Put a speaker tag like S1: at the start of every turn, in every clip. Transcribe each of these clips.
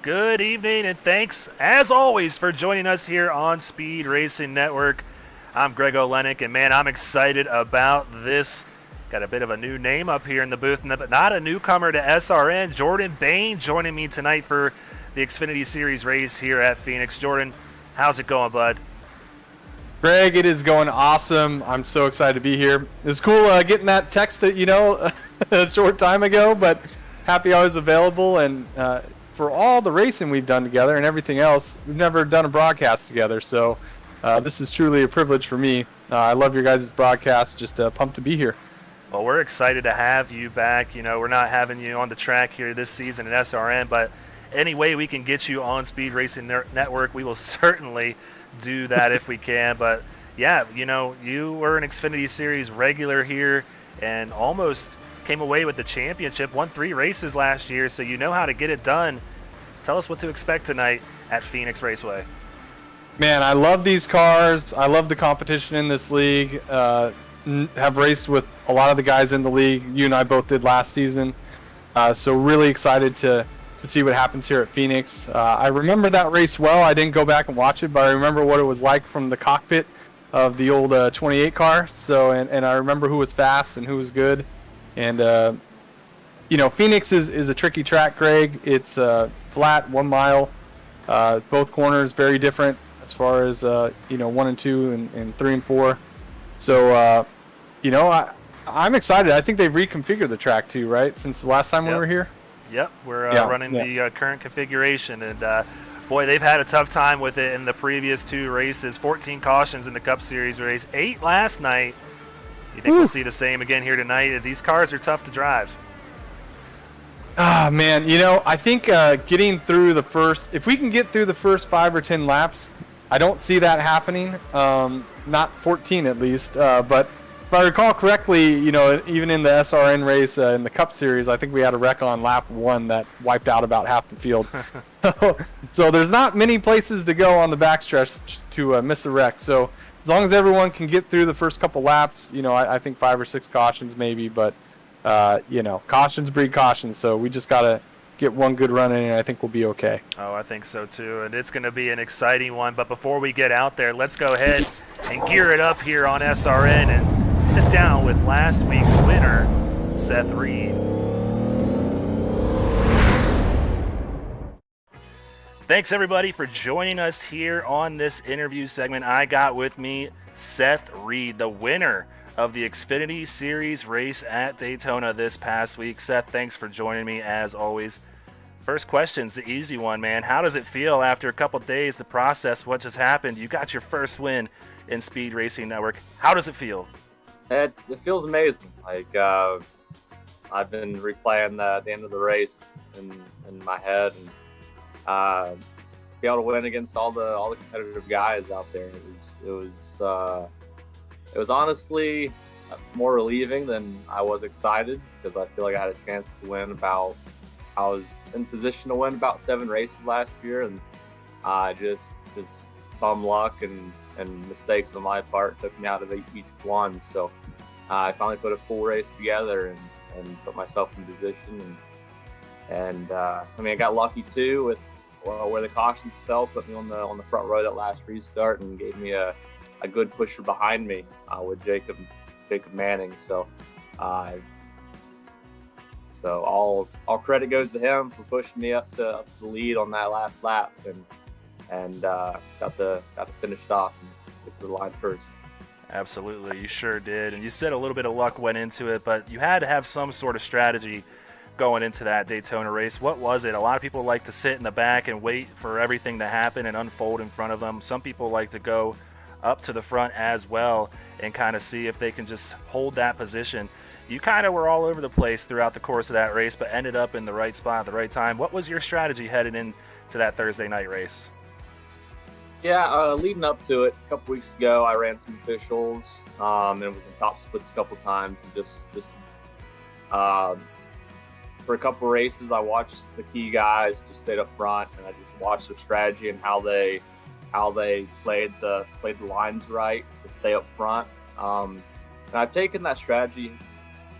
S1: Good evening, and thanks, as always, for joining us here on Speed Racing Network. I'm Greg Olenek, and man, I'm excited about this. Got a bit of a new name up here in the booth, but not a newcomer to SRN. Jordan Bain joining me tonight for the Xfinity Series race here at Phoenix. Jordan, how's it going, bud?
S2: Greg, it is going awesome. I'm so excited to be here. It's cool getting that text that a short time ago, but happy I was available. And for all the racing we've done together and everything else, we've never done a broadcast together. So this is truly a privilege for me. I love your guys' broadcast. Just pumped to be here.
S1: Well, we're excited to have you back. You know, we're not having you on the track here this season at SRN, but any way we can get you on Speed Racing Network, we will certainly do that if we can. But yeah, you were an Xfinity Series regular here and almost came away with the championship, won 3 races last year, so you know how to get it done. Tell us what to expect tonight at Phoenix Raceway.
S2: Man, I love these cars. I love the competition in this league. Have raced with a lot of the guys in the league. You and I both did last season. So really excited to see what happens here at Phoenix. I remember that race well. I didn't go back and watch it, but I remember what it was like from the cockpit of the old 28 car. So and I remember who was fast and who was good. And Phoenix is a tricky track, Greg. It's flat, 1 mile, both corners very different as far as 1 and 2 and 3 and 4. So I'm excited. I think they've reconfigured the track too, right? Since the last time we were here.
S1: Yep, we're running the current configuration, and boy, they've had a tough time with it in the previous 2 races. 14 cautions in the Cup Series race, 8 last night. You think we'll see the same again here tonight? These cars are tough to drive.
S2: Ah, man, I think getting through if we can get through the first 5 or 10 laps, I don't see that happening. Not 14 at least, but if I recall correctly, even in the SRN race in the Cup Series, I think we had a wreck on lap 1 that wiped out about half the field. So there's not many places to go on the backstretch to miss a wreck. So as long as everyone can get through the first couple laps, I think 5 or 6 cautions maybe, but cautions breed cautions. So we just got to get one good run in, and I think we'll be okay.
S1: Oh, I think so too, and it's going to be an exciting one. But before we get out there, let's go ahead and gear it up here on SRN and sit down with last week's winner, Seth Reed. Thanks, everybody, for joining us here on this interview segment. I got with me Seth Reed, the winner of the Xfinity Series race at Daytona this past week. Seth, thanks for joining me as always. First question's the easy one, man. How does it feel after a couple days to process what just happened? You got your first win in Speed Racing Network. How does it feel?
S3: It feels amazing. I've been replaying the end of the race in my head, and be able to win against all the competitive guys out there. It was honestly more relieving than I was excited, because I feel like I had a chance to win I was in position to win about 7 races last year, and just bum luck and mistakes on my part took me out of each one. So I finally put a full race together and put myself in position. And I got lucky too with where the cautions fell, put me on the front row that last restart, and gave me a good pusher behind me with Jacob Manning. So all credit goes to him for pushing me up to the lead on that last lap, and got to finish off and get to the line first.
S1: Absolutely, you sure did. And you said a little bit of luck went into it, but you had to have some sort of strategy going into that Daytona race. What was it? A lot of people like to sit in the back and wait for everything to happen and unfold in front of them. Some people like to go up to the front as well and kind of see if they can just hold that position. You kind of were all over the place throughout the course of that race, but ended up in the right spot at the right time. What was your strategy headed into that Thursday night race?
S3: Yeah, leading up to it, a couple weeks ago, I ran some officials, and was in top splits a couple times, and just for a couple races, I watched the key guys just stayed up front, and I just watched their strategy and how they played the lines right to stay up front. And I've taken that strategy,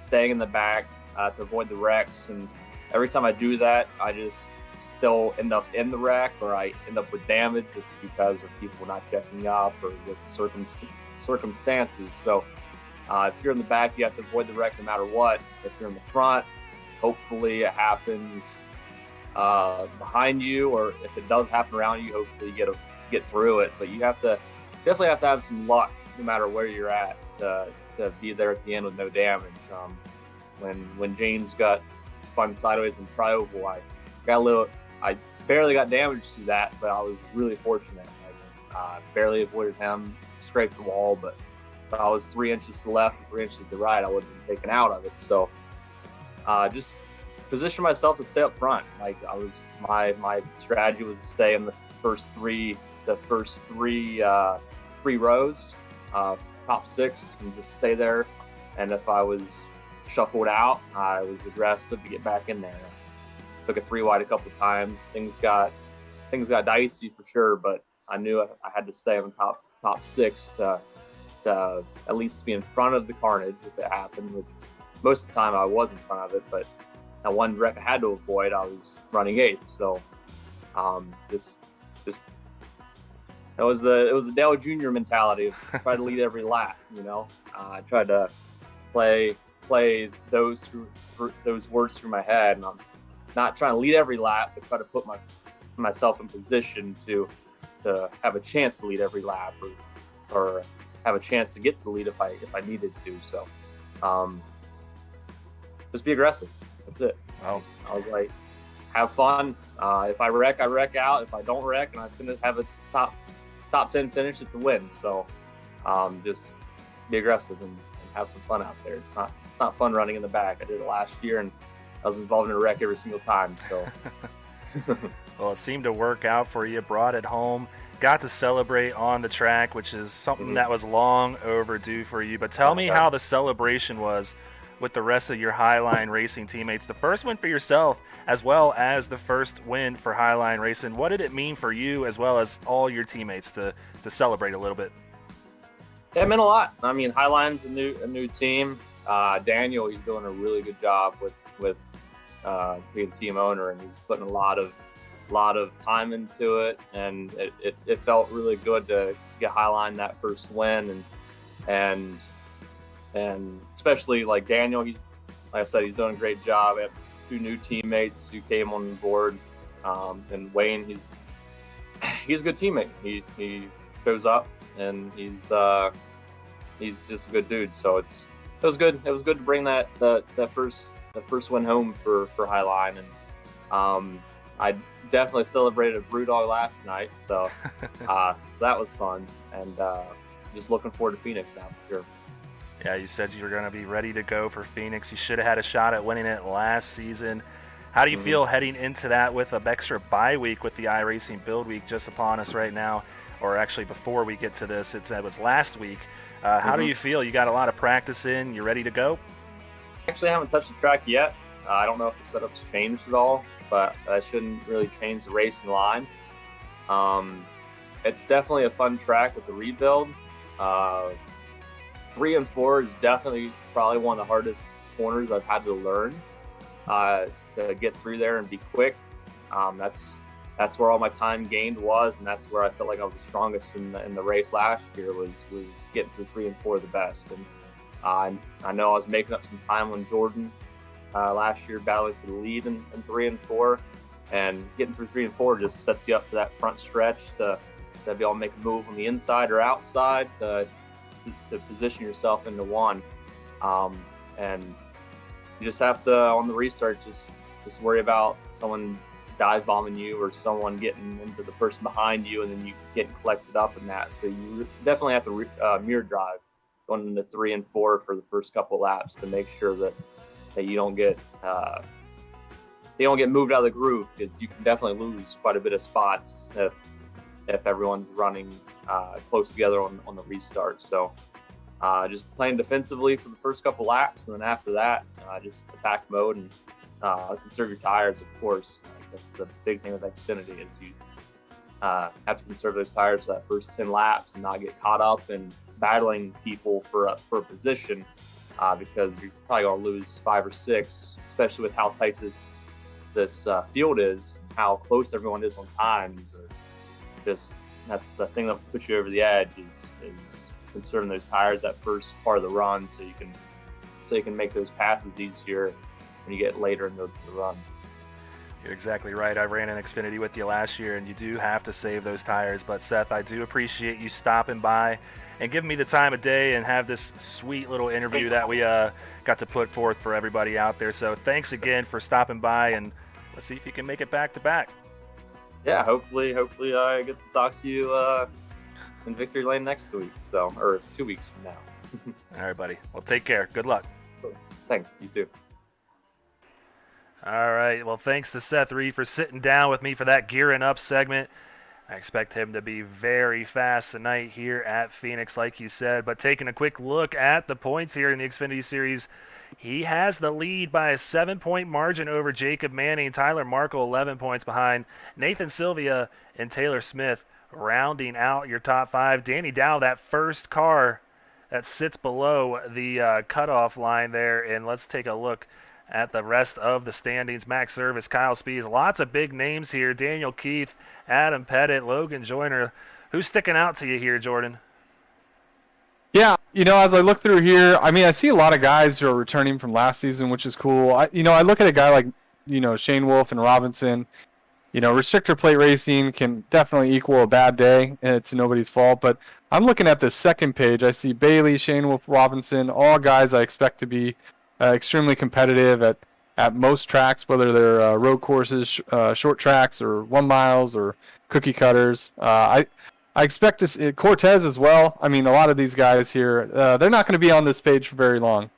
S3: staying in the back to avoid the wrecks, and every time I do that, I just still end up in the wreck or I end up with damage just because of people not checking up or just circumstances. So if you're in the back, you have to avoid the wreck no matter what. If you're in the front, hopefully it happens behind you, or if it does happen around you, hopefully you get through it. But you definitely have to have some luck no matter where you're at to be there at the end with no damage. When James got spun sideways in tri-oval, I barely got damage to that, but I was really fortunate. I barely avoided him, scraped the wall, but if I was 3 inches to the left and 3 inches to the right, I would have been taken out of it. So just position myself to stay up front. Like my strategy was to stay in the first three rows, top six, and just stay there. And if I was shuffled out, I was aggressive to get back in there. Took a 3 wide a couple times. Things got dicey for sure, but I knew I had to stay on top six to at least be in front of the carnage if it happened. Which most of the time I was in front of it, but that one wreck I had to avoid, I was running eighth. So just it was the Dale Jr. mentality of try to lead every lap. I tried to play those words through my head, and I'm not trying to lead every lap, but try to put myself in position to have a chance to lead every lap, or have a chance to get to the lead if I needed to. So just be aggressive. That's it.
S1: Wow.
S3: I was like, have fun. If I wreck, I wreck out. If I don't wreck and I have a top 10 finish, it's a win. So just be aggressive and have some fun out there. It's not fun running in the back. I did it last year, and I was involved in a wreck every single time. So
S1: well, it seemed to work out for you. Brought it home. Got to celebrate on the track, which is something that was long overdue for you. But tell me how the celebration was with the rest of your Highline Racing teammates. The first win for yourself, as well as the first win for Highline Racing. What did it mean for you, as well as all your teammates, to celebrate a little bit?
S3: It meant a lot. I mean, Highline's a new team. Daniel, he's doing a really good job with being team owner, and he's putting a lot of time into it, and it felt really good to get Highline that first win, and especially like Daniel, he's, like I said, he's doing a great job. I have 2 new teammates who came on board, and Wayne, he's a good teammate. He shows up, and he's just a good dude. So it was good. It was good to bring that first win home for Highline, and I definitely celebrated a Brewdog last night, so that was fun, and just looking forward to Phoenix now for sure.
S1: Yeah, you said you were going to be ready to go for Phoenix. You should have had a shot at winning it last season. How do you feel heading into that with an extra bye week with the iRacing Build Week just upon us right now? Or actually, before we get to this, it was last week. How do you feel? You got a lot of practice in. You ready to go?
S3: Actually, I haven't touched the track yet. I don't know if the setup's changed at all, but that shouldn't really change the racing line. It's definitely a fun track with the rebuild. 3 and 4 is definitely probably one of the hardest corners I've had to learn to get through there and be quick. That's where all my time gained was, and that's where I felt like I was the strongest in the race last year was getting through 3 and 4 the best. And I know I was making up some time on Jordan last year, battling for the lead in 3 and 4, and getting through 3 and 4 just sets you up for that front stretch to be able to make a move on the inside or outside to position yourself into one. And you just have to, on the restart, just worry about someone dive bombing you or someone getting into the person behind you, and then you getting collected up in that. So you definitely have to mirror drive going into 3 and 4 for the first couple laps to make sure that you don't get moved out of the groove, because you can definitely lose quite a bit of spots if everyone's running close together on the restart. So just playing defensively for the first couple laps, and then after that, just attack mode and conserve your tires, of course. That's the big thing with Xfinity is you have to conserve those tires for that first 10 laps and not get caught up in battling people for a position, because you're probably going to lose 5 or 6, especially with how tight this this field is, how close everyone is on times. Just that's the thing that puts you over the edge is conserving those tires that first part of the run, so you can make those passes easier when you get later in the run.
S1: You're exactly right. I ran an Xfinity with you last year, and you do have to save those tires. But Seth, I do appreciate you stopping by and giving me the time of day and have this sweet little interview that we got to put forth for everybody out there. So thanks again for stopping by, and let's see if you can make it back to back.
S3: Yeah, hopefully I get to talk to you in Victory Lane next week, or 2 weeks from now.
S1: All right, buddy. Well, take care. Good luck.
S3: Thanks. You too.
S1: All right. Well, thanks to Seth Reed for sitting down with me for that Gearing Up segment. I expect him to be very fast tonight here at Phoenix, like you said. But taking a quick look at the points here in the Xfinity Series, he has the lead by a 7-point margin over Jacob Manning. Tyler Markle 11 points behind. Nathan Sylvia and Taylor Smith rounding out your top 5. Danny Dow, that first car that sits below the cutoff line there. And let's take a look at the rest of the standings. Max Service, Kyle Spees, lots of big names here. Daniel Keith, Adam Pettit, Logan Joyner. Who's sticking out to you here, Jordan?
S2: Yeah, as I look through here, I see a lot of guys who are returning from last season, which is cool. I look at a guy like, Shane Wolf and Robinson. Restrictor plate racing can definitely equal a bad day, and it's nobody's fault. But I'm looking at the second page. I see Bailey, Shane Wolf, Robinson, all guys I expect to be extremely competitive at most tracks, whether they're road courses, short tracks, or 1 miles, or cookie cutters. I expect to see Cortez as well. A lot of these guys here, they're not going to be on this page for very long.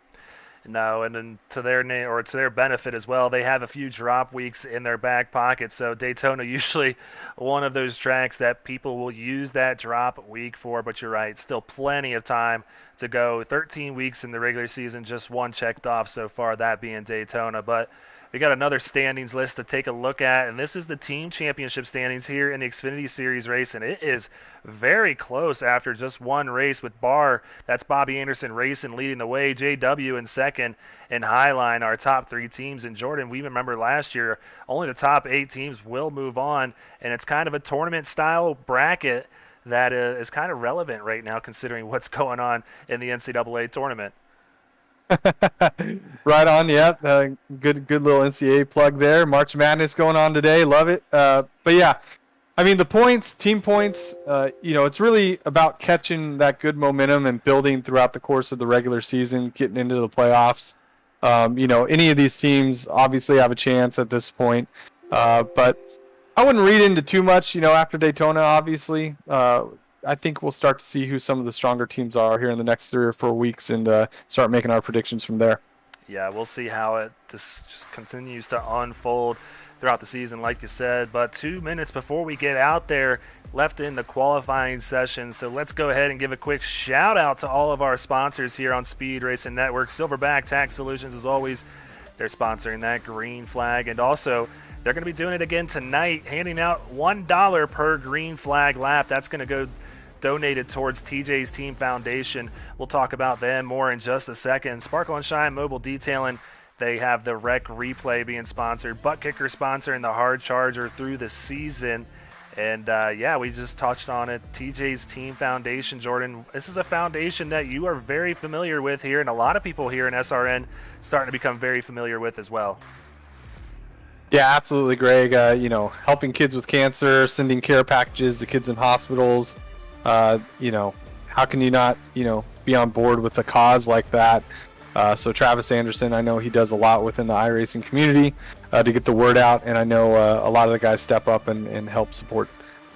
S1: No, and then to their benefit as well, they have a few drop weeks in their back pocket. So Daytona usually one of those tracks that people will use that drop week for. But you're right, still plenty of time to go. 13 weeks in the regular season, just one checked off so far, that being Daytona. But we got another standings list to take a look at, and this is the team championship standings here in the Xfinity Series race, and it is very close after just one race with Barr. That's Bobby Anderson racing, leading the way. JW in second, and Highline, our top 3 teams. And Jordan, we remember last year, only the top 8 teams will move on, and it's kind of a tournament-style bracket that is kind of relevant right now considering what's going on in the NCAA tournament.
S2: Right on, yeah. Good little NCAA plug there. March Madness going on today. Love it. But yeah, the points, team points, it's really about catching that good momentum and building throughout the course of the regular season, getting into the playoffs. Any of these teams obviously have a chance at this point. But I wouldn't read into too much, after Daytona, obviously. I think we'll start to see who some of the stronger teams are here in the next 3 or 4 weeks and start making our predictions from there.
S1: Yeah, we'll see how it just continues to unfold throughout the season, like you said. But 2 minutes before we get out there, left in the qualifying session. So let's go ahead and give a quick shout out to all of our sponsors here on Speed Racing Network. Silverback Tax Solutions, as always, they're sponsoring that green flag. And also, they're going to be doing it again tonight, handing out $1 per green flag lap. That's going to go donated towards TJ's Team Foundation. We'll talk about them more in just a second. Sparkle and Shine Mobile Detailing, they have the Rec Replay being sponsored. Butt Kicker sponsoring the Hard Charger through the season. And we just touched on it. TJ's Team Foundation, Jordan. This is a foundation that you are very familiar with here, and a lot of people here in SRN starting to become very familiar with as well.
S2: Yeah, absolutely, Greg. Helping kids with cancer, sending care packages to kids in hospitals. How can you not, be on board with a cause like that? So Travis Anderson, I know he does a lot within the iRacing community to get the word out, and I know a lot of the guys step up and help support,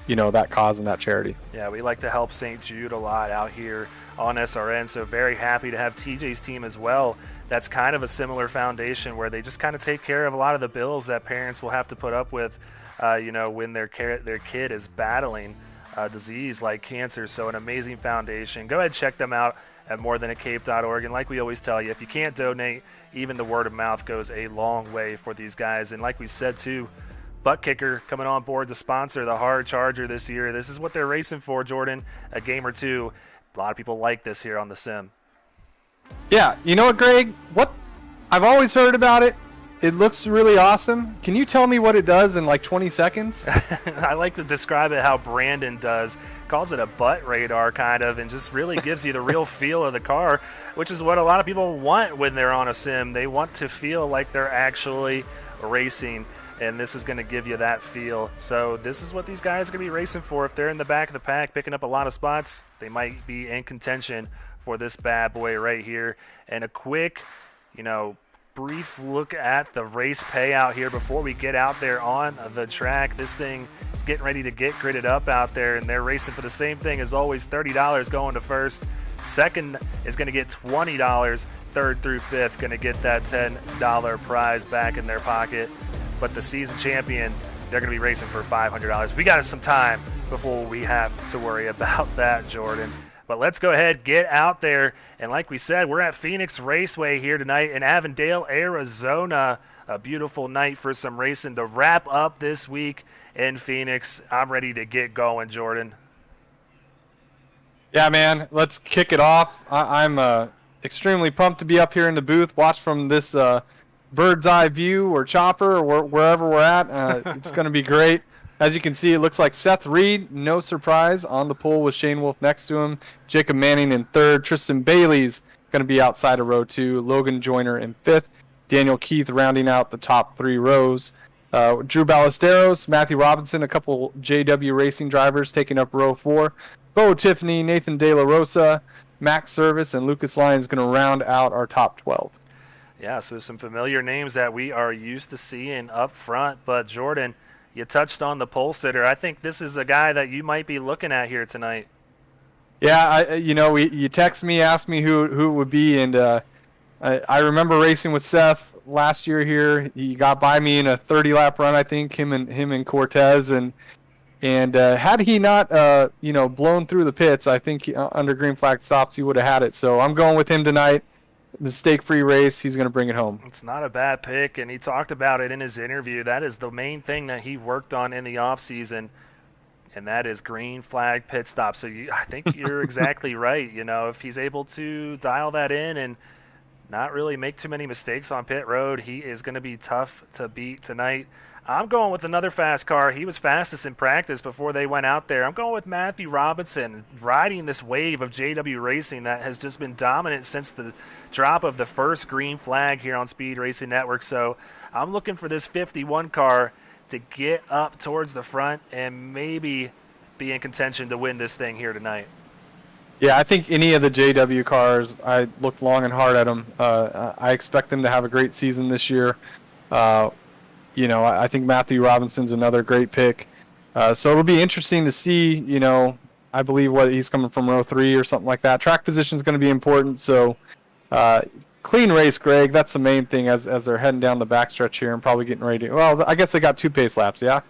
S2: that cause and that charity.
S1: Yeah, we like to help St. Jude a lot out here on SRN, so very happy to have TJ's team as well. That's kind of a similar foundation where they just kind of take care of a lot of the bills that parents will have to put up with, when their kid is battling disease like cancer. So an amazing foundation. Go ahead and check them out at morethanAcape.org. And like we always tell you, if you can't donate, even the word of mouth goes a long way for these guys. And like we said too, Butt Kicker coming on board to sponsor the Hard Charger this year. This is what they're racing for, Jordan. A game or two. A lot of people like this here on the sim.
S2: Yeah, you know what, Greg? What I've always heard about it, It looks really awesome. Can you tell me what it does in like 20 seconds?
S1: I like to describe it how Brandon does. Calls it a butt radar kind of, and just really gives you the real feel of the car, which is what a lot of people want when they're on a sim. They want to feel like they're actually racing, and this is going to give you that feel. So this is what these guys are going to be racing for. If they're in the back of the pack picking up a lot of spots, they might be in contention for this bad boy right here. And a quick, brief look at the race payout here before we get out there on the track. This thing is getting ready to get gridded up out there, and they're racing for the same thing as always. $30 going to first. Second is going to get $20. Third through fifth going to get that $10 prize back in their pocket. But the season champion, they're going to be racing for $500. We got some time before we have to worry about that, Jordan. But let's go ahead, get out there. And like we said, we're at Phoenix Raceway here tonight in Avondale, Arizona. A beautiful night for some racing to wrap up this week in Phoenix. I'm ready to get going, Jordan.
S2: Yeah, man, let's kick it off. I'm extremely pumped to be up here in the booth, watch from this bird's eye view or chopper or wherever we're at. It's going to be great. As you can see, it looks like Seth Reed, no surprise, on the pole with Shane Wolf next to him. Jacob Manning in third. Tristan Bailey's going to be outside of row 2. Logan Joyner in 5th. Daniel Keith rounding out the top 3 rows. Drew Ballesteros, Matthew Robinson, a couple JW Racing drivers taking up row 4. Bo Tiffany, Nathan De La Rosa, Max Service, and Lucas Lyons going to round out our top 12.
S1: Yeah, so some familiar names that we are used to seeing up front. But, Jordan, you touched on the pole sitter. I think this is a guy that you might be looking at here tonight.
S2: Yeah, you text me, asked me who it would be, and I remember racing with Seth last year here. He got by me in a 30-lap run, I think, him and Cortez, and had he not blown through the pits, I think under green flag stops he would have had it. So I'm going with him tonight. Mistake-free race. He's going to bring it home.
S1: It's not a bad pick, and he talked about it in his interview. That is the main thing that he worked on in the offseason, and that is green flag pit stop. So I think you're exactly right. If he's able to dial that in and not really make too many mistakes on pit road, he is going to be tough to beat tonight. I'm going with another fast car. He was fastest in practice before they went out there. I'm going with Matthew Robinson, riding this wave of JW Racing that has just been dominant since the drop of the first green flag here on Speed Racing Network. So I'm looking for this 51 car to get up towards the front and maybe be in contention to win this thing here tonight.
S2: Yeah, I think any of the JW cars, I looked long and hard at them. I expect them to have a great season this year. I think Matthew Robinson's another great pick. So it'll be interesting to see, I believe he's coming from row 3 or something like that. Track position is going to be important. So clean race, Greg. That's the main thing as they're heading down the backstretch here and probably getting ready. Well, I guess they got 2 pace laps, yeah?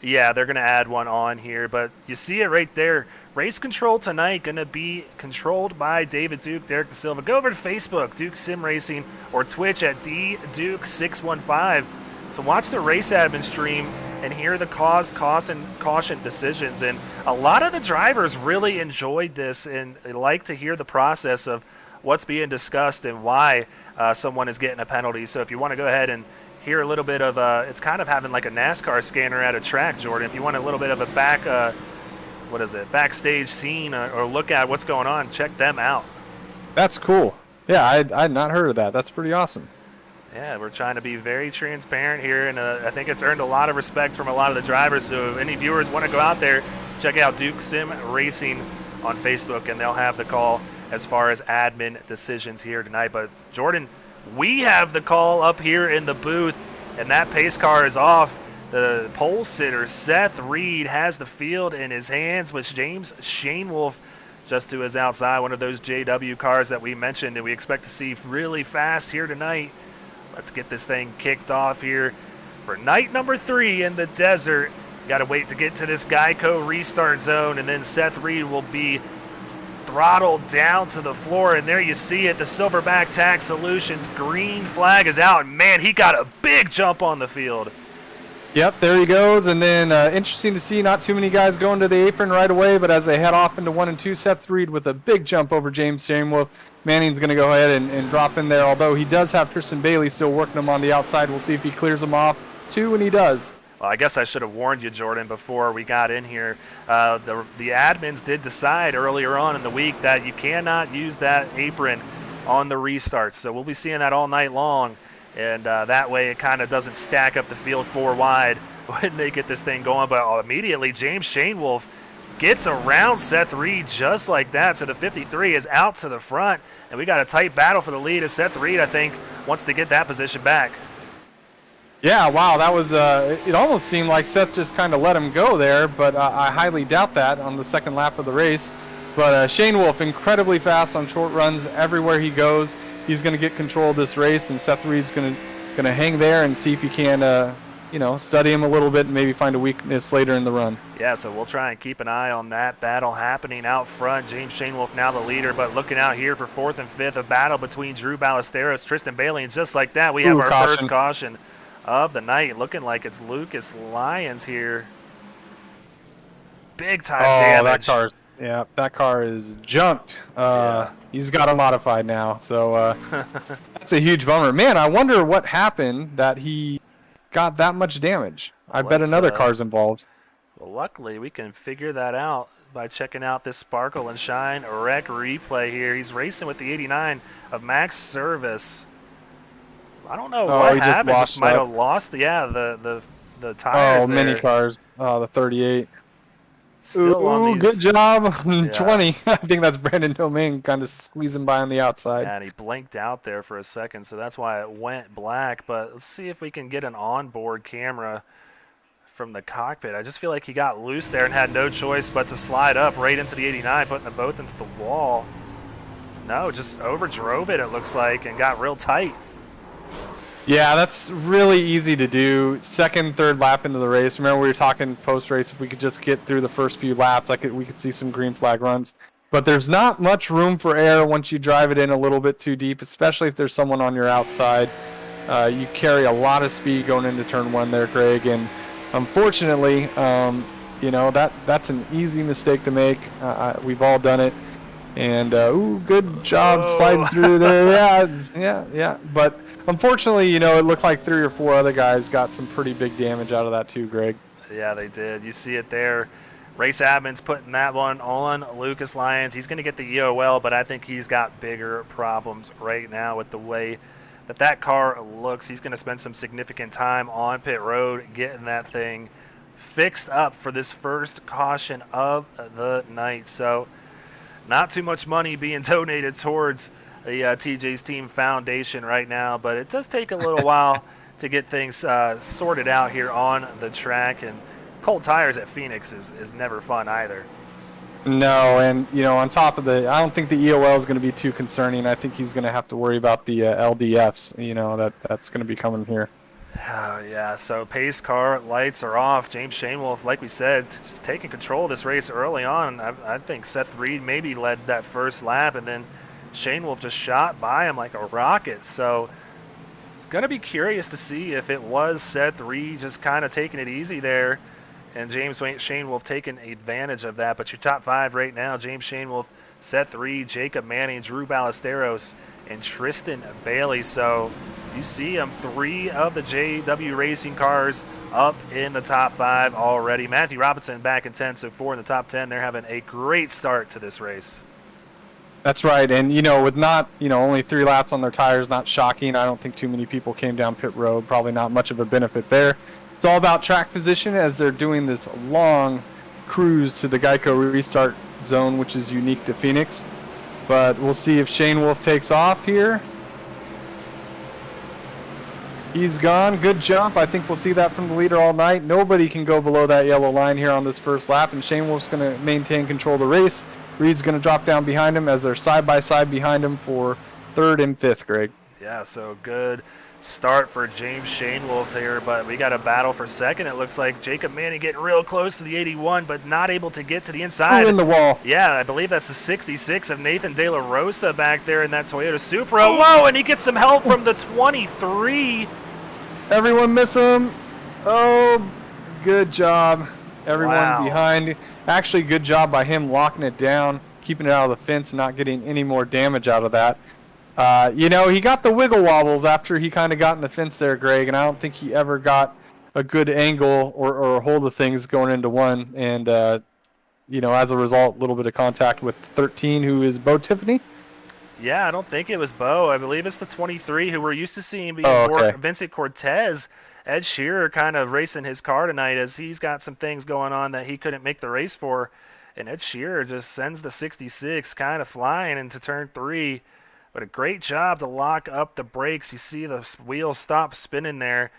S1: Yeah, they're going to add one on here. But you see it right there. Race control tonight going to be controlled by David Duke, Derek Da Silva. Go over to Facebook, Duke Sim Racing, or Twitch at DDuke615. to watch the race admin stream and hear the caution decisions. And a lot of the drivers really enjoyed this and they like to hear the process of what's being discussed and why someone is getting a penalty. So if you want to go ahead and hear a little bit of it's kind of having like a NASCAR scanner at a track, Jordan. If you want a little bit of a backstage scene or look at what's going on, check them out.
S2: That's cool. Yeah, I'd not heard of that. That's pretty awesome.
S1: Yeah, we're trying to be very transparent here, and I think it's earned a lot of respect from a lot of the drivers. So if any viewers want to go out there, check out Duke Sim Racing on Facebook, and they'll have the call as far as admin decisions here tonight. But, Jordan, we have the call up here in the booth, and that pace car is off. The pole sitter, Seth Reed, has the field in his hands, with James Shane Wolf just to his outside, one of those JW cars that we mentioned, and we expect to see really fast here tonight. Let's get this thing kicked off here for night number 3 in the desert. Got to wait to get to this Geico restart zone, and then Seth Reed will be throttled down to the floor, and there you see it. The Silverback Tax Solutions green flag is out, and man, he got a big jump on the field.
S2: Yep, there he goes, and then interesting to see not too many guys going to the apron right away, but as they head off into 1 and 2, Seth Reed with a big jump over James Shamewolf. Manning's going to go ahead and drop in there, although he does have Tristan Bailey still working him on the outside. We'll see if he clears him off too, and he does.
S1: Well, I guess I should have warned you, Jordan, before we got in here. The admins did decide earlier on in the week that you cannot use that apron on the restarts. So we'll be seeing that all night long, and that way it kind of doesn't stack up the field 4 wide when they get this thing going. But immediately James Shanewolf gets around Seth Reed just like that. So the 53 is out to the front, and we got a tight battle for the lead as Seth Reed, I think, wants to get that position back.
S2: Yeah, wow, that was, it almost seemed like Seth just kind of let him go there, but I highly doubt that on the second lap of the race. But Shanewolf, incredibly fast on short runs everywhere he goes. He's going to get control of this race, and Seth Reed's going to hang there and see if he can, study him a little bit and maybe find a weakness later in the run.
S1: Yeah, so we'll try and keep an eye on that battle happening out front. James Shanewolf now the leader, but looking out here for 4th and 5th, a battle between Drew Ballesteros, Tristan Bailey, and just like that, we have our first caution of the night. Looking like it's Lucas Lyons here. Big time damage.
S2: That car is junked. He's got it modified now, so that's a huge bummer. Man, I wonder what happened that he got that much damage. I bet another car's involved.
S1: Well, luckily, we can figure that out by checking out this Sparkle and Shine wreck replay here. He's racing with the 89 of Max Service. I don't know what happened. Just might have lost the tires.
S2: Oh, mini cars. The 38.
S1: Still on these.
S2: Good job. 20. I think that's Brandon Domingue kind of squeezing by on the outside.
S1: Yeah, and he blinked out there for a second, so that's why it went black. But let's see if we can get an onboard camera from the cockpit. I just feel like he got loose there and had no choice but to slide up right into the 89, putting them both into the wall. No, just overdrove it looks like, and got real tight.
S2: Yeah, that's really easy to do. Second, third lap into the race. Remember we were talking post-race, if we could just get through the first few laps, we could see some green flag runs. But there's not much room for error once you drive it in a little bit too deep, especially if there's someone on your outside. You carry a lot of speed going into turn 1 there, Greg, and unfortunately, that's an easy mistake to make. We've all done it. And, good job sliding through there. Yeah. But unfortunately, it looked like 3 or 4 other guys got some pretty big damage out of that too, Greg.
S1: Yeah, they did. You see it there. Race admin's putting that one on Lucas Lyons. He's going to get the EOL, but I think he's got bigger problems right now with the way that car looks. He's going to spend some significant time on pit road getting that thing fixed up for this first caution of the night. So not too much money being donated towards the TJ's Team Foundation right now, but it does take a little while to get things sorted out here on the track, and cold tires at Phoenix is never fun either.
S2: No, and on top of I don't think the EOL is going to be too concerning. I think he's going to have to worry about the LDFs, that's going to be coming here.
S1: Yeah, so pace car lights are off. James Shanewolf, like we said, just taking control of this race early on. I think Seth Reed maybe led that first lap, and then Shanewolf just shot by him like a rocket. So going to be curious to see if it was Seth Reed just kind of taking it easy there and James Shanewolf taking advantage of that. But your top 5 right now, James Shanewolf, Seth Reed, Jacob Manning, Drew Ballesteros, and Tristan Bailey. So you see them, 3 of the JW Racing cars up in the top 5 already. Matthew Robinson back in 10, so 4 in the top 10. They're having a great start to this race.
S2: That's right, and with not only 3 laps on their tires, not shocking. I don't think too many people came down pit road. Probably not much of a benefit there. It's all about track position as they're doing this long cruise to the Geico restart zone, which is unique to Phoenix. But we'll see if Shanewolf takes off here. He's gone. Good jump. I think we'll see that from the leader all night. Nobody can go below that yellow line here on this first lap, and Shanewolf's going to maintain control of the race. Reed's going to drop down behind him as they're side-by-side behind him for 3rd and 5th, Greg.
S1: Yeah, so good start for James Shanewolf here, but we got a battle for 2nd. It looks like Jacob Manning getting real close to the 81, but not able to get to the inside.
S2: In the wall.
S1: Yeah, I believe that's the 66 of Nathan De La Rosa back there in that Toyota Supra. Whoa, and he gets some help from the 23.
S2: Everyone miss him. Oh, good job. Everyone behind. Actually, good job by him locking it down. keeping it out of the fence and not getting any more damage out of that. He got the wiggle wobbles after he kind of got in the fence there, Greg, and I don't think he ever got a good angle or hold of things going into one. And, as a result, a little bit of contact with 13, who is Bo Tiffany.
S1: Yeah, I don't think it was Bo. I believe it's the 23 who we're used to seeing being
S2: okay.
S1: Vincent Cortez. Ed Shearer kind of racing his car tonight as he's got some things going on that he couldn't make the race for. And Ed Shearer just sends the 66 kind of flying into turn 3. But a great job to lock up the brakes. You see the wheels stop spinning there.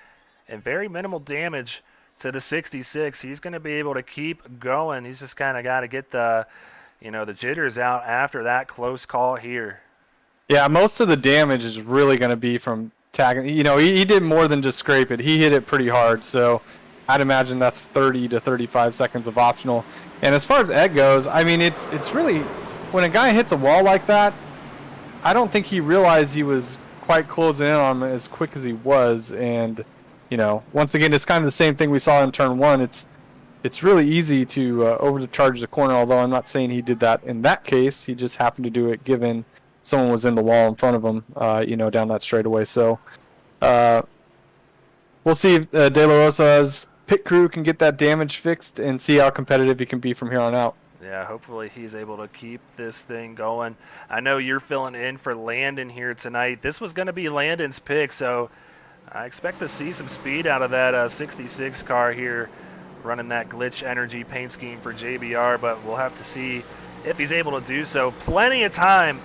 S1: And very minimal damage to the 66. He's going to be able to keep going. He's just kind of got to get the jitters out after that close call here.
S2: Yeah, most of the damage is really going to be from tagging. He did more than just scrape it. He hit it pretty hard, so I'd imagine that's 30 to 35 seconds of optional. And as far as Ed goes, I mean, it's really, when a guy hits a wall like that, I don't think he realized he was quite closing in on him as quick as he was. And, once again, it's kind of the same thing we saw in turn 1. It's really easy to overcharge the corner, although I'm not saying he did that in that case. He just happened to do it given someone was in the wall in front of him, down that straightaway. So we'll see if De La Rosa's pit crew can get that damage fixed and see how competitive he can be from here on out.
S1: Yeah, hopefully he's able to keep this thing going. I know you're filling in for Landon here tonight. This was going to be Landon's pick, so I expect to see some speed out of that 66 car here, running that glitch energy paint scheme for JBR, but we'll have to see if he's able to do so. Plenty of time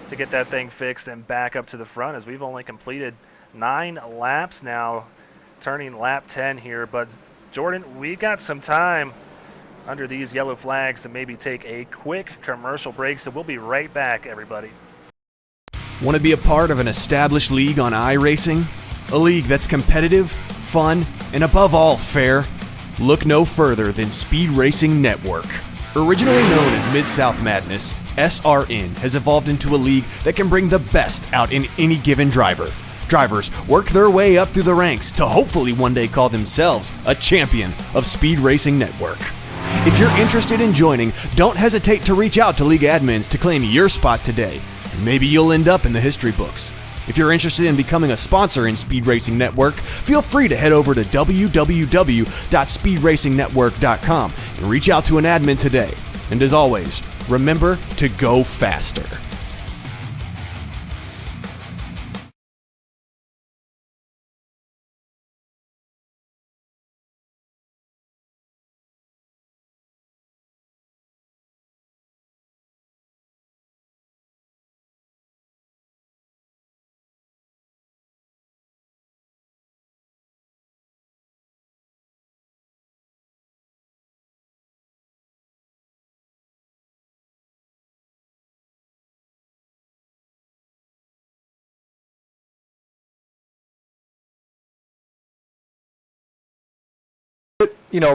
S1: to get that thing fixed and back up to the front, as we've only completed 9 laps now, turning lap 10 here. But Jordan, we got some time under these yellow flags to maybe take a quick commercial break, so we'll be right back, everybody.
S4: Want to be a part of an established league on iRacing? A league that's competitive, fun, and above all fair? Look no further than Speed Racing Network. Originally known as Mid-South Madness, SRN has evolved into a league that can bring the best out in any given driver. Drivers work their way up through the ranks to hopefully one day call themselves a champion of Speed Racing Network. If you're interested in joining, don't hesitate to reach out to league admins to claim your spot today. Maybe you'll end up in the history books. If you're interested in becoming a sponsor in Speed Racing Network, feel free to head over to www.speedracingnetwork.com and reach out to an admin today. And as always, remember to go faster.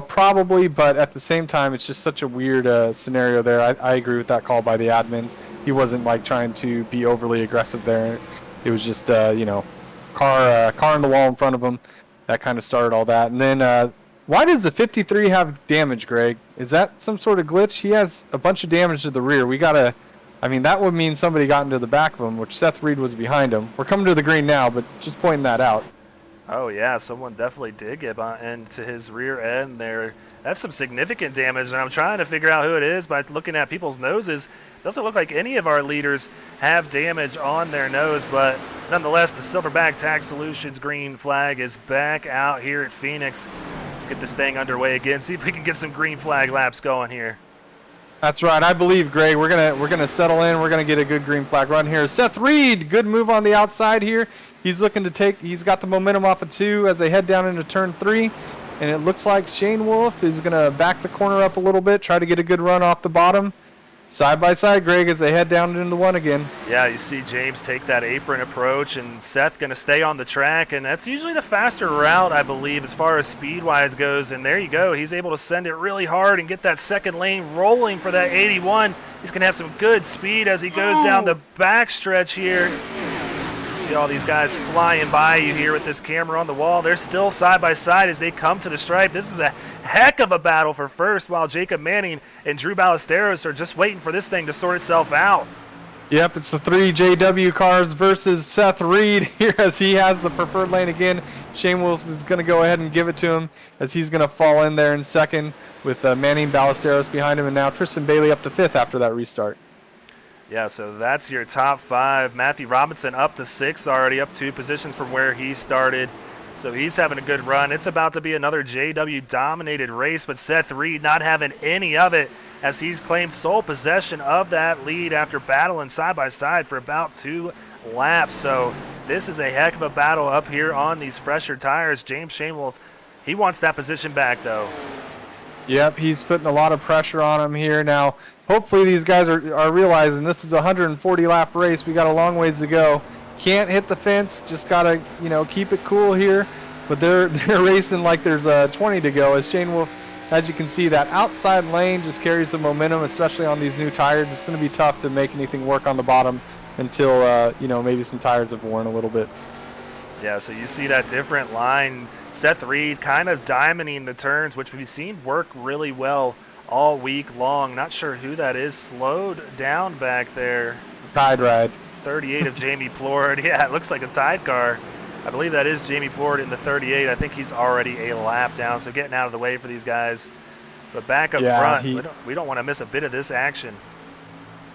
S2: Probably, but at the same time, it's just such a weird scenario there. I agree with that call by the admins. He wasn't trying to be overly aggressive there. It was just car in the wall in front of him. That kind of started all that. And then why does the 53 have damage, Greg? Is that some sort of glitch? He has a bunch of damage to the rear. That would mean somebody got into the back of him, which Seth Reed was behind him. We're coming to the green now, but just pointing that out.
S1: Oh, yeah, someone definitely did get into his rear end there. That's some significant damage, and I'm trying to figure out who it is by looking at people's noses. Doesn't look like any of our leaders have damage on their nose, but nonetheless, the Silverback Tax Solutions green flag is back out here at Phoenix. Let's get this thing underway again, see if we can get some green flag laps going here.
S2: That's right. I believe, Greg, we're gonna settle in. We're gonna get a good green flag run here. Seth Reed, good move on the outside here. He's looking to he's got the momentum off of 2 as they head down into turn 3. And it looks like Shane Wolf is going to back the corner up a little bit, try to get a good run off the bottom. Side by side, Greg, as they head down into 1 again.
S1: Yeah, you see James take that apron approach, and Seth going to stay on the track. And that's usually the faster route, I believe, as far as speed-wise goes. And there you go. He's able to send it really hard and get that second lane rolling for that 81. He's going to have some good speed as he goes down the backstretch here. See all these guys flying by you here with this camera on the wall. They're still side by side as they come to the stripe. This is a heck of a battle for first, while Jacob Manning and Drew Ballesteros are just waiting for this thing to sort itself out.
S2: Yep, it's the 3 JW cars versus Seth Reed here as he has the preferred lane again. Shane Wolf is going to go ahead and give it to him as he's going to fall in there in second with Manning, Ballesteros behind him, and now Tristan Bailey up to 5th after that restart.
S1: Yeah, so that's your top 5. Matthew Robinson up to 6th, already up 2 positions from where he started. So he's having a good run. It's about to be another JW-dominated race, but Seth Reed not having any of it as he's claimed sole possession of that lead after battling side by side for about 2 laps. So this is a heck of a battle up here on these fresher tires. James Shanewolf, he wants that position back, though.
S2: Yep, he's putting a lot of pressure on him here. Now, hopefully these guys are realizing this is a 140-lap race. We got a long ways to go. Can't hit the fence. Just got to, keep it cool here. But they're racing like there's 20 to go. As Shane Wolf, as you can see, that outside lane just carries some momentum, especially on these new tires. It's going to be tough to make anything work on the bottom until, maybe some tires have worn a little bit.
S1: Yeah, so you see that different line. Seth Reed kind of diamonding the turns, which we've seen work really well all week long. Not sure who that is. Slowed down back there.
S2: Tide ride.
S1: 38 of Jamie Plord. Yeah, it looks like a Tide car. I believe that is Jamie Plord in the 38. I think he's already a lap down, so getting out of the way for these guys. But back up front, we don't want to miss a bit of this action.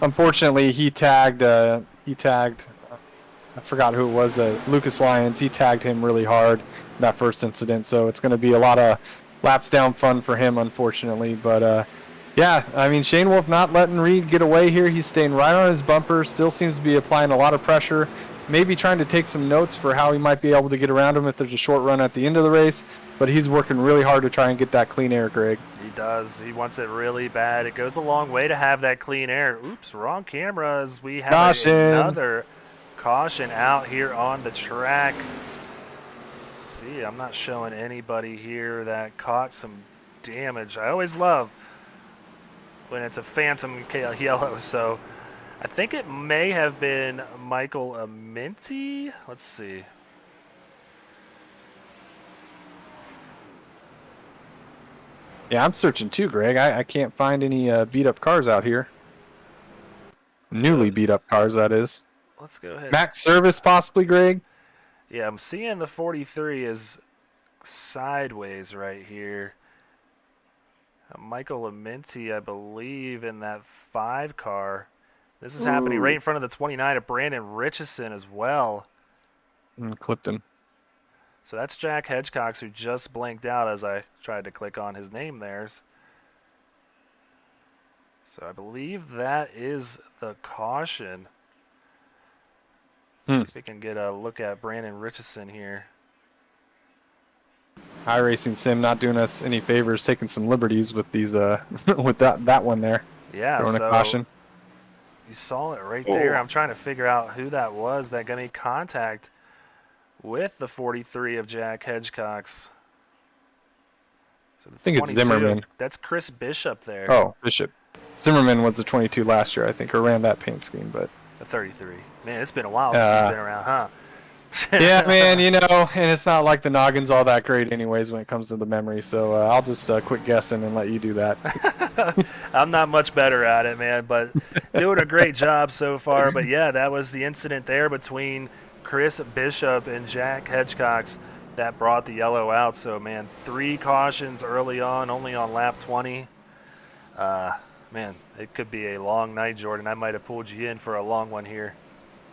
S2: Unfortunately, he tagged. I forgot who it was. Lucas Lyons. He tagged him really hard in that first incident. So it's going to be a lot of laps down fun for him, unfortunately. But yeah, I mean, Shane Wolf not letting Reed get away here. He's staying right on his bumper. Still seems to be applying a lot of pressure. Maybe trying to take some notes for how he might be able to get around him if there's a short run at the end of the race. But he's working really hard to try and get that clean air, Greg.
S1: He does. He wants it really bad. It goes a long way to have that clean air. Oops, wrong cameras. We have another caution out here on the track. Let's see. I'm not showing anybody here that caught some damage. I always love when it's a phantom yellow. So I think it may have been Michael Aminti. Let's see.
S2: Yeah, I'm searching too, Greg. I can't find any beat-up cars out here. Newly beat-up cars, that is.
S1: Let's go ahead.
S2: Max Service, possibly, Greg?
S1: Yeah, I'm seeing the 43 is sideways right here. Michael Aminti, I believe, in that 5 car. This is happening right in front of the 29 of Brandon Richardson as well.
S2: Clipped him.
S1: So that's Jack Hedgecox, who just blinked out as I tried to click on his name there. So I believe that is the caution. See if we can get a look at Brandon Richardson here.
S2: iRacing Sim not doing us any favors, taking some liberties with these with that one there.
S1: Yeah,
S2: throwing
S1: so
S2: a caution.
S1: You saw it right there. I'm trying to figure out who that was that got me contact with the 43 of Jack Hedgecox. So
S2: I think it's Zimmerman.
S1: That's Chris Bishop there.
S2: Oh, Bishop. Zimmerman was the 22 last year, I think, or ran that paint scheme, but
S1: the 33. Man, it's been a while since he's been around, huh?
S2: Yeah, man, and it's not like the noggin's all that great anyways when it comes to the memory, so I'll just quit guessing and let you do that.
S1: I'm not much better at it, man, but doing a great job so far. But yeah, that was the incident there between Chris Bishop and Jack Hedgecox that brought the yellow out. So, man, 3 cautions early on, only on lap 20. Man, it could be a long night, Jordan. I might have pulled you in for a long one here.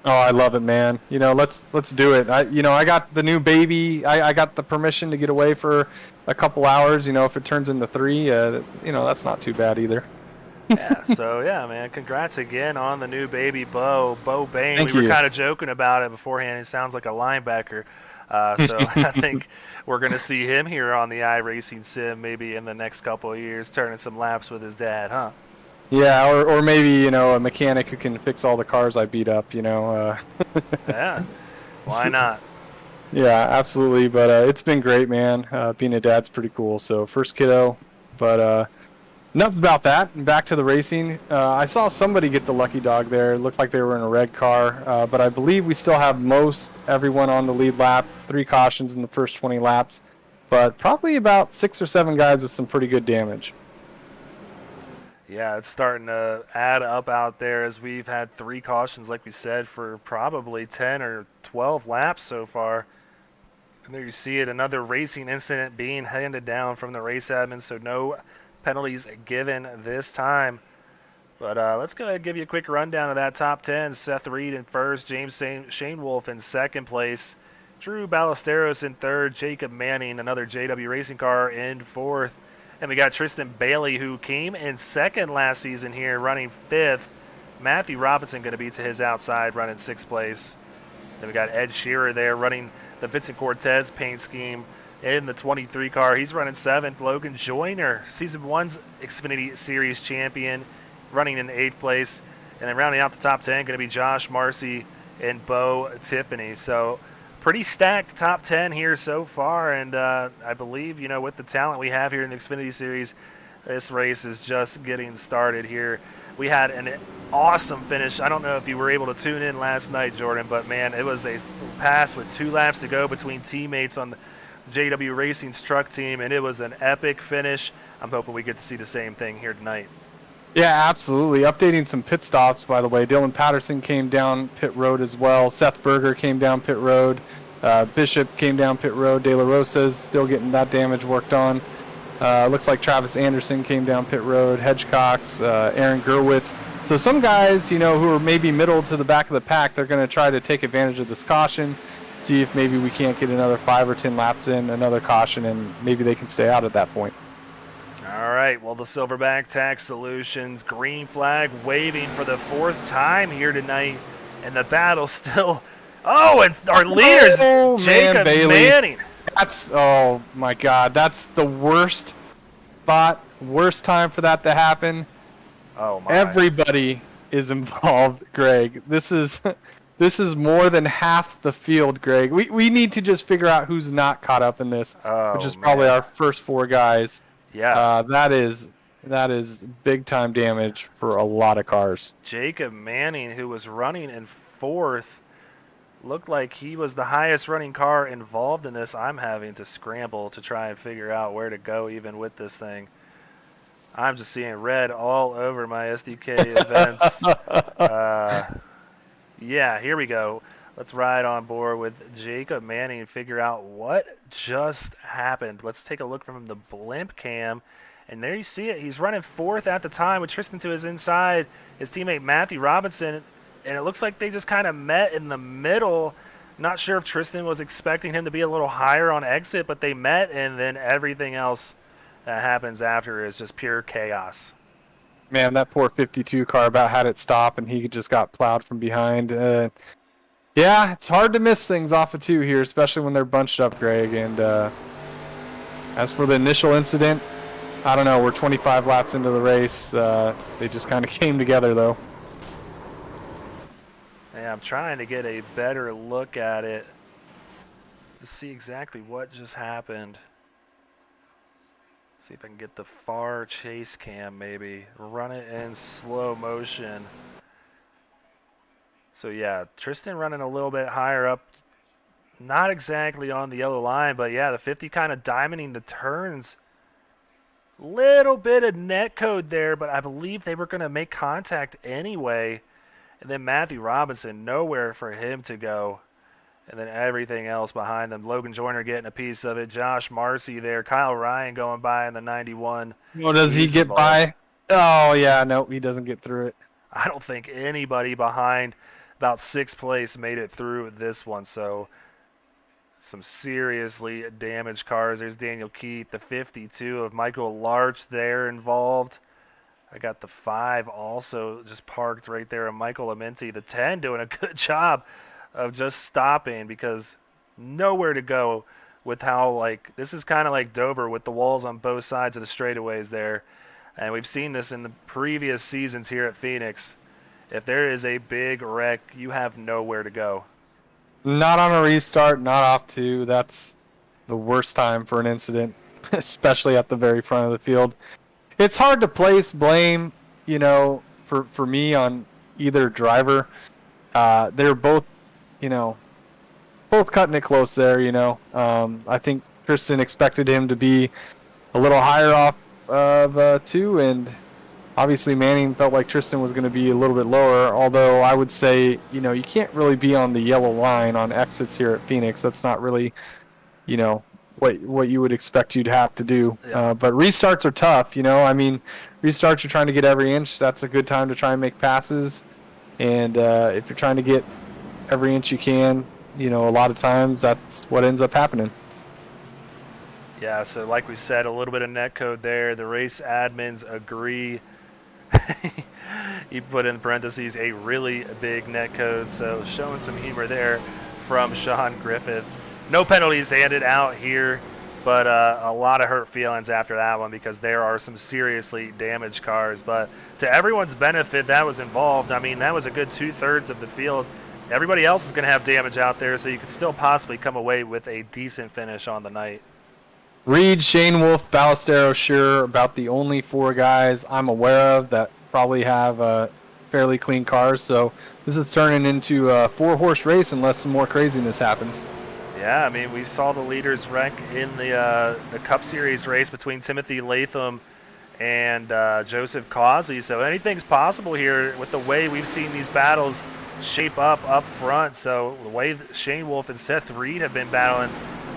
S2: Oh, I love it, man. Let's do it. I got the new baby. I got the permission to get away for a couple hours. If it turns into 3, that's not too bad either.
S1: Yeah, so yeah, man, congrats again on the new baby, Bo Bain.
S2: Thank
S1: we were
S2: you.
S1: kind of joking about it beforehand. He sounds like a linebacker. So I think we're going to see him here on the iRacing Sim maybe in the next couple of years, turning some laps with his dad, huh?
S2: Yeah, or maybe, a mechanic who can fix all the cars I beat up,
S1: Yeah, why not?
S2: Yeah, absolutely. But it's been great, man. Being a dad's pretty cool. So first kiddo, but Enough about that. And back to the racing. I saw somebody get the lucky dog there. It looked like they were in a red car, but I believe we still have everyone on the lead lap. 3 cautions in the first 20 laps, but probably about 6 or 7 guys with some pretty good damage.
S1: Yeah, it's starting to add up out there as we've had 3 cautions, like we said, for probably 10 or 12 laps so far. And there you see it, another racing incident being handed down from the race admin, so no penalties given this time. But let's go ahead and give you a quick rundown of that top 10. Seth Reed in first, Shane Wolf in second place, Drew Ballesteros in third, Jacob Manning, another JW Racing car, in fourth. And we got Tristan Bailey, who came in second last season here, running fifth. Matthew Robinson going to be to his outside, running sixth place. Then we got Ed Shearer there running the Vincent Cortez paint scheme in the 23 car. He's running seventh. Logan Joyner, Season 1's Xfinity Series champion, running in eighth place. And then rounding out the top 10, going to be Josh Marcy and Bo Tiffany. So pretty stacked top 10 here so far. And I believe, with the talent we have here in the Xfinity Series, this race is just getting started here. We had an awesome finish. I don't know if you were able to tune in last night, Jordan, but man, it was a pass with 2 laps to go between teammates on the JW Racing's truck team, and it was an epic finish. I'm hoping we get to see the same thing here tonight.
S2: Yeah, absolutely. Updating some pit stops, by the way. Dylan Patterson came down pit road as well. Seth Berger came down pit road. Bishop came down pit road. De La Rosa's still getting that damage worked on. Looks like Travis Anderson came down pit road. Hedgecox, Aaron Gerwitz. So some guys, who are maybe middle to the back of the pack, they're going to try to take advantage of this caution, see if maybe we can't get another 5 or 10 laps in, another caution, and maybe they can stay out at that point.
S1: All right, well, the Silverback Tax Solutions green flag waving for the 4th time here tonight, and the battle still. Oh, and our leaders, Jacob Manning.
S2: Oh my God, that's the worst spot, worst time for that to happen.
S1: Oh my!
S2: Everybody is involved, Greg. This is more than half the field, Greg. We need to just figure out who's not caught up in this, which is probably our first 4 guys.
S1: Yeah.
S2: That is big time damage for a lot of cars.
S1: Jacob Manning, who was running in 4th, looked like he was the highest running car involved in this. I'm having to scramble to try and figure out where to go even with this thing. I'm just seeing red all over my SDK events. Yeah, here we go. Let's ride on board with Jacob Manning and figure out what just happened. Let's take a look from the blimp cam. And there you see it. He's running 4th at the time with Tristan to his inside, his teammate Matthew Robinson. And it looks like they just kind of met in the middle. Not sure if Tristan was expecting him to be a little higher on exit, but they met, and then everything else that happens after is just pure chaos.
S2: Man, that poor 52 car about had it stop, and he just got plowed from behind. Yeah, it's hard to miss things off of 2 here, especially when they're bunched up, Greg. And as for the initial incident, I don't know. We're 25 laps into the race. They just kind of came together, though.
S1: Yeah, I'm trying to get a better look at it to see exactly what just happened. See if I can get the far chase cam maybe. Run it in slow motion. So yeah, Tristan running a little bit higher up. Not exactly on the yellow line, but yeah, the 50 kind of diamonding the turns. Little bit of net code there, but I believe they were going to make contact anyway. And then Matthew Robinson, nowhere for him to go. And then everything else behind them. Logan Joyner getting a piece of it. Josh Marcy there. Kyle Ryan going by in the 91.
S2: Well, does he get by? Oh, yeah. No, he doesn't get through it.
S1: I don't think anybody behind about 6th place made it through this one. So some seriously damaged cars. There's Daniel Keith, the 52 of Michael Larch there involved. I got the 5 also just parked right there. And Michael Amenti, the 10, doing a good job of just stopping because nowhere to go with how, this is kind of like Dover with the walls on both sides of the straightaways there. And we've seen this in the previous seasons here at Phoenix. If there is a big wreck, you have nowhere to go.
S2: Not on a restart, not off 2. That's the worst time for an incident, especially at the very front of the field. It's hard to place blame, for me on either driver. They're both, both cutting it close there. I think Tristan expected him to be a little higher off of 2, and obviously Manning felt like Tristan was going to be a little bit lower. Although I would say, you can't really be on the yellow line on exits here at Phoenix. That's not really, what you would expect you'd have to do.
S1: Yeah.
S2: But restarts are tough. Restarts, you're trying to get every inch. That's a good time to try and make passes. And if you're trying to get every inch you can, a lot of times that's what ends up happening.
S1: Yeah, so like we said, a little bit of netcode there. The race admins agree. He put in parentheses a really big netcode, so showing some humor there from Sean Griffith. No penalties handed out here, but a lot of hurt feelings after that one because there are some seriously damaged cars. But to everyone's benefit that was involved, that was a good 2/3 of the field. Everybody else is going to have damage out there, so you could still possibly come away with a decent finish on the night.
S2: Reed, Shane Wolf, Ballestero, sure, about the only 4 guys I'm aware of that probably have fairly clean cars. So this is turning into a 4-horse race unless some more craziness happens.
S1: Yeah, we saw the leaders wreck in the Cup Series race between Timothy Latham and Joseph Causey. So anything's possible here with the way we've seen these battles shape up front. So the way Shane Wolf and Seth Reed have been battling,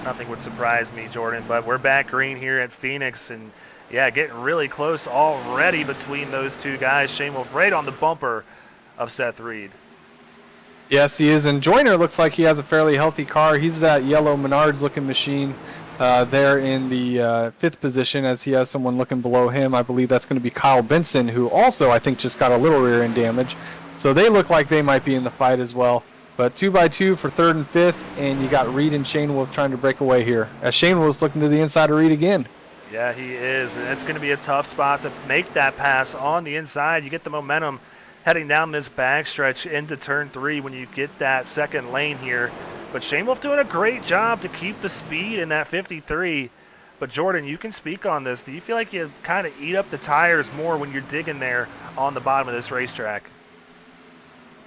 S1: nothing would surprise me, Jordan. But we're back green here at Phoenix, and yeah, getting really close already between those 2 guys. Shane Wolf right on the bumper of Seth Reed.
S2: Yes, he is. And Joyner looks like he has a fairly healthy car. He's that yellow Menards-looking machine there in the 5th position as he has someone looking below him. I believe that's going to be Kyle Benson, who also I think just got a little rear end damage. So they look like they might be in the fight as well. But 2x2 for 3rd and 5th, and you got Reed and Shane Wolf trying to break away here. As Shane Wolf's looking to the inside of Reed again.
S1: Yeah, he is, and it's going to be a tough spot to make that pass on the inside. You get the momentum heading down this backstretch into turn 3 when you get that second lane here. But Shane Wolf doing a great job to keep the speed in that 53. But Jordan, you can speak on this. Do you feel like you kind of eat up the tires more when you're digging there on the bottom of this racetrack?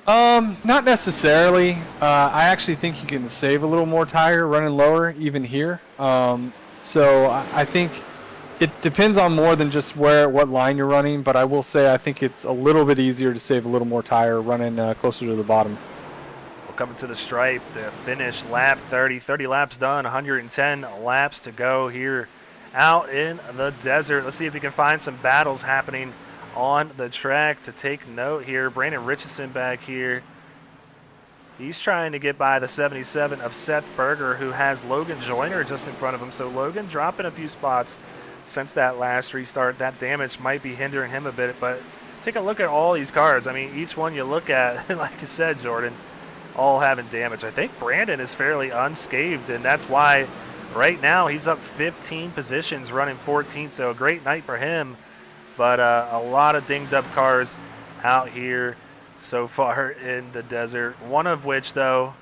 S2: Not necessarily. I actually think you can save a little more tire running lower even here. So I think it depends on more than just what line you're running, but I will say I think it's a little bit easier to save a little more tire running closer to the bottom.
S1: We're coming to the stripe to finish lap 30. 30 laps done, 110 laps to go here out in the desert. Let's see if we can find some battles happening on the track to take note here. Brandon Richardson back here. He's trying to get by the 77 of Seth Berger, who has Logan Joyner just in front of him. So Logan dropping a few spots since that last restart. That damage might be hindering him a bit, but take a look at all these cars. Each one you look at, like you said, Jordan, all having damage. I think Brandon is fairly unscathed, and that's why right now he's up 15 positions, running 14. So a great night for him. But a lot of dinged-up cars out here so far in the desert. One of which, though,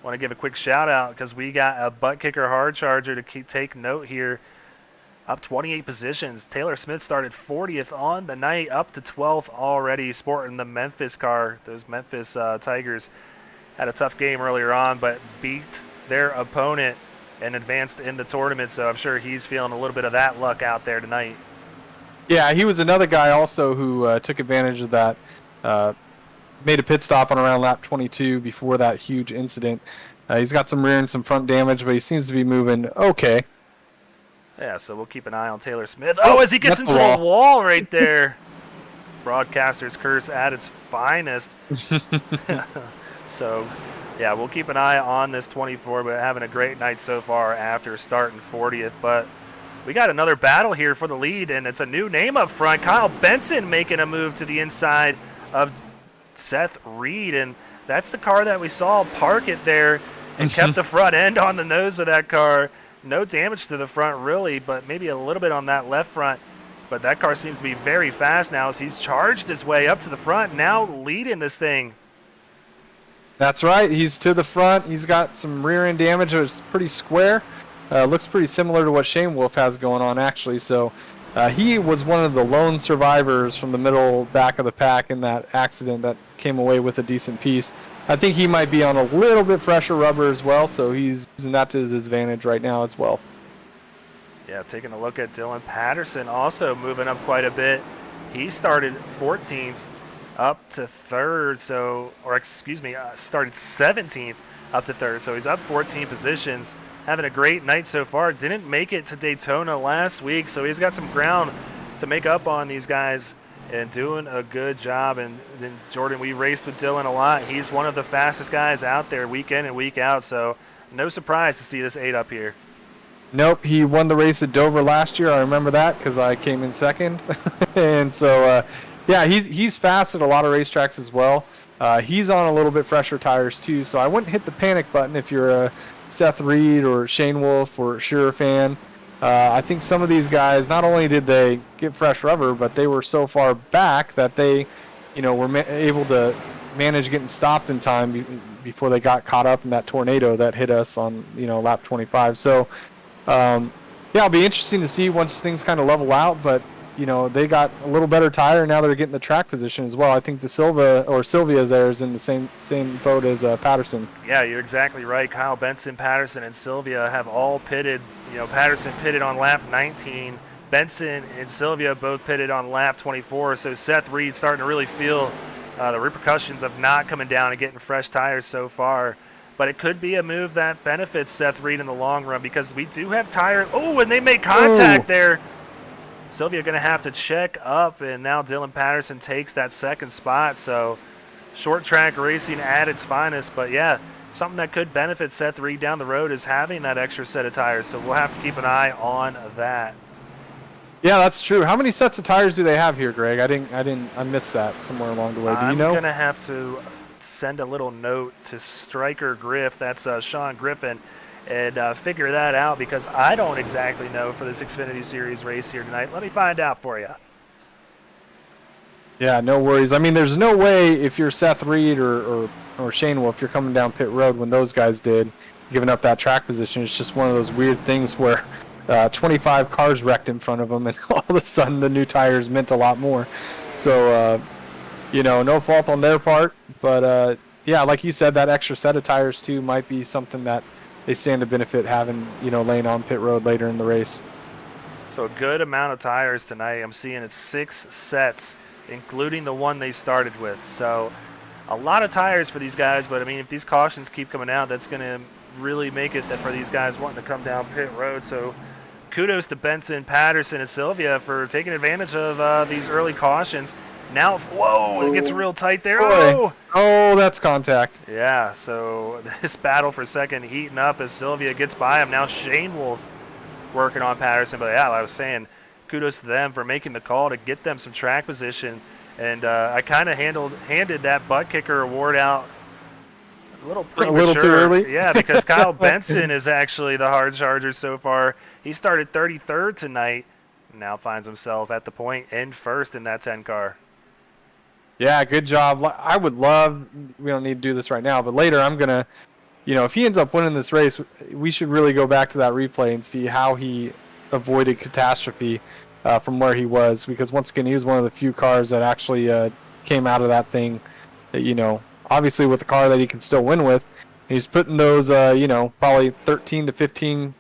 S1: I want to give a quick shout-out because we got a butt-kicker hard charger to take note here. Up 28 positions. Taylor Smith started 40th on the night, up to 12th already, sporting the Memphis car. Those Memphis Tigers had a tough game earlier on, but beat their opponent and advanced in the tournament. So I'm sure he's feeling a little bit of that luck out there tonight.
S2: Yeah, he was another guy also who took advantage of that. Made a pit stop on around lap 22 before that huge incident. He's got some rear and some front damage, but he seems to be moving okay.
S1: Yeah, so we'll keep an eye on Taylor Smith. Oh, as he gets into the wall right there. Broadcaster's curse at its finest. So, yeah, we'll keep an eye on this 24, but having a great night so far after starting 40th. But we got another battle here for the lead, and it's a new name up front. Kyle Benson making a move to the inside of Seth Reed, and that's the car that we saw park it there and kept the front end on the nose of that car. No damage to the front, really, but maybe a little bit on that left front. But that car seems to be very fast now as he's charged his way up to the front, now leading this thing.
S2: That's right. He's to the front. He's got some rear end damage. It's pretty square. Looks pretty similar to what Shane Wolf has going on, actually. So He was one of the lone survivors from the middle back of the pack in that accident that came away with a decent piece. I think he might be on a little bit fresher rubber as well, so he's using that to his advantage right now as well.
S1: Yeah, taking a look at Dylan Patterson, also moving up quite a bit. He started 14th up to 3rd, started 17th up to 3rd, so he's up 14 positions. Having a great night so far. Didn't make it to Daytona last week, so he's got some ground to make up on these guys and doing a good job. And then, Jordan, we raced with Dylan a lot. He's one of the fastest guys out there week in and week out, so no surprise to see this 8 up here.
S2: Nope, he won the race at Dover last year. I remember that because I came in 2nd. And so, yeah, he's fast at a lot of racetracks as well. He's on a little bit fresher tires too, so I wouldn't hit the panic button if you're a Seth Reed or Shane Wolf or Shearer fan. I think some of these guys, not only did they get fresh rubber, but they were so far back that they, were able to manage getting stopped in time before they got caught up in that tornado that hit us on, lap 25. So, yeah, it'll be interesting to see once things kind of level out, but they got a little better tire. Now they're getting the track position as well. I think Sylvia there is in the same boat as Patterson.
S1: Yeah, you're exactly right. Kyle Benson, Patterson, and Sylvia have all pitted. Patterson pitted on lap 19. Benson and Sylvia both pitted on lap 24. So Seth Reed starting to really feel the repercussions of not coming down and getting fresh tires so far. But it could be a move that benefits Seth Reed in the long run because we do have tire. Oh, and they made contact there. Sylvia going to have to check up, and now Dylan Patterson takes that 2nd spot. So short track racing at its finest. But, yeah, something that could benefit Seth Reed down the road is having that extra set of tires. So we'll have to keep an eye on that.
S2: Yeah, that's true. How many sets of tires do they have here, Greg? I missed that somewhere along the way. Do you know?
S1: I'm going to have to send a little note to Striker Griff. That's Sean Griffin. And figure that out because I don't exactly know for this Xfinity Series race here tonight. Let me find out for you.
S2: Yeah, no worries. I mean, there's no way if you're Seth Reed or Shane Wolf, you're coming down pit road when those guys did, giving up that track position. It's just one of those weird things where 25 cars wrecked in front of them, and all of a sudden the new tires meant a lot more. So, no fault on their part. But, yeah, like you said, that extra set of tires, too, might be something that they stand to benefit having, laying on pit road later in the race.
S1: So a good amount of tires tonight. I'm seeing it's 6 sets, including the one they started with. So a lot of tires for these guys, but, I mean, if these cautions keep coming out, that's going to really make it that for these guys wanting to come down pit road. So kudos to Benson, Patterson, and Sylvia for taking advantage of these early cautions. Now, whoa, it gets real tight there.
S2: Oh, that's contact.
S1: Yeah, so this battle for second heating up as Sylvia gets by him. Now Shane Wolf working on Patterson. But, yeah, I was saying kudos to them for making the call to get them some track position. And I kind of handed that butt kicker award out a little premature.
S2: A little too early?
S1: Yeah, because Kyle Benson is actually the hard charger so far. He started 33rd tonight. Now finds himself at the point in 1st in that 10 car.
S2: Yeah, good job. I would love, we don't need to do this right now, but later I'm going to, if he ends up winning this race, we should really go back to that replay and see how he avoided catastrophe from where he was. Because once again, he was one of the few cars that actually came out of that thing, that, obviously with a car that he can still win with. He's putting those, probably 13 to 15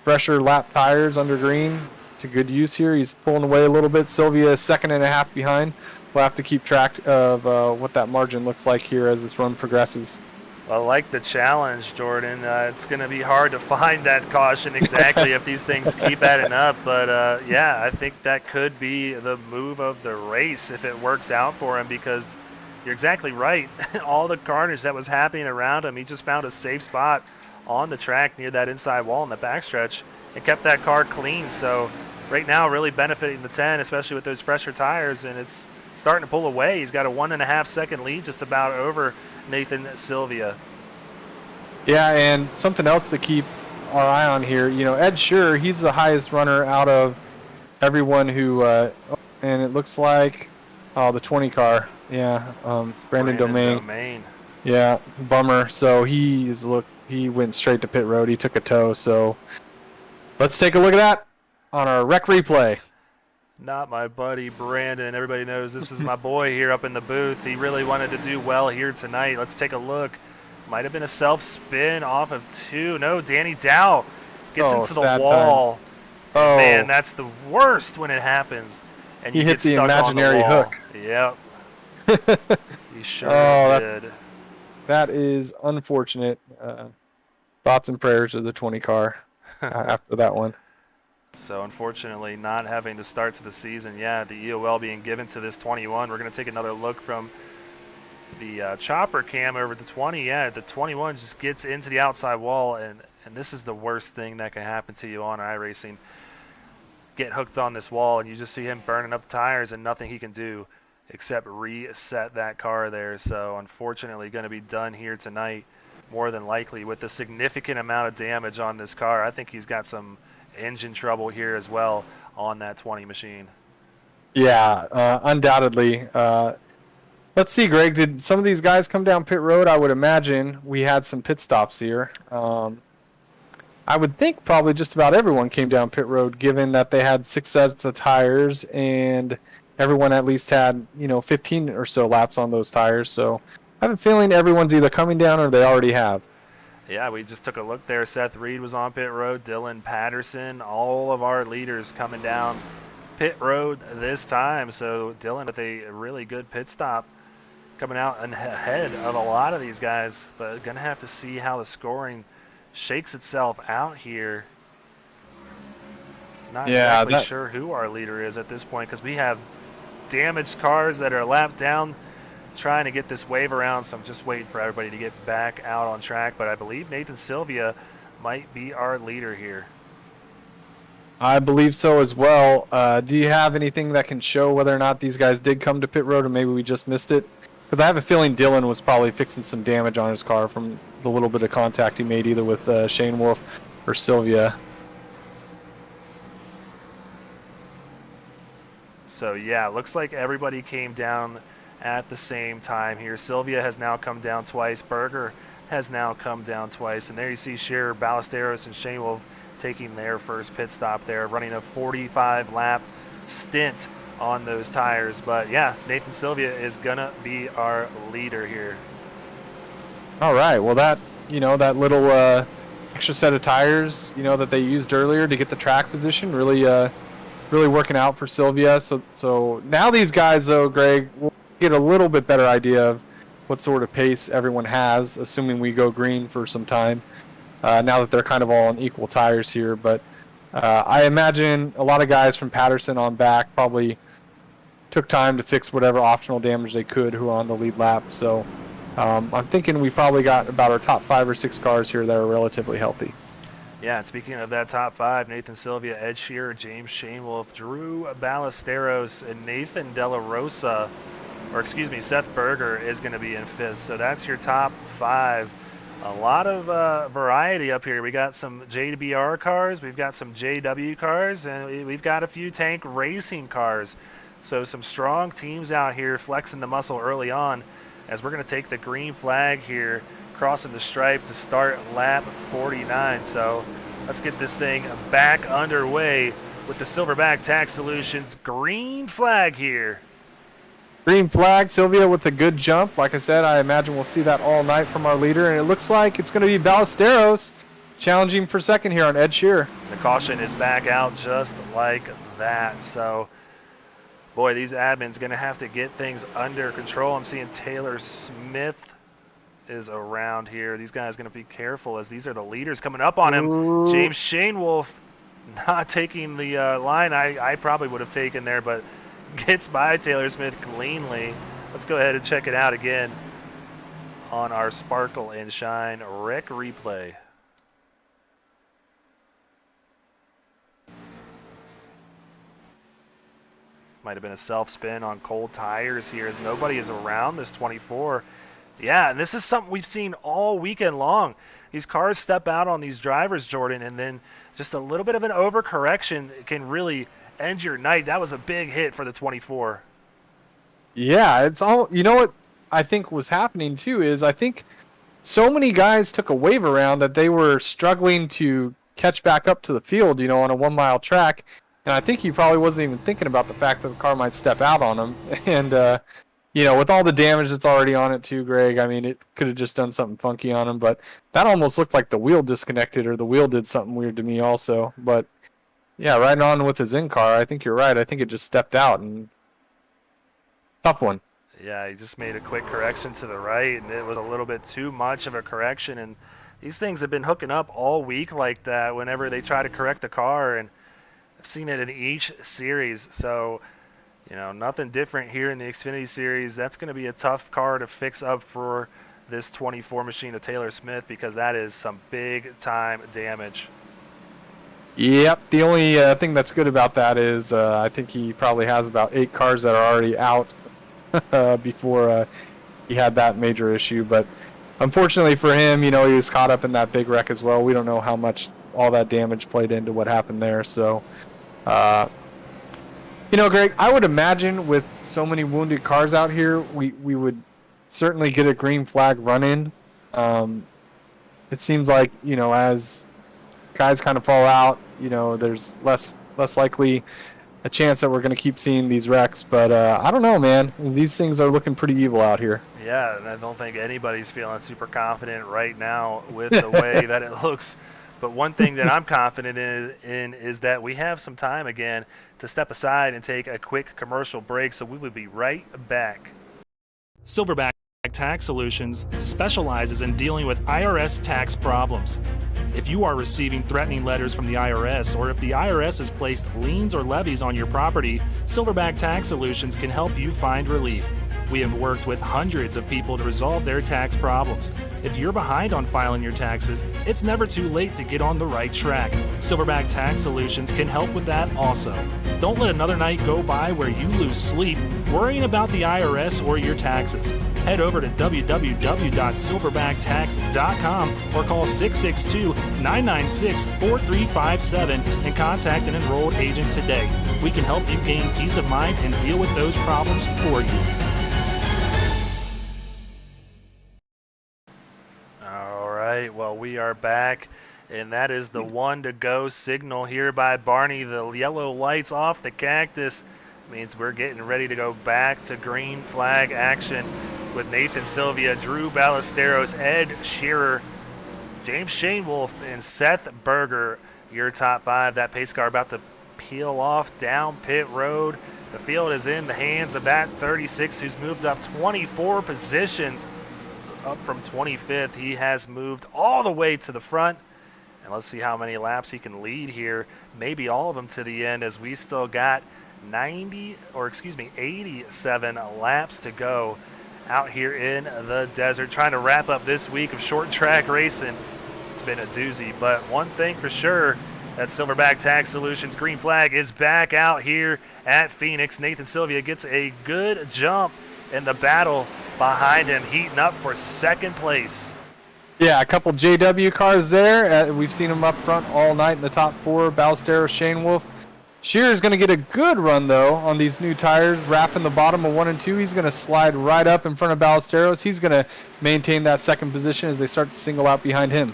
S2: fresher lap tires under green to good use here. He's pulling away a little bit. Sylvia is 2.5 behind. We'll have to keep track of what that margin looks like here as this run progresses.
S1: Well, I like the challenge, Jordan. It's going to be hard to find that caution exactly if these things keep adding up. But, yeah, I think that could be the move of the race if it works out for him because you're exactly right. All the carnage that was happening around him, he just found a safe spot on the track near that inside wall in the backstretch and kept that car clean. So right now really benefiting the 10, especially with those fresher tires, and it's starting to pull away. He's got a 1.5 second lead just about over Nathan Sylvia.
S2: Yeah, and something else to keep our eye on here, Ed Shearer, he's the highest runner out of everyone who, and it looks like, the 20 car. Yeah, Brandon Domain. Yeah, bummer. So he went straight to pit road. He took a tow. So let's take a look at that on our rec replay.
S1: Not my buddy Brandon. Everybody knows this is my boy here up in the booth. He really wanted to do well here tonight. Let's take a look. Might have been a self-spin off of 2. No, Danny Dow gets into the wall.
S2: Oh,
S1: man, that's the worst when it happens. And
S2: he
S1: you
S2: hit
S1: get
S2: the
S1: stuck
S2: imaginary
S1: on the wall.
S2: hook.
S1: Yep. He sure did.
S2: That is unfortunate. Thoughts and prayers to the 20 car after that one.
S1: So unfortunately, not having to start to the season. Yeah, the EOL being given to this 21. We're going to take another look from the chopper cam over the 20. Yeah, the 21 just gets into the outside wall, and this is the worst thing that can happen to you on iRacing. Get hooked on this wall, and you just see him burning up the tires, and nothing he can do except reset that car there. So unfortunately, going to be done here tonight, more than likely, with a significant amount of damage on this car. I think he's got some engine trouble here as well on that 20 machine.
S2: Yeah, undoubtedly. Let's see, Greg, did some of these guys come down pit road? I would imagine we had some pit stops here. I would think probably just about everyone came down pit road, given that they had 6 sets of tires and everyone at least had 15 or so laps on those tires. So I have a feeling everyone's either coming down or they already have.
S1: Yeah, we just took a look there. Seth Reed was on pit road. Dylan Patterson, all of our leaders coming down pit road this time. So Dylan with a really good pit stop, coming out ahead of a lot of these guys. But going to have to see how the scoring shakes itself out here. Not exactly sure who our leader is at this point, because we have damaged cars that are lapped down trying to get this wave around, so I'm just waiting for everybody to get back out on track. But I believe Nathan Sylvia might be our leader here.
S2: I believe so as well. Do you have anything that can show whether or not these guys did come to pit road, or maybe we just missed it? Because I have a feeling Dylan was probably fixing some damage on his car from the little bit of contact he made either with Shane Wolf or Sylvia.
S1: So yeah, looks like everybody came down at the same time here. Sylvia has now come down twice. Berger has now come down twice. And there you see Scherer, Ballesteros, and Shane Wolf taking their first pit stop there, running a 45-lap stint on those tires. But yeah, Nathan Sylvia is going to be our leader here.
S2: All right. Well, that little extra set of tires, that they used earlier to get the track position really working out for Sylvia. So now these guys, though, Greg, will get a little bit better idea of what sort of pace everyone has, assuming we go green for some time, now that they're kind of all on equal tires here. But I imagine a lot of guys from Patterson on back probably took time to fix whatever optional damage they could who are on the lead lap. So I'm thinking we probably got about our top 5 or 6 cars here that are relatively healthy.
S1: Yeah, and speaking of that top 5, Nathan Sylvia, Ed Shearer, James Shanewolf, Drew Ballesteros, and Nathan Della Rosa, Seth Berger is going to be in 5th. So that's your top 5. A lot of variety up here. We got some JBR cars, we've got some JW cars, and we've got a few tank racing cars. So some strong teams out here flexing the muscle early on, as we're going to take the green flag here, crossing the stripe to start lap 49. So let's get this thing back underway with the Silverback Tax Solutions green flag here.
S2: Green flag, Sylvia with a good jump. Like I said, I imagine we'll see that all night from our leader, and it looks like it's going to be Ballesteros challenging for second here on Ed Shearer.
S1: The caution is back out just like that. So, boy, these admins going to have to get things under control. I'm seeing Taylor Smith is around here. These guys going to be careful, as these are the leaders coming up on him.
S2: Ooh.
S1: James Shanewolf not taking the line I probably would have taken there, but gets by Taylor Smith cleanly. Let's go ahead and check it out again on our Sparkle and Shine Rec replay. Might have been a self-spin on cold tires here, as nobody is around this 24. Yeah, and this is something we've seen all weekend long. These cars step out on these drivers, Jordan, and then just a little bit of an overcorrection can really end your night. That was a big hit for the 24.
S2: Yeah, it's all. You know what I think was happening too is I think so many guys took a wave around that they were struggling to catch back up to the field, on a 1 mile track. And I think he probably wasn't even thinking about the fact that the car might step out on him. And, with all the damage that's already on it too, Greg, I mean, it could have just done something funky on him. But that almost looked like the wheel disconnected or the wheel did something weird to me also. But, yeah, right on with his in-car. I think you're right. I think it just stepped out. And tough one.
S1: Yeah, he just made a quick correction to the right, and it was a little bit too much of a correction. And these things have been hooking up all week like that whenever they try to correct the car, and I've seen it in each series. So, nothing different here in the Xfinity series. That's going to be a tough car to fix up for this 24 machine of Taylor Smith, because that is some big-time damage.
S2: Yep. The only thing that's good about that is I think he probably has about 8 cars that are already out before he had that major issue. But unfortunately for him, he was caught up in that big wreck as well. We don't know how much all that damage played into what happened there. So, Greg, I would imagine with so many wounded cars out here, we would certainly get a green flag run-in. It seems like, as guys kind of fall out, there's less likely a chance that we're going to keep seeing these wrecks. But I don't know, man. These things are looking pretty evil out here.
S1: Yeah, and I don't think anybody's feeling super confident right now with the way that it looks. But one thing that I'm confident in is that we have some time again to step aside and take a quick commercial break, so we will be right back. Silverback Tax Solutions specializes in dealing with IRS tax problems. If you are receiving threatening letters from the IRS, or if the IRS has placed liens or levies on your property, Silverback Tax Solutions can help you find relief. We have worked with hundreds of people to resolve their tax problems. If you're behind on filing your taxes, it's never too late to get on the right track. Silverback Tax Solutions can help with that also. Don't let another night go by where you lose sleep worrying about the IRS or your taxes. Head over to www.silverbacttax.com or call 662-996-4357 and contact an enrolled agent today. We can help you gain peace of mind and deal with those problems for you. All right, well, we are back, and that is the 1 to go signal here by Barney. The yellow lights off the cactus means we're getting ready to go back to green flag action with Nathan Sylvia, Drew Ballesteros, Ed Shearer, James Shanewolf, and Seth Berger. Your top 5. That pace car about to peel off down pit road. The field is in the hands of that 36 who's moved up 24 positions. Up from 25th, he has moved all the way to the front. And let's see how many laps he can lead here. Maybe all of them to the end, as we still got 87 laps to go out here in the desert, trying to wrap up this week of short track racing. It's been a doozy, but one thing for sure, that Silverback Tax Solutions green flag is back out here at Phoenix. Nathan Sylvia gets a good jump in the battle behind him, heating up for second place.
S2: Yeah, a couple JW cars there. We've seen them up front all night in the top 4. Ballesteros, Shanewolf. Shearer's going to get a good run, though, on these new tires, wrapping the bottom of 1 and 2. He's going to slide right up in front of Ballesteros. He's going to maintain that second position as they start to single out behind him.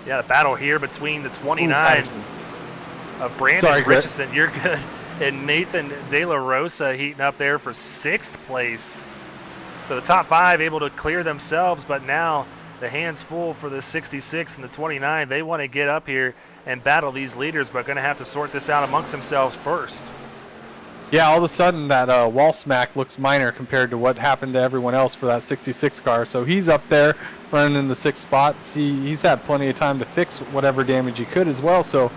S1: Yeah, the battle here between the 29 of Brandon Richardson, you're good, and Nathan De La Rosa heating up there for 6th place. So the top 5 able to clear themselves, but now the hands full for the 66 and the 29. They want to get up here and battle these leaders, but going to have to sort this out amongst themselves first.
S2: Yeah, all of a sudden that wall smack looks minor compared to what happened to everyone else for that 66 car. So he's up there running in the 6th spot. He's had plenty of time to fix whatever damage he could as well. So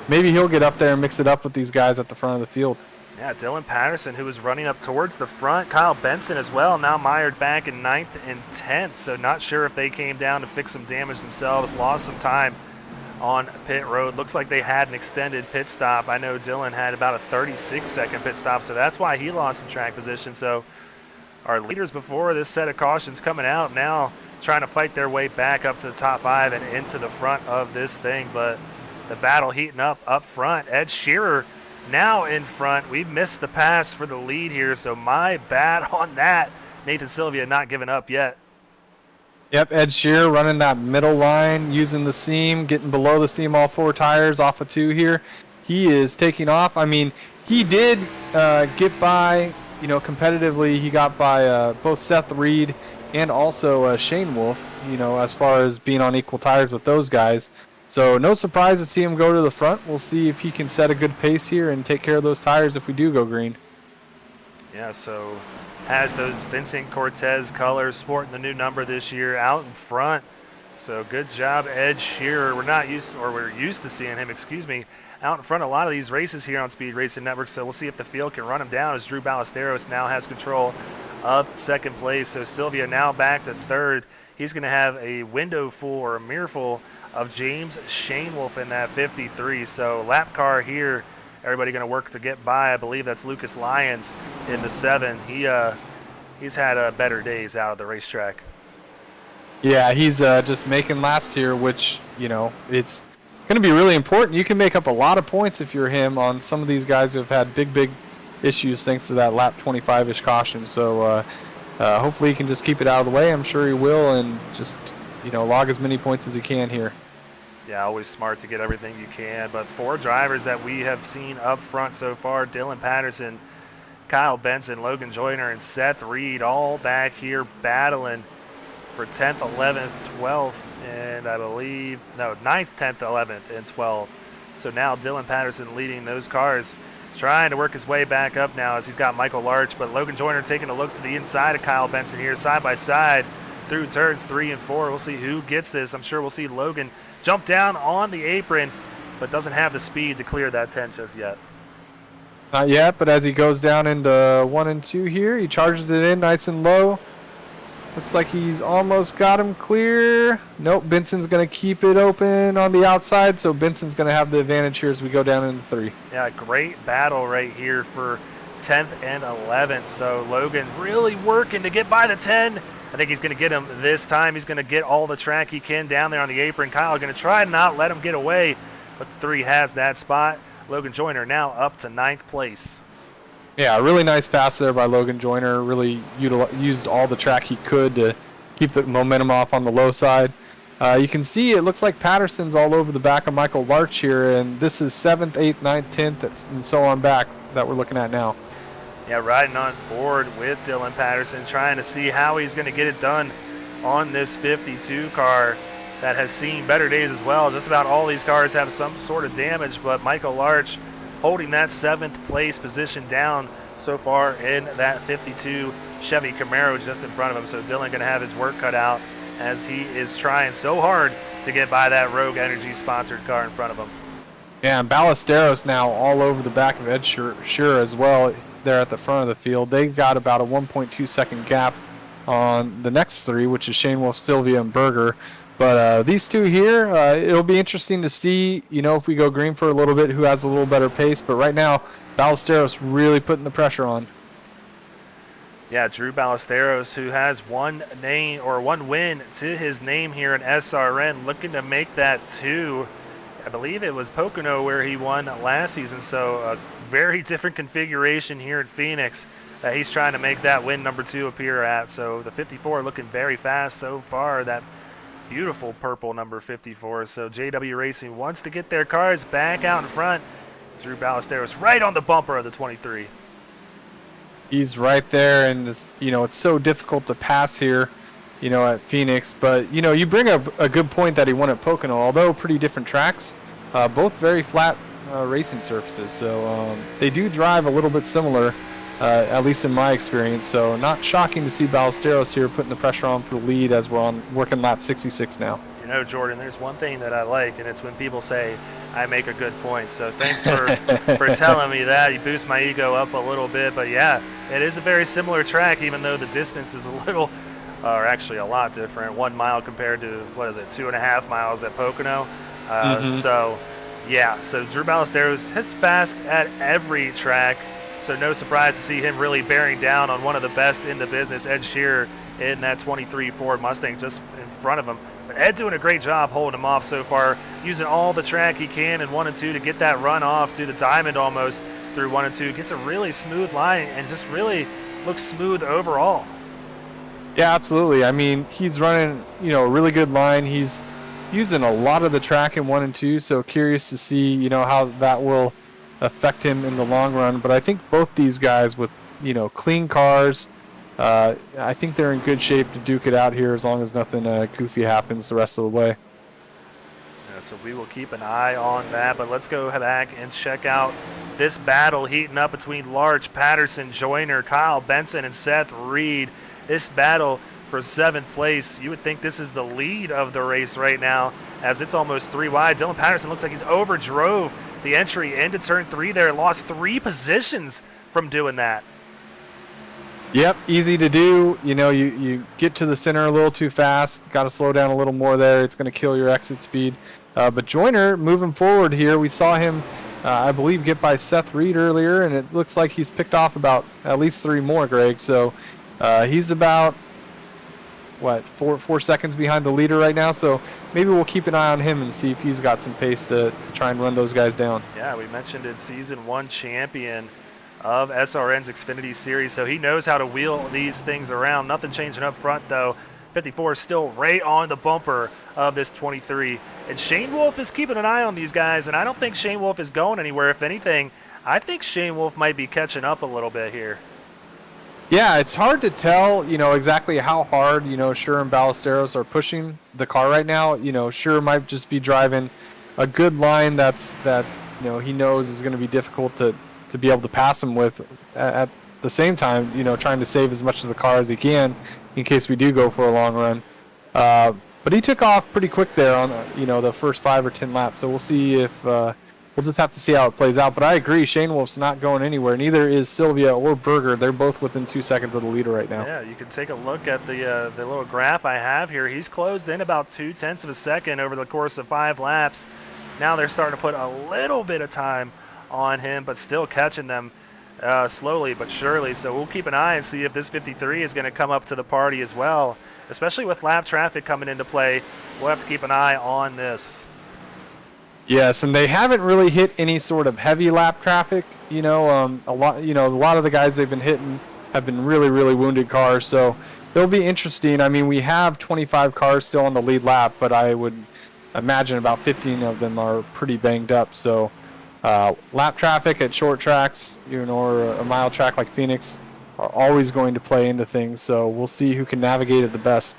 S2: maybe he'll get up there and mix it up with these guys at the front of the field.
S1: Yeah, Dylan Patterson, who was running up towards the front. Kyle Benson as well, now mired back in 9th and 10th. So not sure if they came down to fix some damage themselves, lost some time on pit road. Looks like they had an extended pit stop. I know Dylan had about a 36-second pit stop, so that's why he lost some track position. So our leaders before this set of cautions coming out now trying to fight their way back up to the top 5 and into the front of this thing. But the battle heating up front. Ed Shearer now in front. We missed the pass for the lead here, so my bad on that. Nathan Sylvia not giving up yet.
S2: Yep, Ed Shearer running that middle line, using the seam, getting below the seam, all 4 tires off of 2 here. he is taking off. I mean, he did get by, competitively. He got by both Seth Reed and also Shane Wolf, as far as being on equal tires with those guys. So no surprise to see him go to the front. We'll see if he can set a good pace here and take care of those tires if we do go green.
S1: Yeah, so has those Vincent Cortez colors, sporting the new number this year, out in front. So good job, Ed Shearer. We're used to seeing him, out in front of a lot of these races here on Speed Racing Network. So we'll see if the field can run him down as Drew Ballesteros now has control of second place. So Sylvia now back to third. He's going to have a window full or a mirror full of James Shanewolf in that 53. So lap car here, everybody going to work to get by. I believe that's Lucas Lyons in the 7. He's had better days out of the racetrack.
S2: Yeah, he's just making laps here, which, it's going to be really important. You can make up a lot of points if you're him on some of these guys who have had big issues thanks to that lap 25-ish caution. So hopefully he can just keep it out of the way. I'm sure he will, and just, log as many points as he can here.
S1: Yeah, always smart to get everything you can. But 4 drivers that we have seen up front so far, Dylan Patterson, Kyle Benson, Logan Joyner, and Seth Reed, all back here battling for 10th, 11th, 12th, and I believe, 9th, 10th, 11th, and 12th. So now Dylan Patterson leading those cars, trying to work his way back up now as he's got Michael Larch, but Logan Joyner taking a look to the inside of Kyle Benson here, side by side through turns 3 and 4. We'll see who gets this. I'm sure we'll see Logan jump down on the apron, but doesn't have the speed to clear that 10 just yet.
S2: Not yet, but as he goes down into 1 and 2 here, he charges it in nice and low. Looks like he's almost got him clear. Nope, Benson's going to keep it open on the outside, so Benson's going to have the advantage here as we go down into 3.
S1: Yeah, great battle right here for 10th and 11th. So Logan really working to get by the 10. I think he's going to get him this time. He's going to get all the track he can down there on the apron. Kyle going to try to not let him get away, but the 3 has that spot. Logan Joyner now up to 9th place.
S2: Yeah, a really nice pass there by Logan Joyner. Really used all the track he could to keep the momentum off on the low side. You can see it looks like Patterson's all over the back of Michael Larch here, and this is 7th, 8th, 9th, 10th, and so on back that we're looking at now.
S1: Yeah, riding on board with Dylan Patterson, trying to see how he's going to get it done on this 52 car that has seen better days as well. Just about all these cars have some sort of damage, but Michael Larch holding that 7th place position down so far in that 52 Chevy Camaro just in front of him. So Dylan going to have his work cut out as he is trying so hard to get by that Rogue Energy sponsored car in front of him.
S2: Yeah, and Ballesteros now all over the back of Ed Shearer as well there at the front of the field. They've got about a 1.2 second gap on the next 3, which is Shane Wolf, Sylvia, and Berger. But these 2 here, it'll be interesting to see, if we go green for a little bit, who has a little better pace. But right now, Ballesteros really putting the pressure on.
S1: Yeah, Drew Ballesteros, who has one win to his name here in SRN, looking to make that 2. I believe it was Pocono where he won last season, so a very different configuration here in Phoenix that he's trying to make that win number 2 appear at. So the 54 looking very fast so far, that beautiful purple number 54. So JW Racing wants to get their cars back out in front. Drew Ballesteros right on the bumper of the 23.
S2: He's right there, and it's so difficult to pass here, at Phoenix. But, you bring up a good point that he won at Pocono, although pretty different tracks, both very flat racing surfaces. So they do drive a little bit similar, at least in my experience. So not shocking to see Ballesteros here putting the pressure on for the lead as we're on working lap 66 now.
S1: Jordan, there's one thing that I like, and it's when people say I make a good point. So thanks for telling me that. You boost my ego up a little bit. But yeah, it is a very similar track, even though the distance is a little, or actually a lot different. 1 mile compared to, 2.5 miles at Pocono. So yeah, so Drew Ballesteros is fast at every track. So no surprise to see him really bearing down on one of the best in the business, Ed Shearer, in that 23 Ford Mustang just in front of him. But Ed doing a great job holding him off so far, using all the track he can in 1 and 2 to get that run off to the diamond almost through 1 and 2. Gets a really smooth line and just really looks smooth overall.
S2: Yeah, absolutely. I mean, he's running, a really good line. He's using a lot of the track in 1 and 2, so curious to see, you know, how that will affect him in the long run. But I think both these guys with, you know, clean cars, I think they're in good shape to duke it out here as long as nothing goofy happens the rest of the way.
S1: Yeah, so we will keep an eye on that, but let's go back and check out this battle heating up between Larch, Patterson, Joyner, Kyle Benson, and Seth Reed. This battle for 7th place. You would think this is the lead of the race right now, as it's almost 3 wide. Dylan Patterson looks like he's overdrove the entry into turn 3 there, lost 3 positions from doing that.
S2: Yep, easy to do. You know, you get to the center a little too fast. Got to slow down a little more there. It's going to kill your exit speed. But Joyner moving forward here, we saw him, I believe, get by Seth Reed earlier, and it looks like he's picked off about at least 3 more, Greg. So he's about, what, 4 seconds behind the leader right now. So maybe we'll keep an eye on him and see if he's got some pace to try and run those guys down.
S1: Yeah, we mentioned it, Season 1 champion of SRN's Xfinity Series, so he knows how to wheel these things around. Nothing changing up front, though. 54 is still right on the bumper of this 23. And Shane Wolf is keeping an eye on these guys, and I don't think Shane Wolf is going anywhere. If anything, I think Shane Wolf might be catching up a little bit here.
S2: Yeah, it's hard to tell, you know, exactly how hard, you know, Scher and Ballesteros are pushing the car right now. You know, Scher might just be driving a good line that, you know, he knows is going to be difficult to be able to pass him with. At the same time, you know, trying to save as much of the car as he can in case we do go for a long run. But he took off pretty quick there on, you know, the first 5 or 10 laps. So we'll see if we'll just have to see how it plays out. But I agree, Shane Wolf's not going anywhere. Neither is Sylvia or Berger. They're both within 2 seconds of the leader right now.
S1: Yeah, you can take a look at the little graph I have here. He's closed in about 0.2 of a second over the course of 5 laps. Now they're starting to put a little bit of time on him, but still catching them slowly but surely. So we'll keep an eye and see if this 53 is going to come up to the party as well, especially with lap traffic coming into play. We'll have to keep an eye on this.
S2: Yes, and they haven't really hit any sort of heavy lap traffic. You know, a lot of the guys they've been hitting have been really, really wounded cars. So it'll be interesting. I mean, we have 25 cars still on the lead lap, but I would imagine about 15 of them are pretty banged up. So lap traffic at short tracks, you know, or a mile track like Phoenix, are always going to play into things. So we'll see who can navigate it the best.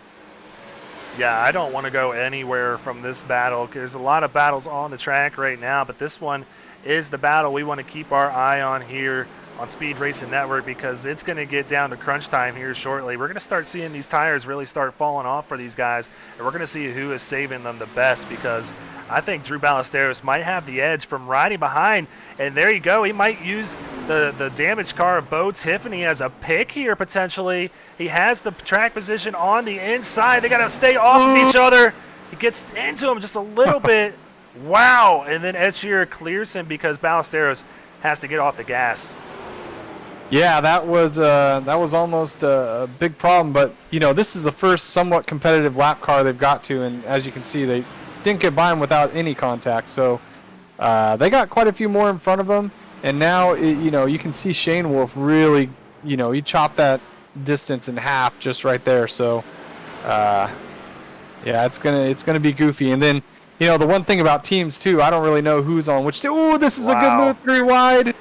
S1: Yeah, I don't want to go anywhere from this battle because there's a lot of battles on the track right now, but this one is the battle we want to keep our eye on here on Speed Racing Network, because it's going to get down to crunch time here shortly. We're going to start seeing these tires really start falling off for these guys, and we're going to see who is saving them the best, because I think Drew Ballesteros might have the edge from riding behind. And there you go. He might use the damaged car of Bo Tiffany as a pick here, potentially. He has the track position on the inside. They got to stay off of each other. He gets into him just a little bit. Wow. And then Ed Shearer clears him because Ballesteros has to get off the gas.
S2: Yeah, that was almost a big problem. But, you know, this is the first somewhat competitive lap car they've got to. And as you can see, they didn't get by him without any contact. So they got quite a few more in front of them. And now, you know, you can see Shane Wolf really, you know, he chopped that distance in half just right there. So, yeah, it's gonna be goofy. And then, you know, the one thing about teams too, I don't really know who's on which team. Oh, this is a good move, 3 wide.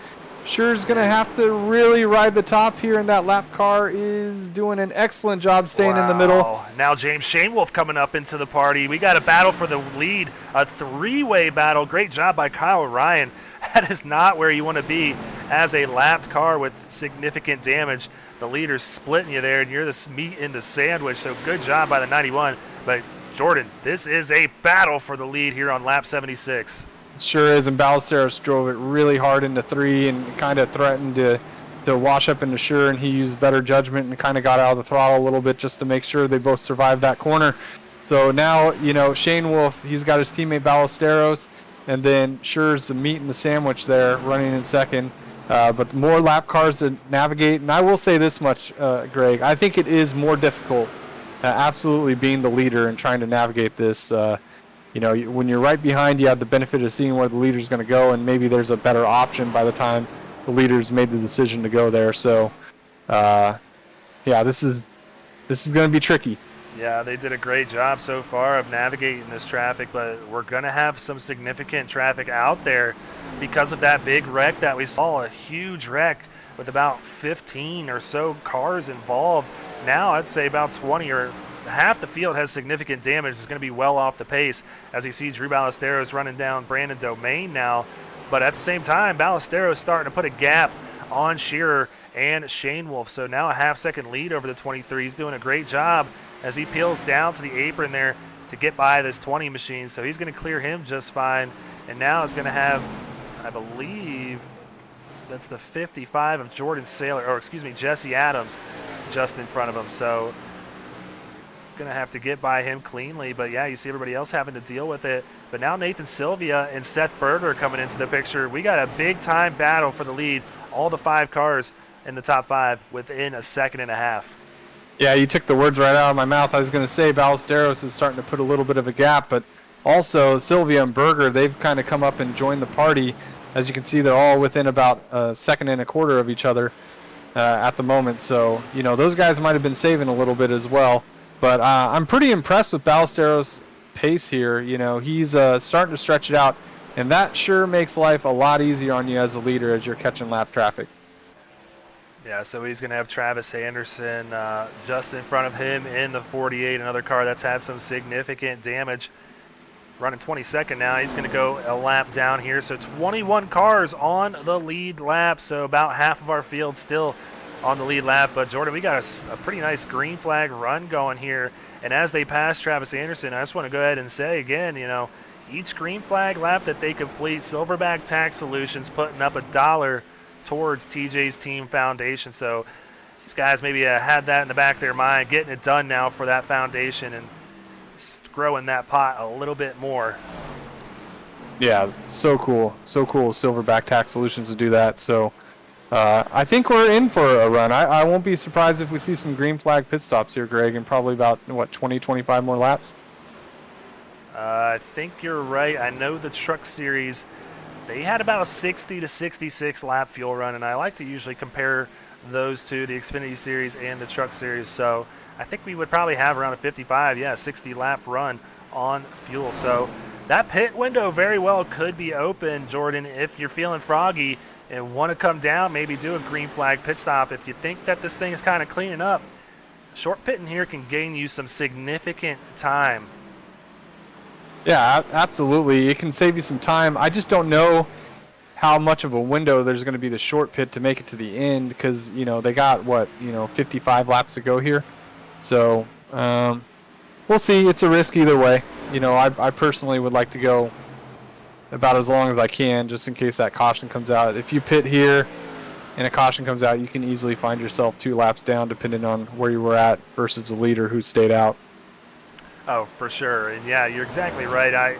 S2: Sure's going to have to really ride the top here, and that lap car is doing an excellent job staying in the middle.
S1: Now James Shane Wolf coming up into the party. We got a battle for the lead, a 3-way battle. Great job by Kyle Ryan. That is not where you want to be as a lapped car with significant damage. The leader's splitting you there, and you're the meat in the sandwich, so good job by the 91. But, Jordan, this is a battle for the lead here on lap 76.
S2: Sure is, and Ballesteros drove it really hard into 3 and kind of threatened to wash up into Sure, and he used better judgment and kind of got out of the throttle a little bit just to make sure they both survived that corner. So now, you know, Shane Wolf, he's got his teammate Ballesteros, and then Sure's the meat in the sandwich there running in second. But more lap cars to navigate, and I will say this much, Greg, I think it is more difficult absolutely being the leader and trying to navigate this. You know, when you're right behind, you have the benefit of seeing where the leader's going to go, and maybe there's a better option by the time the leader's made the decision to go there. So, yeah, this is going to be tricky.
S1: Yeah, they did a great job so far of navigating this traffic, but we're going to have some significant traffic out there because of that big wreck that we saw, a huge wreck with about 15 or so cars involved. Now I'd say about 20 or half the field has significant damage. It's going to be well off the pace as you see Drew Ballesteros running down Brandon Domain now. But at the same time, Ballesteros starting to put a gap on Shearer and Shane Wolf. So now a half-second lead over the 23. He's doing a great job as he peels down to the apron there to get by this 20 machine. So he's going to clear him just fine. And now it's going to have, I believe, that's the 55 of Jordan Saylor, or excuse me, Jesse Adams just in front of him. So going to have to get by him cleanly. But, yeah, you see everybody else having to deal with it. But now Nathan Sylvia and Seth Berger coming into the picture. We got a big-time battle for the lead. All the 5 cars in the top 5 within a second and a half.
S2: Yeah, you took the words right out of my mouth. I was going to say Ballesteros is starting to put a little bit of a gap, but also Sylvia and Berger, they've kind of come up and joined the party. As you can see, they're all within about a second and a quarter of each other at the moment. So, you know, those guys might have been saving a little bit as well. But I'm pretty impressed with Ballesteros' pace here. You know, he's starting to stretch it out, and that sure makes life a lot easier on you as a leader as you're catching lap traffic.
S1: Yeah, so he's going to have Travis Anderson just in front of him in the 48, another car that's had some significant damage. Running 22nd now. He's going to go a lap down here. So 21 cars on the lead lap, so about half of our field still on the lead lap. But, Jordan, we got a pretty nice green flag run going here. And as they pass Travis Anderson, I just want to go ahead and say again, you know, each green flag lap that they complete, Silverback Tax Solutions putting up $1 towards TJ's Team Foundation. So these guys maybe had that in the back of their mind, getting it done now for that foundation and growing that pot a little bit more.
S2: Yeah, so cool. So cool Silverback Tax Solutions to do that. So I think we're in for a run. I won't be surprised if we see some green flag pit stops here, Greg, in probably about, 20, 25 more laps?
S1: I think you're right. I know the Truck Series, they had about a 60 to 66 lap fuel run, and I like to usually compare those two, the Xfinity Series and the Truck Series. So I think we would probably have around a 60 lap run on fuel. So that pit window very well could be open, Jordan, if you're feeling froggy and want to come down, maybe do a green flag pit stop. If you think that this thing is kind of cleaning up, short pitting here can gain you some significant time.
S2: Yeah, absolutely. It can save you some time. I just don't know how much of a window there's going to be the short pit to make it to the end because, they got, 55 laps to go here. So we'll see. It's a risk either way. I personally would like to go about as long as I can just in case that caution comes out. If you pit here and a caution comes out, you can easily find yourself 2 laps down depending on where you were at versus the leader who stayed out.
S1: Oh, for sure. And, yeah, you're exactly right.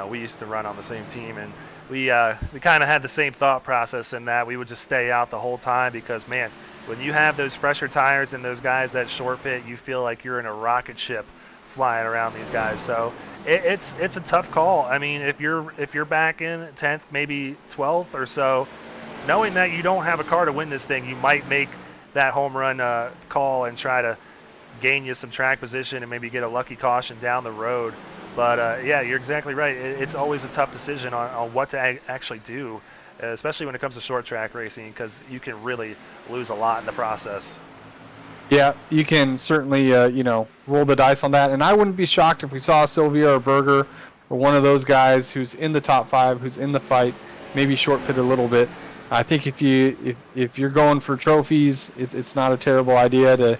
S1: We used to run on the same team, and we kind of had the same thought process in that we would just stay out the whole time because, man, when you have those fresher tires and those guys that short pit, you feel like you're in a rocket ship flying around these guys. So it's a tough call. I mean, if you're back in 10th, maybe 12th or so, knowing that you don't have a car to win this thing, you might make that home run call and try to gain you some track position and maybe get a lucky caution down the road. But, yeah, you're exactly right. It's always a tough decision on what to actually do, especially when it comes to short track racing because you can really lose a lot in the process.
S2: Yeah, you can certainly, roll the dice on that. And I wouldn't be shocked if we saw Sylvia or Berger or one of those guys who's in the top 5, who's in the fight, maybe short pit a little bit. I think if you're going for trophies, it's not a terrible idea to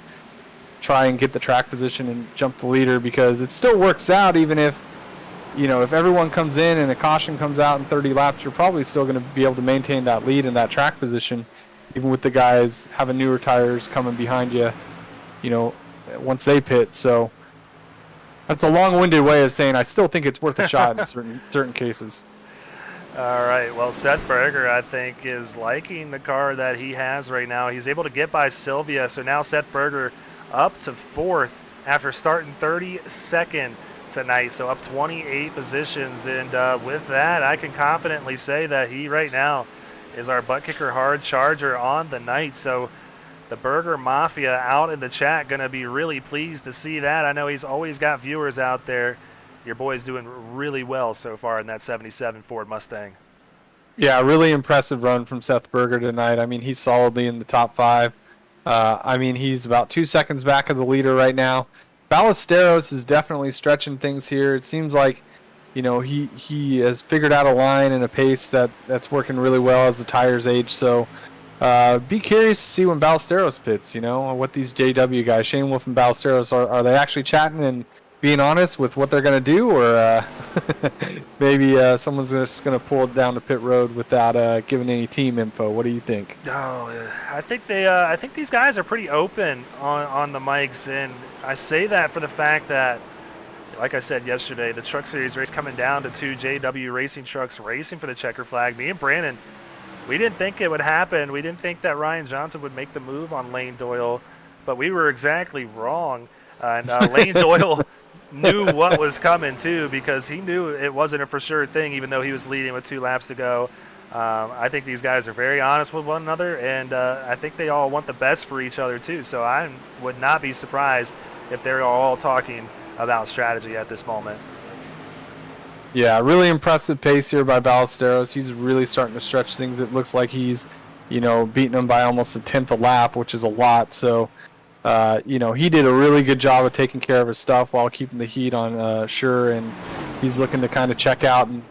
S2: try and get the track position and jump the leader because it still works out even if, if everyone comes in and a caution comes out in 30 laps, you're probably still going to be able to maintain that lead in that track position even with the guys having newer tires coming behind you, once they pit. So that's a long-winded way of saying I still think it's worth a shot in certain cases.
S1: All right. Well, Seth Berger, I think, is liking the car that he has right now. He's able to get by Sylvia. So now Seth Berger up to 4th after starting 32nd tonight. So up 28 positions. And with that, I can confidently say that he right now is our butt kicker hard charger on the night. So the Burger Mafia out in the chat going to be really pleased to see that. I know he's always got viewers out there. Your boy's doing really well so far in that 77 Ford Mustang.
S2: Yeah, really impressive run from Seth Berger tonight. I mean, he's solidly in the top 5. I mean, he's about 2 seconds back of the leader right now. Ballesteros is definitely stretching things here. It seems like, you know, he has figured out a line and a pace that's working really well as the tires age. So be curious to see when Ballesteros pits, you know, what these JW guys, Shane Wolf and Ballesteros, are they actually chatting and being honest with what they're going to do, or maybe someone's just going to pull it down the pit road without giving any team info? What do you think?
S1: Oh, I think I think these guys are pretty open on the mics, and I say that for the fact that, like I said yesterday, the Truck Series race coming down to 2 JW Racing trucks racing for the checker flag. Me and Brandon, we didn't think it would happen. We didn't think that Ryan Johnson would make the move on Lane Doyle, but we were exactly wrong. And Lane Doyle knew what was coming too, because he knew it wasn't a for sure thing, even though he was leading with 2 laps to go. I think these guys are very honest with one another, and I think they all want the best for each other too. So I would not be surprised if they're all talking about strategy at this moment.
S2: Yeah, really impressive pace here by Ballesteros. He's really starting to stretch things. It looks like he's, you know, beating them by almost a 10th a lap, which is a lot. So you know, he did a really good job of taking care of his stuff while keeping the heat on Sure, and he's looking to kind of check out. And,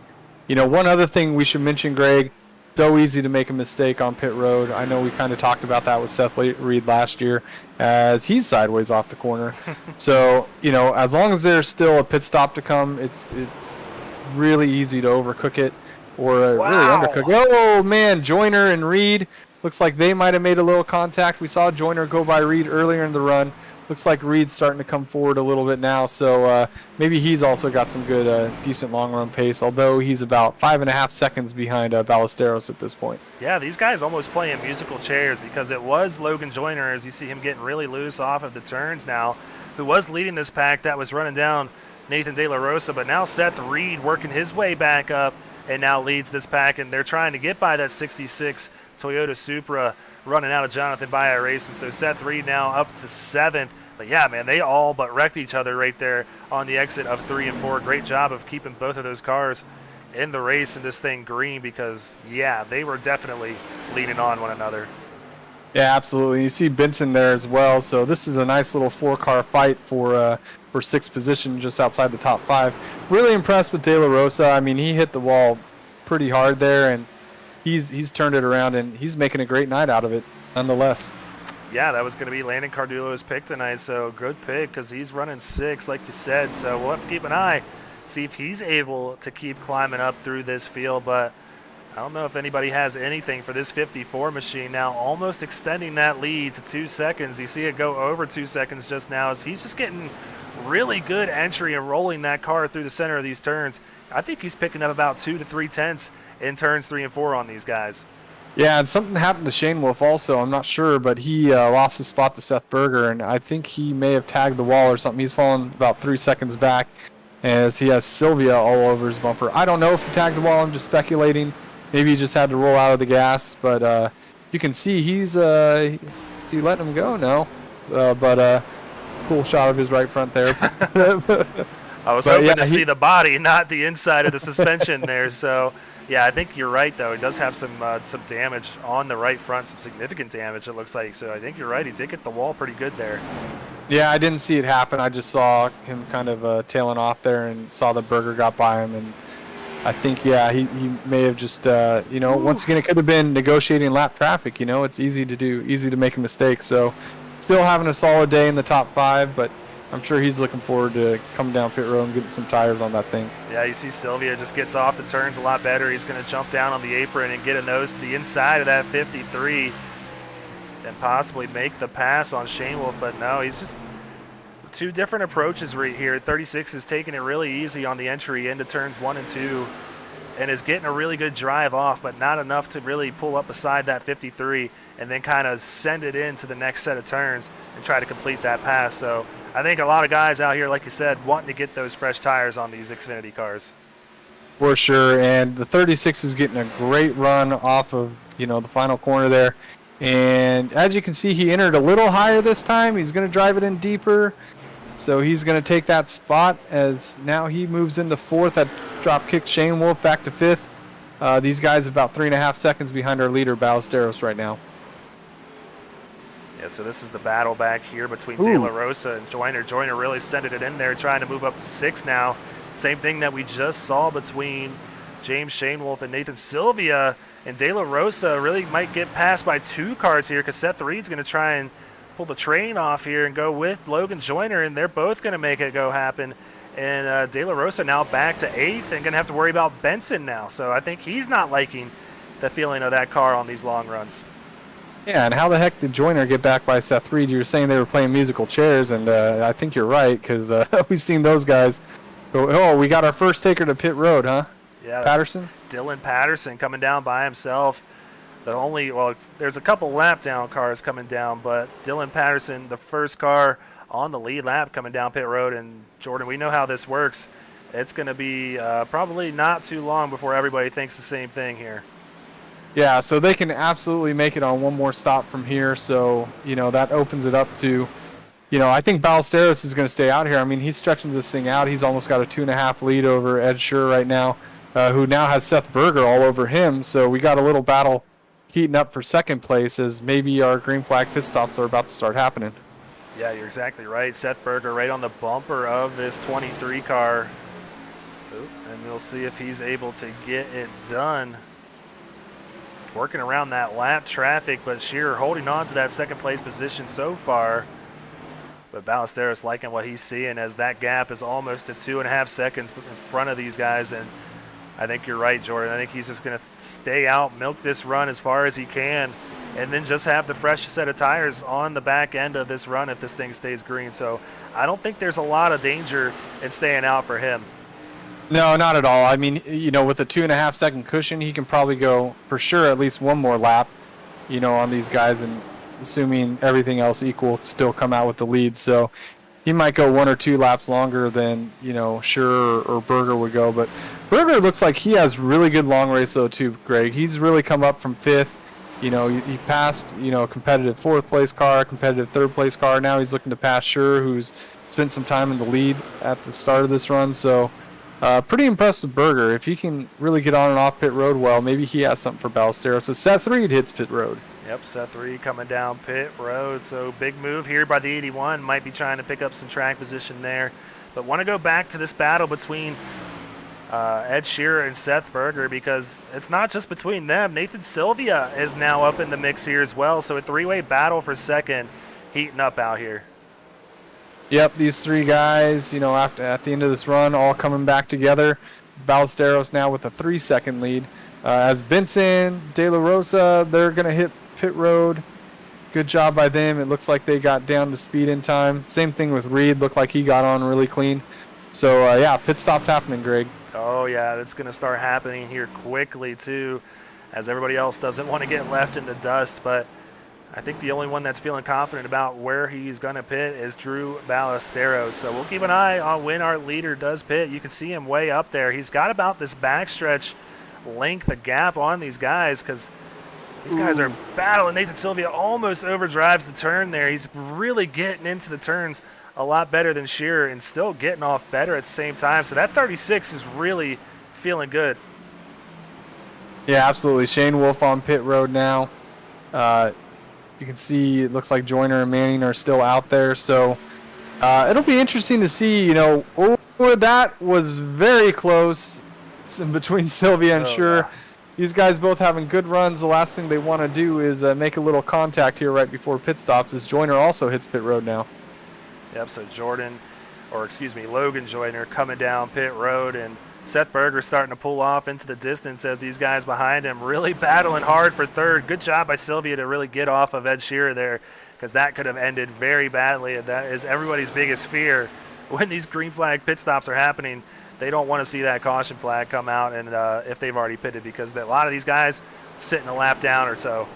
S2: you know, one other thing we should mention, Greg, so easy to make a mistake on pit road. I know we kind of talked about that with Seth Reed last year, as he's sideways off the corner. So, you know, as long as there's still a pit stop to come, it's really easy to overcook it or really undercook it. Oh, man, Joyner and Reed. Looks like they might have made a little contact. We saw Joyner go by Reed earlier in the run. Looks like Reed's starting to come forward a little bit now, so maybe he's also got some good, decent long-run pace, although he's about 5.5 seconds behind Ballesteros at this point.
S1: Yeah, these guys almost playing musical chairs, because it was Logan Joyner, as you see him getting really loose off of the turns now, who was leading this pack that was running down Nathan De La Rosa, but now Seth Reed working his way back up and now leads this pack, and they're trying to get by that 66 Toyota Supra running out of Jonathan Baia Racing. So Seth Reed now up to 7th. But yeah, man, they all but wrecked each other right there on the exit of 3 and 4. Great job of keeping both of those cars in the race and this thing green, because, yeah, they were definitely leaning on one another.
S2: Yeah, absolutely. You see Benson there as well. So this is a nice little 4-car fight for 6th position just outside the top 5. Really impressed with De La Rosa. I mean, he hit the wall pretty hard there, and he's turned it around, and he's making a great night out of it nonetheless.
S1: Yeah, that was going to be Landon Cardullo's pick tonight, so good pick, because he's running 6, like you said. So we'll have to keep an eye, see if he's able to keep climbing up through this field. But I don't know if anybody has anything for this 54 machine now, almost extending that lead to 2 seconds. You see it go over 2 seconds just now, as he's just getting really good entry and rolling that car through the center of these turns. I think he's picking up about 2 to 3 tenths in turns 3 and 4 on these guys.
S2: Yeah, and something happened to Shane Wolf also. I'm not sure, but he lost his spot to Seth Berger, and I think he may have tagged the wall or something. He's fallen about 3 seconds back as he has Sylvia all over his bumper. I don't know if he tagged the wall. I'm just speculating. Maybe he just had to roll out of the gas, but you can see is he letting him go? No. But cool shot of his right front there.
S1: I was hoping to see the body, not the inside of the suspension there. So, yeah, I think you're right, though. He does have some damage on the right front, some significant damage, it looks like. So I think you're right. He did get the wall pretty good there.
S2: Yeah, I didn't see it happen. I just saw him kind of tailing off there and saw the Berger got by him. And I think, yeah, he may have just, you know, once again, it could have been negotiating lap traffic. You know, it's easy to make a mistake. So still having a solid day in the top 5, but I'm sure he's looking forward to coming down pit road and getting some tires on that thing.
S1: Yeah, you see Sylvia just gets off the turns a lot better. He's going to jump down on the apron and get a nose to the inside of that 53 and possibly make the pass on Shane Wolf. But no, he's just 2 different approaches right here. 36 is taking it really easy on the entry into turns 1 and 2 and is getting a really good drive off, but not enough to really pull up beside that 53 and then kind of send it into the next set of turns and try to complete that pass. So I think a lot of guys out here, like you said, wanting to get those fresh tires on these Xfinity cars.
S2: For sure, and the 36 is getting a great run off of, you know, the final corner there. And as you can see, he entered a little higher this time. He's going to drive it in deeper. So he's going to take that spot as now he moves into 4th. That drop kicked Shane Wolf back to 5th. These guys about 3.5 seconds behind our leader, Ballesteros, right now.
S1: Yeah, so this is the battle back here between De La Rosa and Joyner. Joyner really sending it in there, trying to move up to 6 now. Same thing that we just saw between James Shane Wolf and Nathan Sylvia. And De La Rosa really might get passed by 2 cars here because Seth Reed's going to try and pull the train off here and go with Logan Joyner, and they're both going to make it go happen. And De La Rosa now back to 8th and going to have to worry about Benson now. So I think he's not liking the feeling of that car on these long runs.
S2: Yeah, and how the heck did Joyner get back by Seth Reed? You were saying they were playing musical chairs, and I think you're right because we've seen those guys go, oh, we got our first taker to pit road, huh?
S1: Yeah,
S2: Patterson?
S1: Dylan Patterson coming down by himself. There's a couple lap down cars coming down, but Dylan Patterson, the first car on the lead lap coming down pit road. And Jordan, we know how this works. It's going to be probably not too long before everybody thinks the same thing here.
S2: Yeah, so they can absolutely make it on one more stop from here. So, that opens it up to, I think Ballesteros is going to stay out here. I mean, he's stretching this thing out. He's almost got a 2.5 lead over Ed Shearer right now, who now has Seth Berger all over him. So we got a little battle heating up for second place as maybe our green flag pit stops are about to start happening.
S1: Yeah, you're exactly right. Seth Berger right on the bumper of this 23 car. And we'll see if he's able to get it done. Working around that lap traffic, but Shearer holding on to that second place position so far. But Ballesteros liking what he's seeing as that gap is almost at 2.5 seconds in front of these guys. And I think you're right, Jordan. I think he's just going to stay out, milk this run as far as he can, and then just have the fresh set of tires on the back end of this run if this thing stays green. So I don't think there's a lot of danger in staying out for him.
S2: No, not at all. I mean, with a 2.5 second cushion, he can probably go for sure at least one more lap, on these guys, and assuming everything else equal, still come out with the lead. So he might go 1 or 2 laps longer than, Shearer or Berger would go. But Berger looks like he has really good long race though too, Greg. He's really come up from 5th. He passed, a competitive 4th place car, competitive 3rd place car. Now he's looking to pass Shearer, who's spent some time in the lead at the start of this run. So pretty impressed with Berger. If he can really get on and off pit road well, maybe he has something for Ballesteros. So Seth Reed hits pit road.
S1: Yep, Seth Reed coming down pit road. So big move here by the 81. Might be trying to pick up some track position there. But want to go back to this battle between Ed Shearer and Seth Berger because it's not just between them. Nathan Sylvia is now up in the mix here as well. So a 3-way battle for second heating up out here.
S2: Yep, these 3 guys, at the end of this run, all coming back together. Ballesteros now with a 3-second lead. As Benson, De La Rosa, they're going to hit pit road. Good job by them. It looks like they got down to speed in time. Same thing with Reed. Looked like he got on really clean. So, pit stop's happening, Greg.
S1: Oh, yeah, that's going to start happening here quickly, too, as everybody else doesn't want to get left in the dust. But I think the only one that's feeling confident about where he's going to pit is Drew Ballesteros. So we'll keep an eye on when our leader does pit. You can see him way up there. He's got about this backstretch length of gap on these guys because these guys are battling. Nathan Sylvia almost overdrives the turn there. He's really getting into the turns a lot better than Shearer and still getting off better at the same time. So that 36 is really feeling good.
S2: Yeah, absolutely. Shane Wolf on pit road now. You can see it looks like Joyner and Manning are still out there. So it'll be interesting to see, that was very close in between Sylvia and Shearer. Yeah. These guys both having good runs. The last thing they want to do is make a little contact here right before pit stops as Joyner also hits pit road now.
S1: Yep, so Logan Joyner coming down pit road, and Seth Berger starting to pull off into the distance as these guys behind him really battling hard for 3rd. Good job by Sylvia to really get off of Ed Shearer there because that could have ended very badly, and that is everybody's biggest fear when these green flag pit stops are happening. They don't want to see that caution flag come out, and if they've already pitted, because a lot of these guys sitting a lap down or so.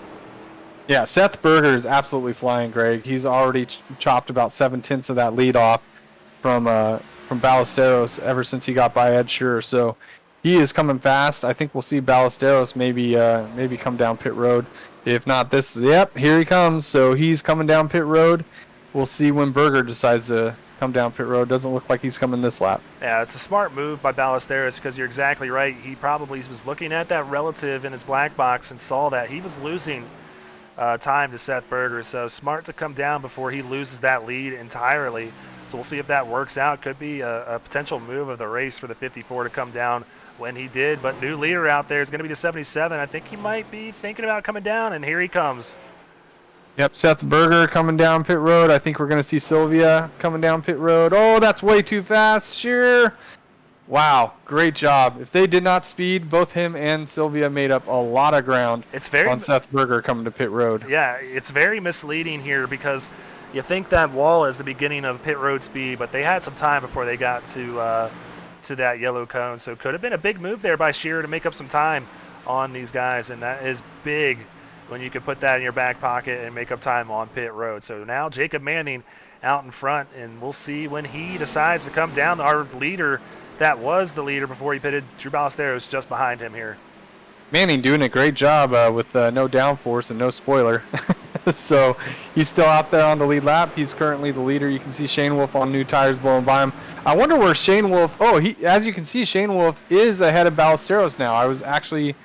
S2: Yeah, Seth Berger is absolutely flying, Greg. He's already chopped about 7/10 of that lead off from Ballesteros ever since he got by Ed Shearer. So he is coming fast. I think we'll see Ballesteros maybe come down pit road. If not this, yep, here he comes. So he's coming down pit road. We'll see when Berger decides to come down pit road. Doesn't look like he's coming this lap.
S1: Yeah, it's a smart move by Ballesteros because you're exactly right. He probably was looking at that relative in his black box and saw that he was losing time to Seth Berger. So smart to come down before he loses that lead entirely. So we'll see if that works out. Could be a potential move of the race for the 54 to come down when he did. But new leader out there is going to be the 77. I think he might be thinking about coming down, and here he comes.
S2: Yep, Seth Berger coming down pit road. I think we're going to see Sylvia coming down pit road. Oh, that's way too fast. Sure. Wow, great job. If they did not speed, both him and Sylvia made up a lot of ground on Seth Berger coming to pit road.
S1: Yeah, it's very misleading here because you think that wall is the beginning of pit road speed, but they had some time before they got to that yellow cone. So it could have been a big move there by Shearer to make up some time on these guys, and that is big when you can put that in your back pocket and make up time on pit road. So now Jacob Manning out in front, and we'll see when he decides to come down. Our leader, that was the leader before he pitted, Drew Ballesteros, just behind him here.
S2: Manning doing a great job with no downforce and no spoiler. So he's still out there on the lead lap. He's currently the leader. You can see Shane Wolf on new tires blowing by him. I wonder where Shane Wolf... Oh, as you can see, Shane Wolf is ahead of Ballesteros now. I was actually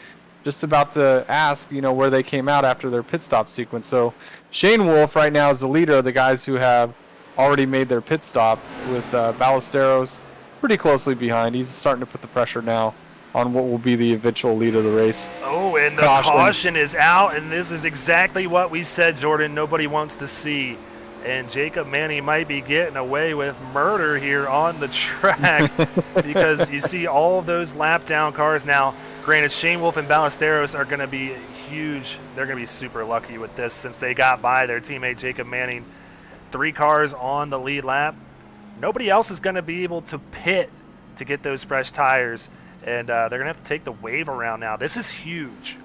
S2: just about to ask, where they came out after their pit stop sequence. So Shane Wolf right now is the leader of the guys who have already made their pit stop, with Ballesteros pretty closely behind. He's starting to put the pressure now on what will be the eventual lead of the race.
S1: Oh, and the caution is out, and this is exactly what we said, Jordan, nobody wants to see. And Jacob Manning might be getting away with murder here on the track because you see all of those lap down cars now. Granted, Shane Wolf and Ballesteros are going to be huge. They're going to be super lucky with this since they got by their teammate Jacob Manning. 3 cars on the lead lap. Nobody else is going to be able to pit to get those fresh tires. And they're going to have to take the wave around now. This is huge.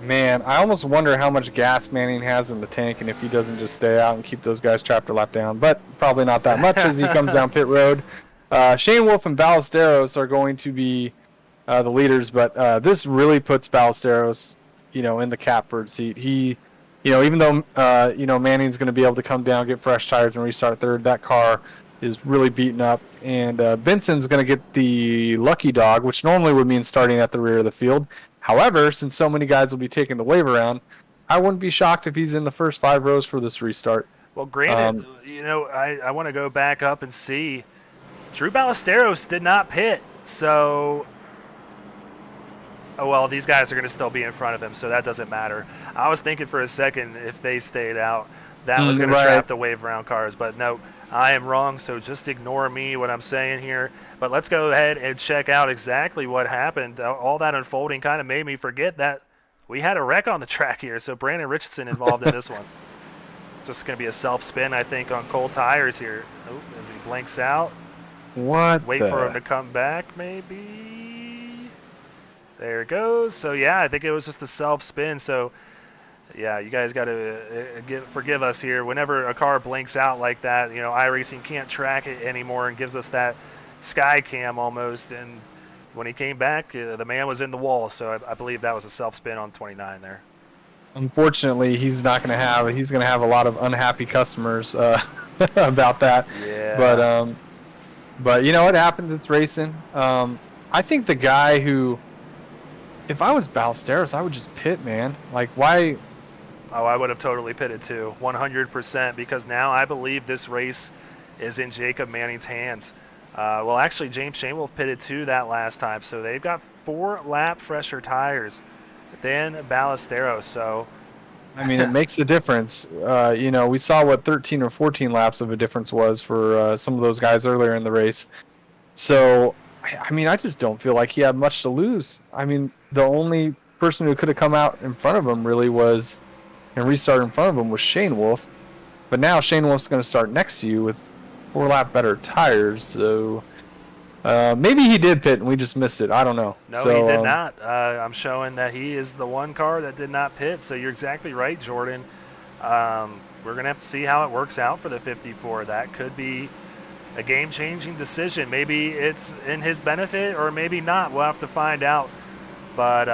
S2: Man, I almost wonder how much gas Manning has in the tank and if he doesn't just stay out and keep those guys trapped or lap down. But probably not that much as he comes down pit road. Shane Wolf and Ballesteros are going to be the leaders, but this really puts Ballesteros, in the catbird seat. He, even though, Manning's going to be able to come down, get fresh tires and restart third, that car is really beaten up, and Benson's going to get the lucky dog, which normally would mean starting at the rear of the field. However, since so many guys will be taking the wave around, I wouldn't be shocked if he's in the first 5 rows for this restart.
S1: Well, granted, I want to go back up and see. Drew Ballesteros did not pit, so... Oh, well, these guys are going to still be in front of him, so that doesn't matter. I was thinking for a second if they stayed out, that was going to trap the wave around cars, but no. I am wrong, so just ignore me, what I'm saying here. But let's go ahead and check out exactly what happened. All that unfolding kind of made me forget that we had a wreck on the track here, so Brandon Richardson involved in this one. It's just going to be a self-spin, I think, on cold tires here. Oh, as he blinks out. Wait for him to come back, maybe. There it goes. So, yeah, I think it was just a self-spin, so... Yeah, you guys got to forgive us here. Whenever a car blinks out like that, iRacing can't track it anymore and gives us that sky cam almost. And when he came back, the man was in the wall. So I believe that was a self-spin on 29 there.
S2: Unfortunately, he's going to have a lot of unhappy customers about that.
S1: Yeah.
S2: But it happens. It's racing. I think the guy who, if I was Ballesteros, I would just pit, man. Like, why?
S1: Oh, I would have totally pitted too, 100%, because now I believe this race is in Jacob Manning's hands. Well, actually, James Shane Wolf pitted too that last time, so they've got 4 lap fresher tires than Ballesteros. So,
S2: I mean, it makes a difference. We saw what 13 or 14 laps of a difference was for some of those guys earlier in the race. So, I just don't feel like he had much to lose. I mean, the only person who could have come out in front of him really was, and restart in front of him was Shane Wolf. But now Shane Wolf's going to start next to you with 4 lap better tires. So maybe he did pit and we just missed it. I don't know.
S1: No, he did not. I'm showing that he is the one car that did not pit. So you're exactly right, Jordan. We're going to have to see how it works out for the 54. That could be a game-changing decision. Maybe it's in his benefit or maybe not. We'll have to find out. But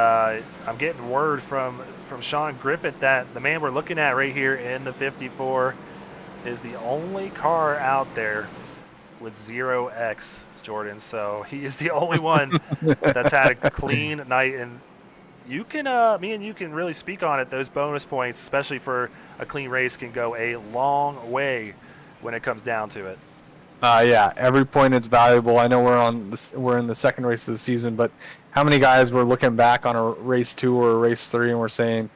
S1: I'm getting word from Sean Griffith that the man we're looking at right here in the 54 is the only car out there with 0X, Jordan. So he is the only one that's had a clean night. And you can, me and you can really speak on it. Those bonus points, especially for a clean race, can go a long way when it comes down to it.
S2: Yeah, every point is valuable. I know we're in the second race of the season, but how many guys were looking back on a race 2 or a race 3 and we're saying,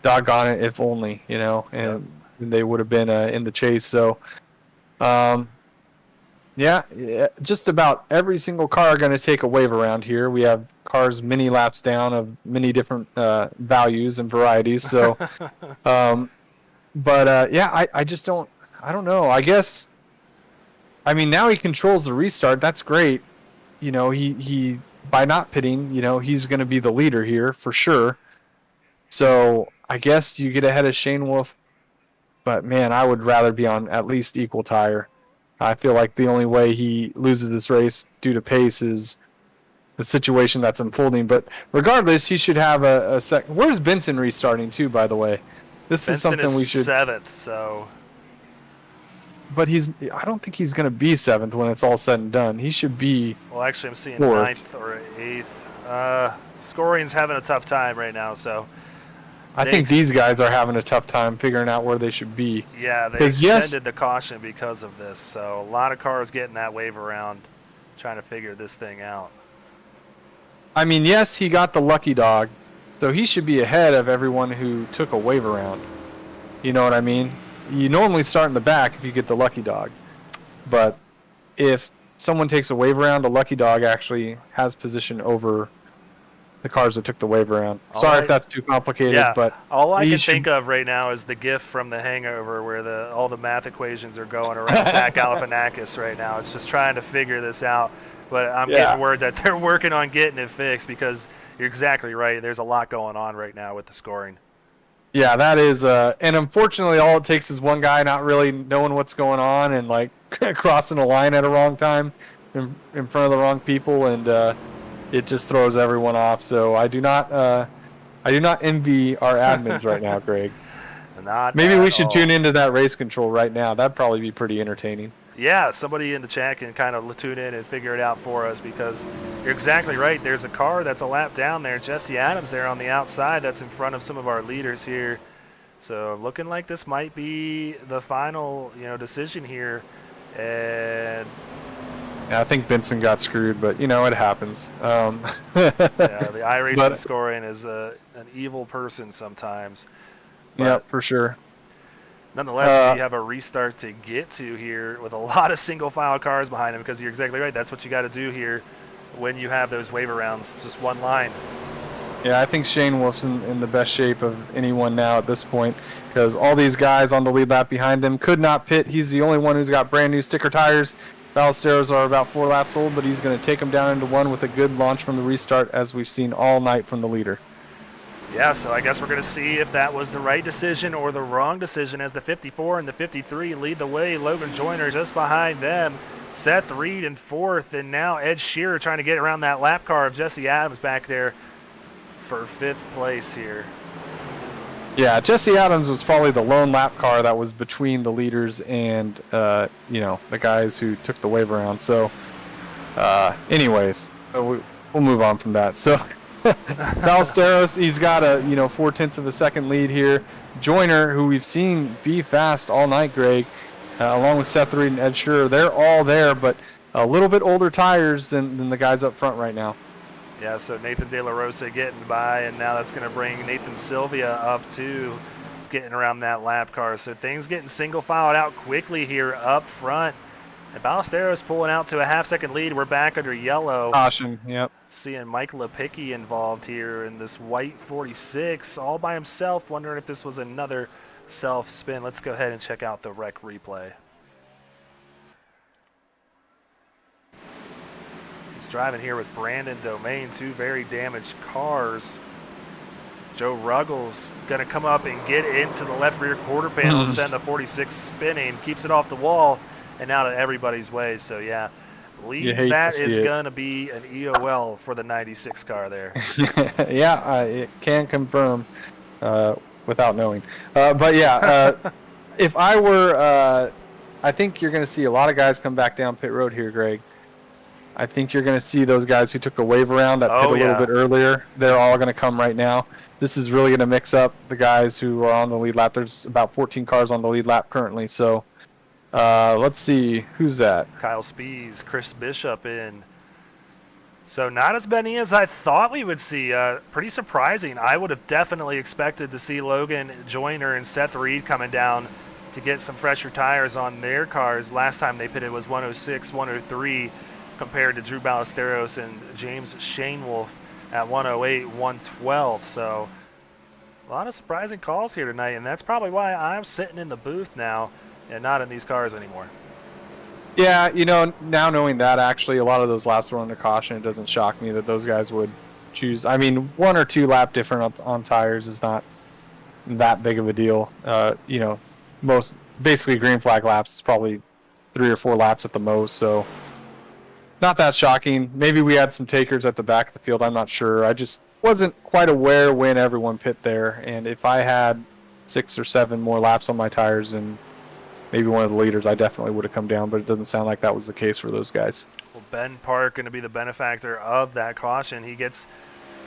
S2: doggone it, if only, and they would have been in the chase. So, yeah, just about every single car are going to take a wave around here. We have cars many laps down of many different values and varieties. So, yeah, I just don't know. I guess. I mean, now he controls the restart. That's great. He by not pitting, he's going to be the leader here for sure. So I guess you get ahead of Shane Wolf. But, man, I would rather be on at least equal tire. I feel like the only way he loses this race due to pace is the situation that's unfolding. But regardless, he should have a second. Where's Benson restarting, too, by the way? This
S1: Benson
S2: is something we should.
S1: 7th, so...
S2: But I don't think he's going to be 7th when it's all said and done. He should be.
S1: Well, actually, I'm seeing
S2: 4th.
S1: 9th or 8th. Scoring's having a tough time right now, so.
S2: I think these guys are having a tough time figuring out where they should be.
S1: Yeah, they extended the caution because of this, so a lot of cars getting that wave around, trying to figure this thing out.
S2: I mean, yes, he got the lucky dog, so he should be ahead of everyone who took a wave around. You know what I mean? You normally start in the back if you get the lucky dog. But if someone takes a wave around, the lucky dog actually has position over the cars that took the wave around. Sorry if that's too complicated, but
S1: all I can think of right now is the GIF from The Hangover where all the math equations are going around Zach Galifianakis right now. It's just trying to figure this out. But I'm getting word that they're working on getting it fixed because you're exactly right. There's a lot going on right now with the scoring.
S2: Yeah, that is, and unfortunately, all it takes is one guy not really knowing what's going on and like crossing a line at a wrong time in front of the wrong people, and it just throws everyone off. So I do not envy our admins right now, Greg. Maybe we should tune into that race control right now. That'd probably be pretty entertaining.
S1: Yeah, somebody in the chat can kind of tune in and figure it out for us because you're exactly right. There's a car that's a lap down there. Jesse Adams there on the outside that's in front of some of our leaders here. So looking like this might be the final, decision here. And
S2: yeah, I think Benson got screwed, but, it happens.
S1: Yeah, the iRacing scoring is an evil person sometimes.
S2: Yeah, for sure.
S1: Nonetheless, we have a restart to get to here with a lot of single-file cars behind him because you're exactly right. That's what you got to do here when you have those wave rounds, just one line.
S2: Yeah, I think Shane Wolf's in the best shape of anyone now at this point because all these guys on the lead lap behind them could not pit. He's the only one who's got brand-new sticker tires. Ballesteros are about 4 laps old, but he's going to take them down into 1 with a good launch from the restart as we've seen all night from the leader.
S1: Yeah, so I guess we're going to see if that was the right decision or the wrong decision as the 54 and the 53 lead the way. Logan Joyner just behind them. Seth Reed in 4th, and now Ed Shearer trying to get around that lap car of Jesse Adams back there for 5th place here.
S2: Yeah, Jesse Adams was probably the lone lap car that was between the leaders and, the guys who took the wave around. So, anyways, we'll move on from that. So... Ballesteros, he's got a 0.4 of a second lead here. Joyner, who we've seen be fast all night, Greg, along with Seth Reed and Ed Shearer, they're all there, but a little bit older tires than the guys up front right now.
S1: Yeah, so Nathan De La Rosa getting by, and now that's going to bring Nathan Sylvia up too, getting around that lap car. So things getting single filed out quickly here up front. And Ballesteros pulling out to a half-second lead. We're back under yellow.
S2: Caution, yep.
S1: Seeing Mike Lepicki involved here in this white 46 all by himself, wondering if this was another self-spin. Let's go ahead and check out the wreck replay. He's driving here with Brandon Domain, 2 very damaged cars. Joe Ruggles going to come up and get into the left rear quarter panel and send the 46 spinning, keeps it off the wall and out of everybody's way. So, yeah, believe
S2: hate to
S1: that
S2: see
S1: is
S2: it.
S1: going to be an EOL for the 96 car there.
S2: Yeah, it can confirm without knowing. But yeah, if I were, I think you're going to see a lot of guys come back down pit road here, Greg. I think you're going to see those guys who took a wave around that pit a little bit earlier. They're all going to come right now. This is really going to mix up the guys who are on the lead lap. There's about 14 cars on the lead lap currently. So let's see. Who's that?
S1: Kyle Spees, Chris Bishop in. So not as many as I thought we would see. Pretty surprising. I would have definitely expected to see Logan Joyner and Seth Reed coming down to get some fresher tires on their cars. Last time they pitted was 106, 103 compared to Drew Ballesteros and James Shanewolf at 108, 112. So a lot of surprising calls here tonight, and that's probably why I'm sitting in the booth now and not in these cars anymore.
S2: Yeah, now knowing that, actually, a lot of those laps were under caution. It doesn't shock me that those guys would choose. I mean, 1 or 2 lap difference on tires is not that big of a deal. Most basically green flag laps is probably 3 or 4 laps at the most, so not that shocking. Maybe we had some takers at the back of the field. I'm not sure. I just wasn't quite aware when everyone pit there, and if I had 6 or 7 more laps on my tires and maybe one of the leaders, I definitely would have come down, but it doesn't sound like that was the case for those guys.
S1: Well, Ben Park going to be the benefactor of that caution. He gets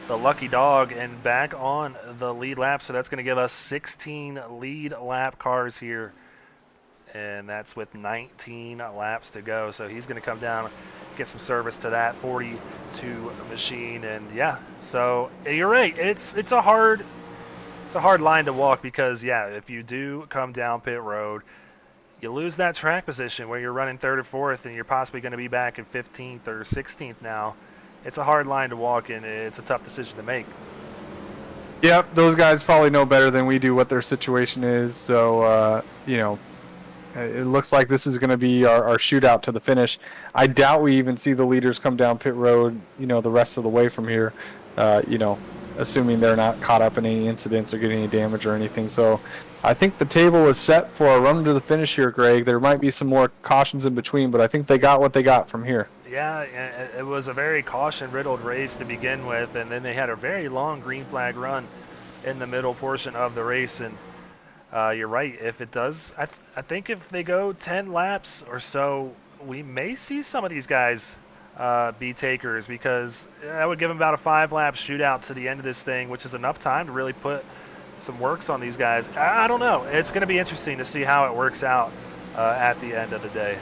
S1: the lucky dog and back on the lead lap, so that's going to give us 16 lead lap cars here, and that's with 19 laps to go. So he's going to come down, get some service to that 42 machine, and yeah, so you're right. It's a hard line to walk because if you do come down pit road, you lose that track position where you're running 3rd or 4th, and you're possibly going to be back in 15th or 16th now. It's a hard line to walk, and it's a tough decision to make.
S2: Yep, those guys probably know better than we do what their situation is. So, it looks like this is going to be our shootout to the finish. I doubt we even see the leaders come down pit road, the rest of the way from here, assuming they're not caught up in any incidents or getting any damage or anything. So I think the table is set for a run to the finish here, Greg. There might be some more cautions in between, but I think they got what they got from here.
S1: Yeah, it was a very caution-riddled race to begin with, and then they had a very long green flag run in the middle portion of the race. And you're right, if it does, I think if they go 10 laps or so, we may see some of these guys be takers, because that would give them about a 5-lap shootout to the end of this thing, which is enough time to really put some works on these guys. I don't know. It's going to be interesting to see how it works out at the end of the day.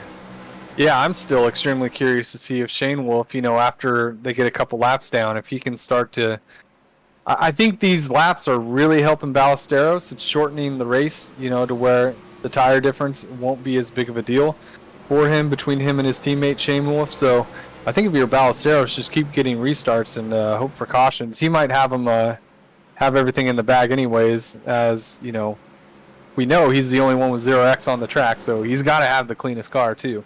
S2: Yeah, I'm still extremely curious to see if Shanewolf, after they get a couple laps down, if he can start to... I think these laps are really helping Ballesteros. It's shortening the race, to where the tire difference won't be as big of a deal for him between him and his teammate Shanewolf. So I think if you're Ballesteros, just keep getting restarts and hope for cautions. He might have him have everything in the bag anyways, as, we know he's the only one with 0x on the track, so he's got to have the cleanest car too.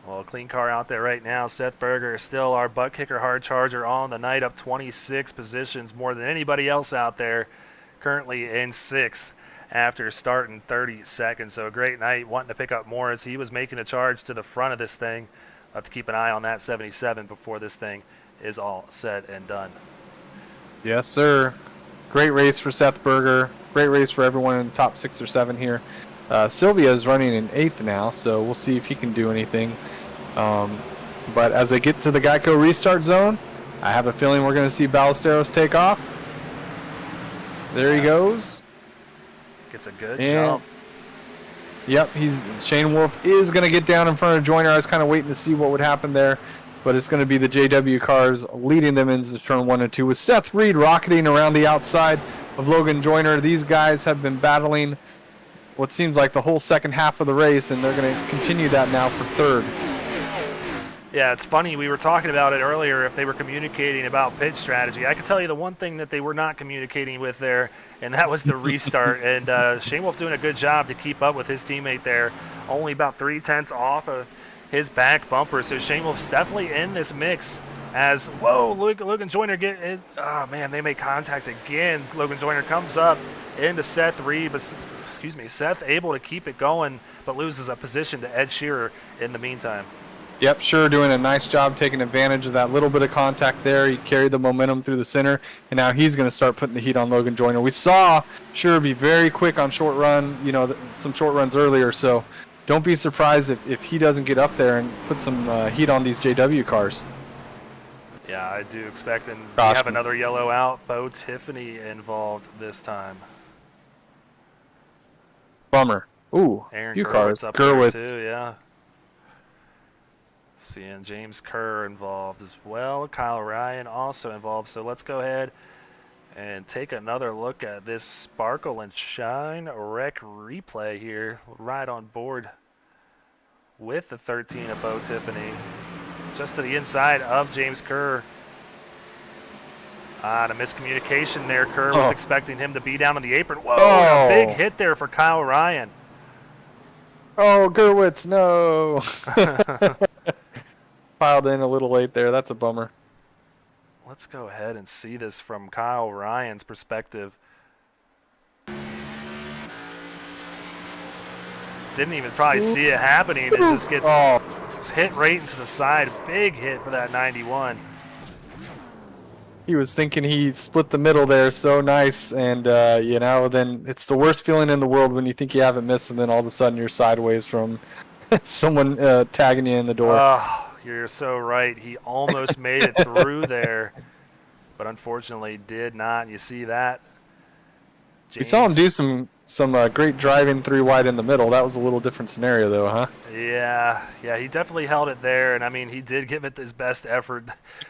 S1: Well, a clean car out there right now. Seth Berger is still our butt kicker hard charger on the night, up 26 positions, more than anybody else out there, currently in 6th after starting 30 seconds. So a great night, wanting to pick up more as he was making a charge to the front of this thing. We'll have to keep an eye on that 77 before this thing is all said and done.
S2: Yes, sir. Great race for Seth Berger. Great race for everyone in the top 6 or 7 here. Sylvia is running in 8th now, so we'll see if he can do anything. But as they get to the Geico restart zone, I have a feeling we're going to see Ballesteros take off. There he goes.
S1: Gets a good jump.
S2: Yep, Shanewolf is going to get down in front of Joyner. I was kind of waiting to see what would happen there, but it's going to be the JW cars leading them into turn 1 and 2 with Seth Reed rocketing around the outside of Logan Joyner. These guys have been battling what seems like the whole second half of the race, and they're going to continue that now for 3rd.
S1: Yeah, it's funny. We were talking about it earlier, if they were communicating about pit strategy. I can tell you the one thing that they were not communicating with there, and that was the restart. And Shanewolf doing a good job to keep up with his teammate there, only about 3/10 off of his back bumper. So Shanewolf's definitely in this mix as, whoa, Logan Joyner get it. Oh, man, they make contact again. Logan Joyner comes up into Seth Reed, but, Seth able to keep it going, but loses a position to Ed Shearer in the meantime.
S2: Yep, sure, doing a nice job taking advantage of that little bit of contact there. He carried the momentum through the center, and now he's going to start putting the heat on Logan Joyner. We saw Sure be very quick on short run, some short runs earlier, so don't be surprised if he doesn't get up there and put some heat on these JW cars.
S1: Yeah, I do expect, and we have another yellow out. Bo Tiffany involved this time.
S2: Bummer. Ooh,
S1: Aaron
S2: few
S1: Gerwitz
S2: cars.
S1: up
S2: Gerwitz.
S1: there too, yeah. Seeing James Kerr involved as well. Kyle Ryan also involved. So let's go ahead and take another look at this Sparkle and Shine wreck replay here. Right on board with the 13 of Bo Tiffany. Just to the inside of James Kerr. The miscommunication there. Kerr was expecting him to be down on the apron. Whoa, a big hit there for Kyle Ryan.
S2: Oh, Gerwitz, no. Piled in a little late there. That's a bummer.
S1: Let's go ahead and see this from Kyle Ryan's perspective. Didn't even probably see it happening. It just gets just hit right into the side. Big hit for that 91.
S2: He was thinking he split the middle there so nice, and then it's the worst feeling in the world when you think you haven't missed, and then all of a sudden you're sideways from someone tagging you in the door.
S1: Oh, you're so right. He almost made it through there, but unfortunately did not. You see that?
S2: We saw him do some great driving 3 wide in the middle. That was a little different scenario, though, huh?
S1: Yeah, he definitely held it there, and I mean, he did give it his best effort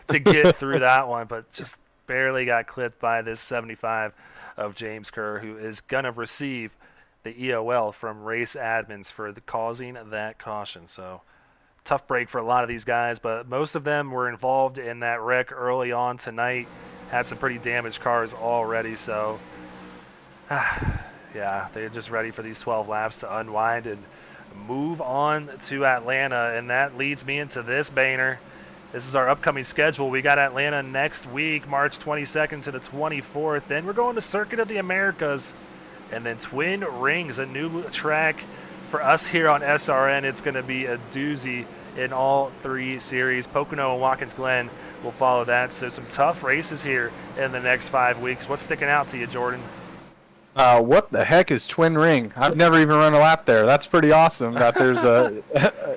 S1: to get through that one, but just barely got clipped by this 75 of James Kerr, who is gonna receive the EOL from race admins for causing that caution. So tough break for a lot of these guys, but most of them were involved in that wreck early on tonight. Had some pretty damaged cars already, so yeah, they're just ready for these 12 laps to unwind and move on to Atlanta, and that leads me into this banner. This is our upcoming schedule. We got Atlanta next week, March 22nd to the 24th. Then we're going to Circuit of the Americas, and then Twin Rings, a new track for us here on SRN. It's going to be a doozy in all 3 series. Pocono and Watkins Glen will follow that. So some tough races here in the next 5 weeks. What's sticking out to you, Jordan?
S2: What the heck is Twin Ring? I've never even run a lap there. That's pretty awesome that there's a,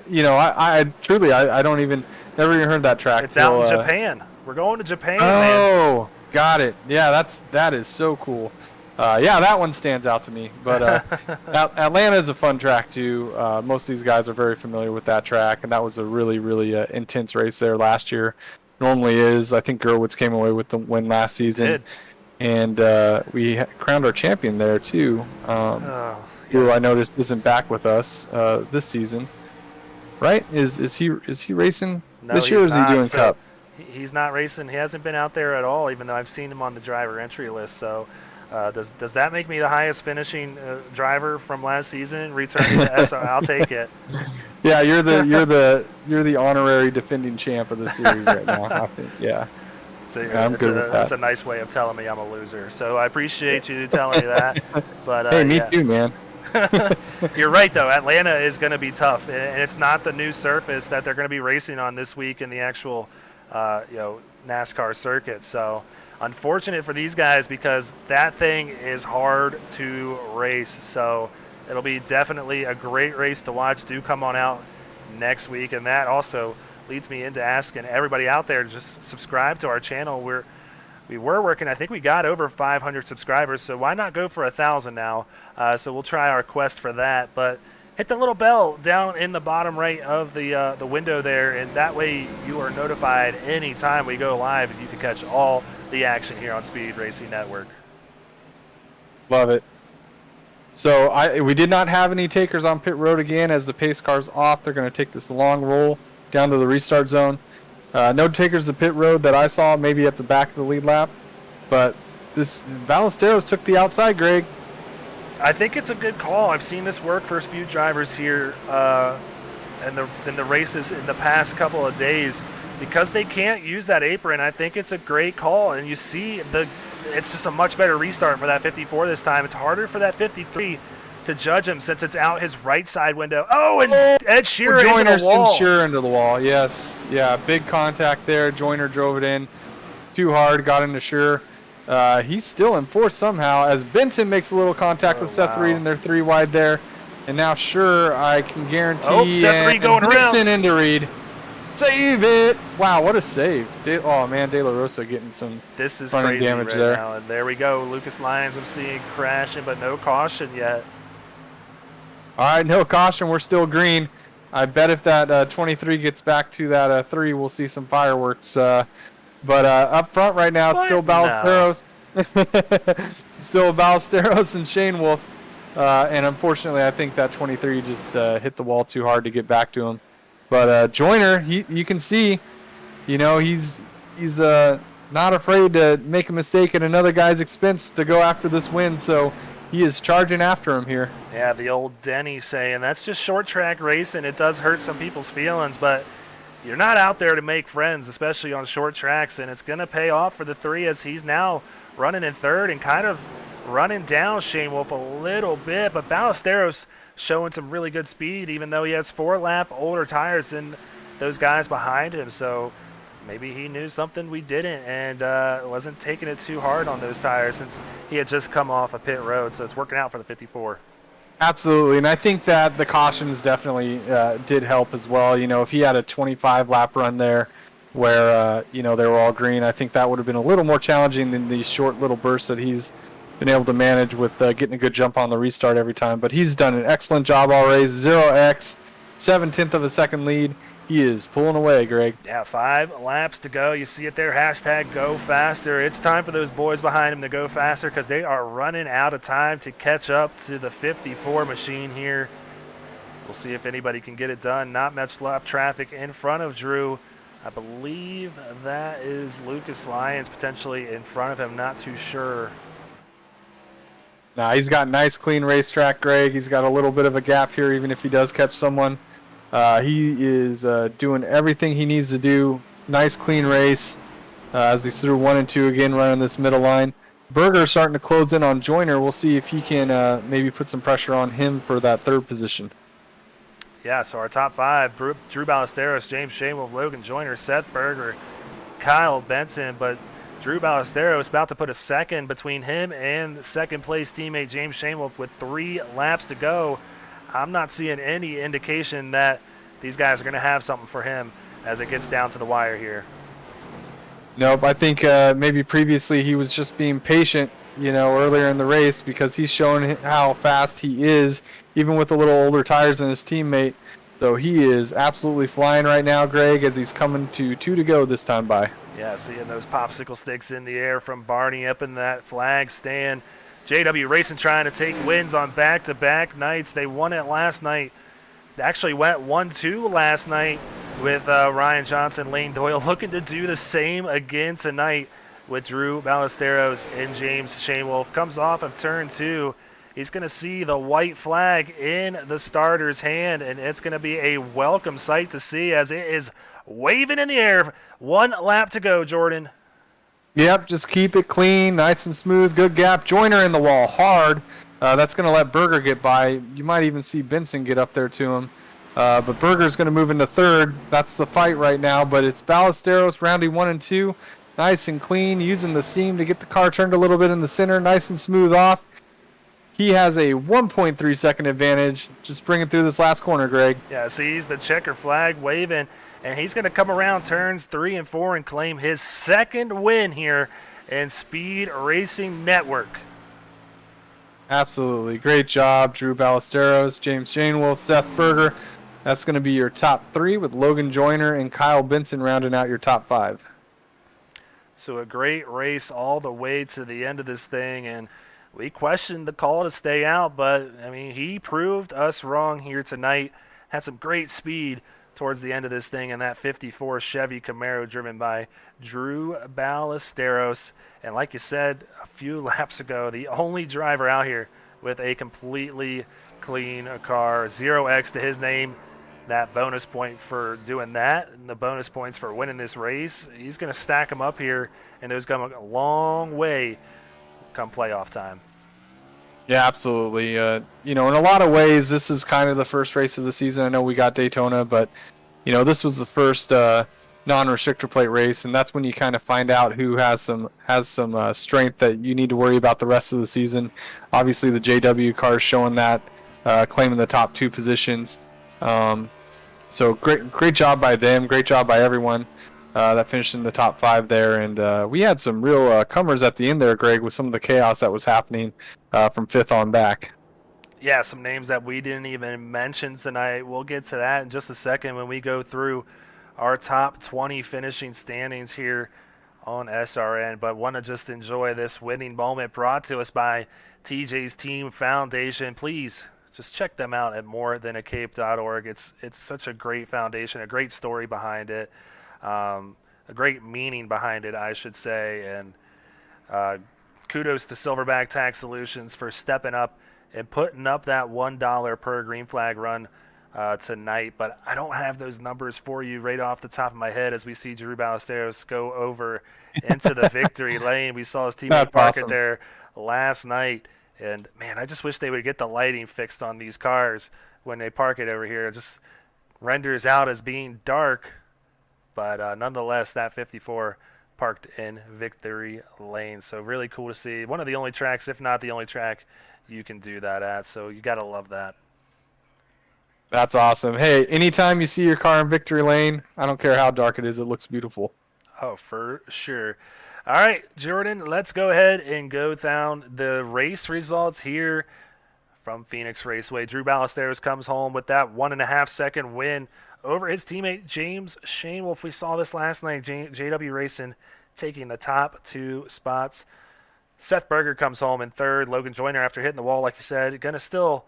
S2: I truly don't even, never even heard that track.
S1: It's out in Japan. We're going to Japan,
S2: man.
S1: man.
S2: Got it. Yeah, that is so cool. That one stands out to me. But Atlanta is a fun track too. Most of these guys are very familiar with that track, and that was a really, really intense race there last year. Normally is. I think Gerwitz came away with the win last season.
S1: Did.
S2: And we crowned our champion there too, who I noticed isn't back with us this season, right? Is he racing this year, or is he doing Cup?
S1: He's not racing. He hasn't been out there at all, even though I've seen him on the driver entry list. So does that make me the highest finishing driver from last season? Returning to SR, I'll take it.
S2: Yeah, you're the honorary defending champ of the series right now. I think, yeah.
S1: That's a nice way of telling me I'm a loser. So I appreciate you telling me that. But
S2: hey, me too, man.
S1: You're right, though. Atlanta is going to be tough, and it's not the new surface that they're going to be racing on this week in the actual, NASCAR circuit. So unfortunate for these guys because that thing is hard to race. So it'll be definitely a great race to watch. Do come on out next week, and that also leads me into asking everybody out there to just subscribe to our channel. We were working, I think we got over 500 subscribers, so why not go for 1,000 now? So we'll try our quest for that, but hit the little bell down in the bottom right of the window there, and that way you are notified anytime we go live, and you can catch all the action here on Speed Racing Network.
S2: Love it. So we did not have any takers on pit road again as the pace car's off. They're going to take this long roll down to the restart zone. No takers to pit road that I saw, maybe at the back of the lead lap. But this Ballesteros took the outside, Greg.
S1: I think it's a good call. I've seen this work for a few drivers here in the races in the past couple of days. Because they can't use that apron, I think it's a great call. And you see, it's just a much better restart for that 54 this time. It's harder for that 53 to judge him since it's out his right side window. Oh, and Ed Sheeran into
S2: Joyner
S1: the wall.
S2: sends Shearer into the wall. Yes. Yeah, big contact there. Joyner drove it in too hard, got into Shearer. He's still in fourth somehow as Benson makes a little contact with Seth Reed, and they're 3 wide there. And now Shearer, I can guarantee.
S1: Seth Reed going around.
S2: Benson into Reed. Save it! Wow, what a save. Oh, man, De La Rosa getting some
S1: This is
S2: running
S1: crazy
S2: damage
S1: right
S2: there.
S1: now. And there we go. Lucas Lyons, I'm seeing crashing, but no caution yet.
S2: All right, no caution. We're still green. I bet if that 23 gets back to that 3, we'll see some fireworks. But up front right now, it's still Ballesteros. Still Ballesteros and Shane Wolf. And unfortunately, I think that 23 just hit the wall too hard to get back to him. But Joyner, you can see, he's not afraid to make a mistake at another guy's expense to go after this win. So he is charging after him here.
S1: Yeah, the old Denny saying that's just short track racing. It does hurt some people's feelings, but you're not out there to make friends, especially on short tracks, and it's going to pay off for the 3 as he's now running in third and kind of running down Shane Wolf a little bit, but Ballesteros showing some really good speed, even though he has 4-lap older tires than those guys behind him. So maybe he knew something we didn't and wasn't taking it too hard on those tires since he had just come off a pit road. So it's working out for the 54.
S2: Absolutely, and I think that the cautions definitely did help as well. If he had a 25-lap run there where, they were all green, I think that would have been a little more challenging than these short little bursts that he's been able to manage with getting a good jump on the restart every time. But he's done an excellent job already. 0x, 0.7 of a second lead. He is pulling away, Greg.
S1: Yeah, 5 laps to go. You see it there, hashtag go faster. It's time for those boys behind him to go faster because they are running out of time to catch up to the 54 machine here. We'll see if anybody can get it done. Not much lap traffic in front of Drew. I believe that is Lucas Lyons potentially in front of him. Not too sure.
S2: Nah, he's got nice, clean racetrack, Greg. He's got a little bit of a gap here, even if he does catch someone. He is doing everything he needs to do. Nice, clean race as he's through 1 and 2 again, running this middle line. Berger starting to close in on Joyner. We'll see if he can maybe put some pressure on him for that 3rd position.
S1: Yeah, so our top 5, Drew Ballesteros, James Shamewolf, Logan Joyner, Seth Berger, Kyle Benson, but Drew Ballesteros about to put a second between him and second-place teammate James Shamewolf with 3 laps to go. I'm not seeing any indication that these guys are going to have something for him as it gets down to the wire here.
S2: Nope, I think maybe previously he was just being patient, earlier in the race because he's showing how fast he is, even with a little older tires than his teammate. So he is absolutely flying right now, Greg, as he's coming to 2 to go this time by.
S1: Yeah, seeing those popsicle sticks in the air from Barney up in that flag stand. JW Racing trying to take wins on back-to-back nights. They won it last night. They actually went 1-2 last night with Ryan Johnson, Lane Doyle, looking to do the same again tonight with Drew Ballesteros and James Shamewolf. Comes off of turn 2. He's going to see the white flag in the starter's hand, and it's going to be a welcome sight to see as it is waving in the air. 1 lap to go, Jordan.
S2: Yep, just keep it clean, nice and smooth, good gap. Joyner in the wall, hard. That's going to let Berger get by. You might even see Benson get up there to him. But Berger's going to move into 3rd. That's the fight right now, but it's Ballesteros rounding 1 and 2. Nice and clean, using the seam to get the car turned a little bit in the center, nice and smooth off. He has a 1.3 second advantage. Just bringing through this last corner, Greg.
S1: Yeah, sees the checker flag waving, and he's going to come around turns 3 and 4 and claim his 2nd win here in Speed Racing Network.
S2: Absolutely. Great job, Drew Ballesteros, James Shamewolf, Seth Berger. That's going to be your top 3 with Logan Joyner and Kyle Benson rounding out your top 5.
S1: So a great race all the way to the end of this thing, and we questioned the call to stay out, but, he proved us wrong here tonight. Had some great speed towards the end of this thing in that 54 Chevy Camaro driven by Drew Ballesteros. And like you said a few laps ago, the only driver out here with a completely clean car. 0x to his name. That bonus point for doing that and the bonus points for winning this race, he's going to stack them up here, and those come a long way come playoff time.
S2: Yeah, absolutely. In a lot of ways, this is kind of the first race of the season. I know we got Daytona, but this was the first non-restrictor plate race, and that's when you kind of find out who has some strength that you need to worry about the rest of the season. Obviously, the JW cars showing that, claiming the top 2 positions. So great job by them. Great job by everyone that finished in the top 5 there. And we had some real comers at the end there, Greg, with some of the chaos that was happening from 5th on back.
S1: Yeah, some names that we didn't even mention tonight. We'll get to that in just a second when we go through our top 20 finishing standings here on SRN. But want to just enjoy this winning moment brought to us by TJ's Team Foundation. Please just check them out at morethan-a-cape.org. It's such a great foundation, a great story behind it, a great meaning behind it, I should say. And kudos to Silverback Tax Solutions for stepping up and putting up that $1 per green flag run tonight. But I don't have those numbers for you right off the top of my head as we see Drew Ballesteros go over into the victory lane. We saw his teammate park it there last night. And, man, I just wish they would get the lighting fixed on these cars when they park it over here. It just renders out as being dark. But nonetheless, that 54 parked in victory lane. So really cool to see. One of the only tracks, if not the only track, you can do that at. So you got to love that.
S2: That's awesome. Hey, anytime you see your car in victory lane, I don't care how dark it is, it looks beautiful.
S1: Oh, for sure. All right, Jordan, let's go ahead and go down the race results here from Phoenix Raceway. Drew Ballesteros comes home with that 1.5-second win over his teammate James Shanewolf. We saw this last night, JW Racing taking the top 2 spots. Seth Berger comes home in 3rd. Logan Joyner, after hitting the wall, like you said, going to still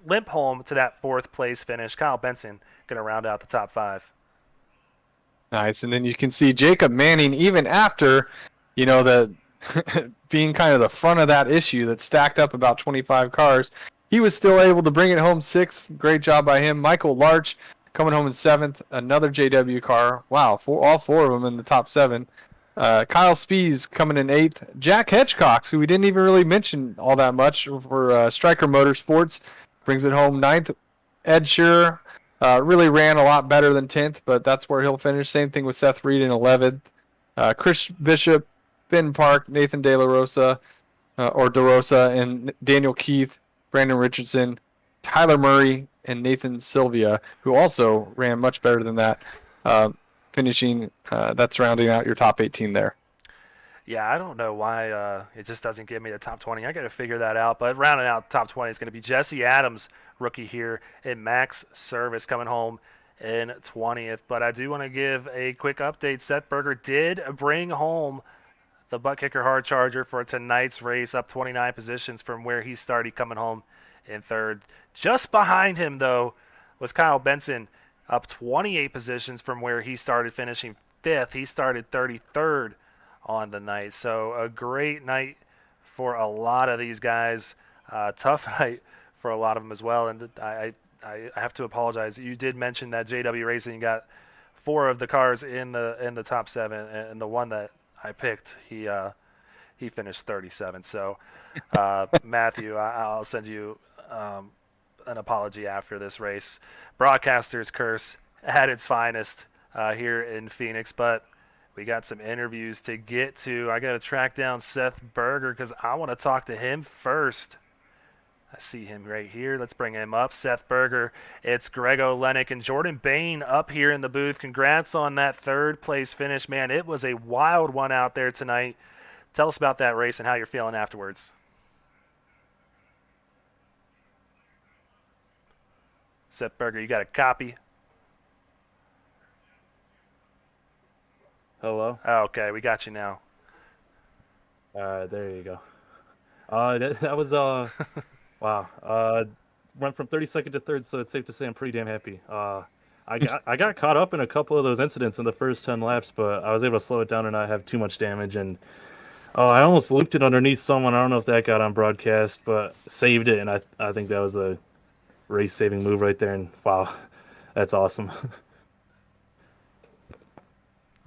S1: limp home to that 4th place finish. Kyle Benson going to round out the top 5.
S2: Nice. And then you can see Jacob Manning, even after, the being kind of the front of that issue that stacked up about 25 cars, he was still able to bring it home 6th. Great job by him. Michael Larch coming home in 7th. Another JW car. Wow, all 4 of them in the top 7. Kyle Spees coming in 8th. Jack Hedgecox, who we didn't even really mention all that much for Stryker Motorsports, brings it home 9th. Ed Shearer really ran a lot better than 10th, but that's where he'll finish. Same thing with Seth Reed in 11th. Chris Bishop, Finn Park, Nathan De La Rosa, and Daniel Keith, Brandon Richardson, Tyler Murray, and Nathan Sylvia, who also ran much better than that, finishing. That's rounding out your top 18 there.
S1: Yeah, I don't know why it just doesn't give me the top 20. I got to figure that out. But rounding out top 20 is going to be Jesse Adams, rookie here, and Max Service coming home in 20th. But I do want to give a quick update. Seth Berger did bring home the butt kicker hard charger for tonight's race, up 29 positions from where he started, coming home in 3rd. Just behind him, though, was Kyle Benson, up 28 positions from where he started, finishing 5th. He started 33rd on the night. So a great night for a lot of these guys. Tough night for a lot of them as well. And I have to apologize. You did mention that JW Racing got 4 of the cars in the top 7, and the one that I picked, he finished 37. So Matthew, I'll send you an apology after this race. Broadcaster's curse at its finest here in Phoenix, but we got some interviews to get to. I got to track down Seth Berger because I want to talk to him first. I see him right here. Let's bring him up. Seth Berger. It's Greg Olenek and Jordan Bain up here in the booth. Congrats on that 3rd place finish, man. It was a wild one out there tonight. Tell us about that race and how you're feeling afterwards. Seth Berger, you got a copy?
S5: Hello?
S1: Oh, okay, we got you now.
S5: There you go. That was, wow. Went from 32nd to 3rd, so it's safe to say I'm pretty damn happy. I got caught up in a couple of those incidents in the first 10 laps, but I was able to slow it down and not have too much damage. And I almost looped it underneath someone. I don't know if that got on broadcast, but saved it, and I think that was a race-saving move right there. And wow, that's awesome.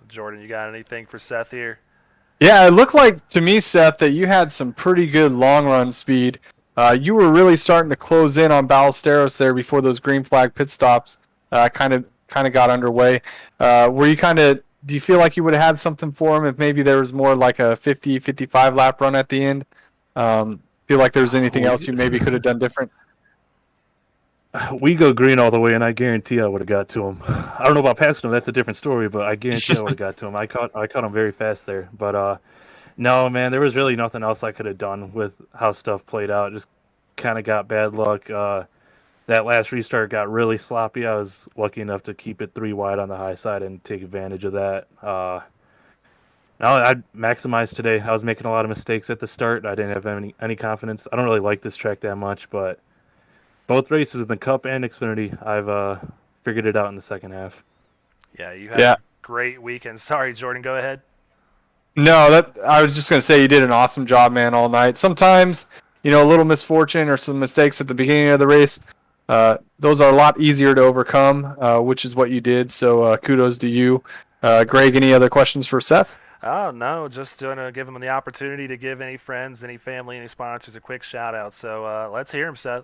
S1: Jordan, you got anything for Seth here?
S2: Yeah, it looked like to me, Seth, that you had some pretty good long run speed. You were really starting to close in on Ballesteros there before those green flag pit stops kind of got underway. Were you do you feel like you would have had something for him if maybe there was more like a 50, 55 lap run at the end? Feel like there's anything else you maybe could have done different?
S5: We go green all the way, and I guarantee I would have got to him. I don't know about passing him; that's a different story. But I guarantee I would have got to him. I caught him very fast there. But no, man, there was really nothing else I could have done with how stuff played out. Just kind of got bad luck. That last restart got really sloppy. I was lucky enough to keep it 3 wide on the high side and take advantage of that. No, I maximized today. I was making a lot of mistakes at the start. I didn't have any confidence. I don't really like this track that much, but both races in the Cup and Xfinity, I've figured it out in the second half.
S1: Yeah, you had a great weekend. Sorry, Jordan, go ahead.
S2: No, I was just going to say you did an awesome job, man, all night. Sometimes, a little misfortune or some mistakes at the beginning of the race, those are a lot easier to overcome, which is what you did. So kudos to you. Greg, any other questions for Seth?
S1: Oh, no, just going to give him the opportunity to give any friends, any family, any sponsors a quick shout-out. So let's hear him, Seth.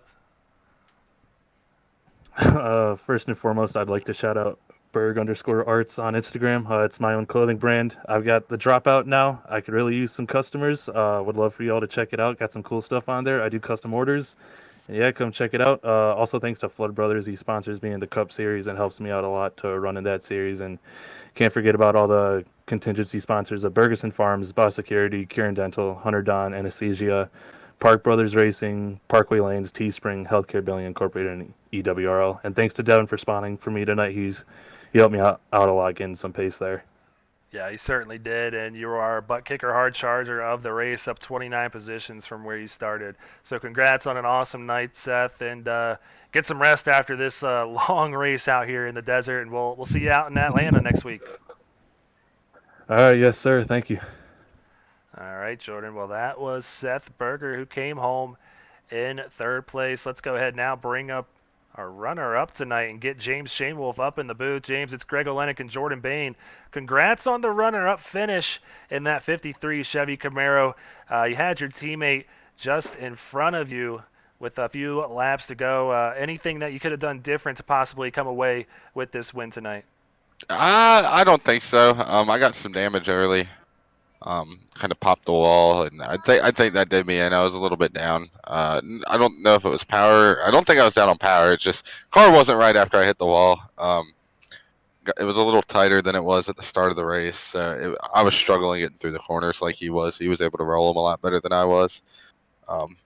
S5: First and foremost, I'd like to shout out Berg_Arts on Instagram. It's my own clothing brand. I've got the Dropout now. I could really use some customers. Would love for you all to check it out. Got some cool stuff on there. I do custom orders. Yeah, come check it out. Also, thanks to Flood Brothers. He sponsors me in the Cup Series and helps me out a lot to run in that series. And can't forget about all the contingency sponsors of Bergeson Farms, Boss Security, Kieran Dental, Hunter Don, Anesthesia, Park Brothers Racing, Parkway Lanes, Teespring, Healthcare Billing Incorporated, and EWRL. And thanks to Devin for spawning for me tonight. He helped me out a lot, getting some pace there.
S1: Yeah, he certainly did, and you are a butt kicker hard charger of the race, up 29 positions from where you started. So congrats on an awesome night, Seth, and get some rest after this long race out here in the desert, and we'll see you out in Atlanta next week.
S5: All right, yes, sir. Thank you.
S1: All right, Jordan. Well, that was Seth Berger, who came home in third place. Let's go ahead now, bring up our runner-up tonight and get James Shanewolf up in the booth. James, it's Greg Olenek and Jordan Bain. Congrats on the runner-up finish in that 53 Chevy Camaro. You had your teammate just in front of you with a few laps to go. Anything that you could have done different to possibly come away with this win tonight?
S6: I don't think so. I got some damage early. Kind of popped the wall, and I think that did me in. I was a little bit down. I don't know if it was power. I don't think I was down on power. It's just car wasn't right after I hit the wall. It was a little tighter than it was at the start of the race. So I was struggling getting through the corners like he was. He was able to roll them a lot better than I was.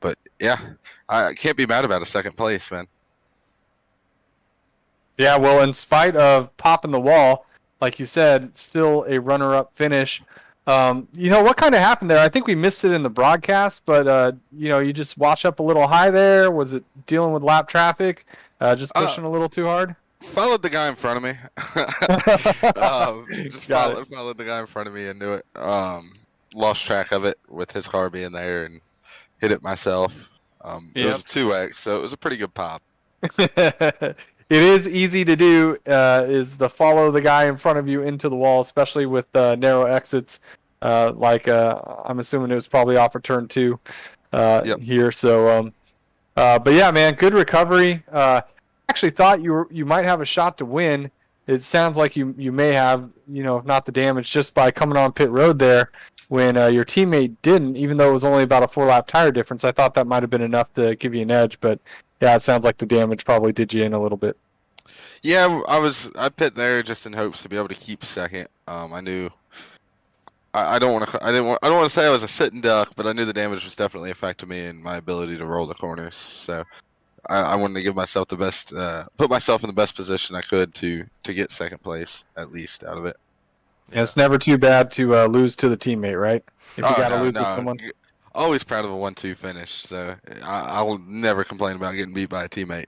S6: But yeah, I can't be mad about a second place, man.
S2: Yeah, well, in spite of popping the wall, like you said, still a runner-up finish. What kind of happened there? I think we missed it in the broadcast, but you just wash up a little high there. Was it dealing with lap traffic? Just pushing a little too hard?
S6: Followed the guy in front of me. Just followed the guy in front of me and knew it. Lost track of it with his car being there and hit it myself. It was a 2X, so it was a pretty good pop.
S2: It is easy to do, is to follow the guy in front of you into the wall, especially with narrow exits. I'm assuming it was probably off of turn 2 here. So, but yeah, man, good recovery. Actually thought you might have a shot to win. It sounds like you may have, if not the damage, just by coming on pit road there when your teammate didn't, even though it was only about a 4-lap tire difference. I thought that might have been enough to give you an edge, but yeah, it sounds like the damage probably did you in a little bit.
S6: Yeah, I pit there just in hopes to be able to keep second. I knew I don't want to say I was a sitting duck, but I knew the damage was definitely affecting me and my ability to roll the corners. So I wanted to give myself the best, put myself in the best position I could to get second place at least out of it.
S2: Yeah, it's never too bad to lose to the teammate, right? If you got to lose to someone.
S6: Always proud of a 1-2 finish, so I'll never complain about getting beat by a teammate.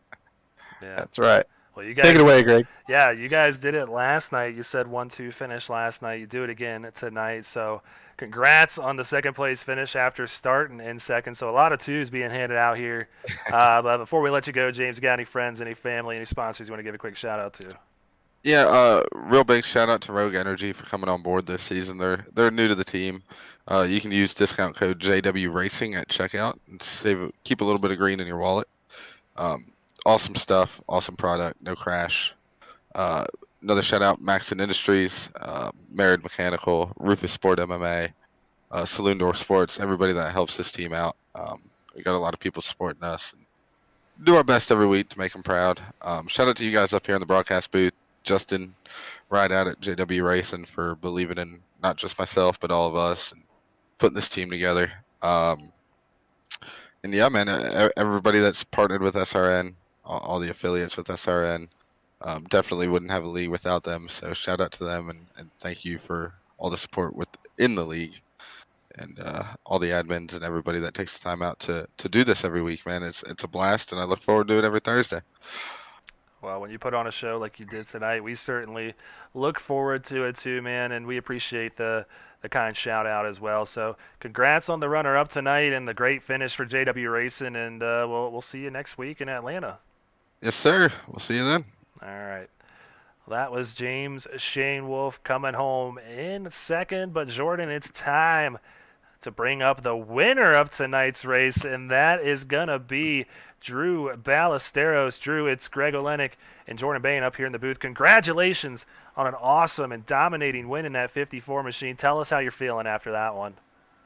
S1: Yeah,
S2: that's right.
S1: Well, you guys
S2: take it away, Greg.
S1: Yeah, you guys did it last night. You said 1-2 finish last night. You do it again tonight. So congrats on the second place finish after starting in second. So a lot of twos being handed out here. But before we let you go, James, you got any friends, any family, any sponsors you want to give a quick shout out to?
S6: Yeah, real big shout out to Rogue Energy for coming on board this season. They're new to the team. You can use discount code JW Racing at checkout and keep a little bit of green in your wallet. Um, awesome stuff, awesome product, no crash. Uh, Another shout out, Maxon Industries, Merid Mechanical, Rufus Sport MMA, Saloon Door Sports, everybody that helps this team out. We got a lot of people supporting us. And do our best every week to make them proud. Shout out to you guys up here in the broadcast booth. Justin, right out at JW Racing for believing in not just myself, but all of us and putting this team together. And yeah, man, everybody that's partnered with SRN, all the affiliates with SRN, definitely wouldn't have a league without them. So shout out to them and thank you for all the support within the league and all the admins and everybody that takes the time out to do this every week, man. It's a blast, and I look forward to it every Thursday.
S1: Well, when you put on a show like you did tonight, we certainly look forward to it too, man, and we appreciate the kind shout out as well. So, congrats on the runner up tonight and the great finish for JW Racing, and we'll see you next week in Atlanta.
S6: Yes, sir. We'll see you then.
S1: All right. Well, that was James Shane Wolf coming home in second, but Jordan, it's time to bring up the winner of tonight's race, and that is going to be Drew Ballesteros. Drew, it's Greg Olenek and Jordan Bain up here in the booth. Congratulations on an awesome and dominating win in that 54 machine. Tell us how you're feeling after that one.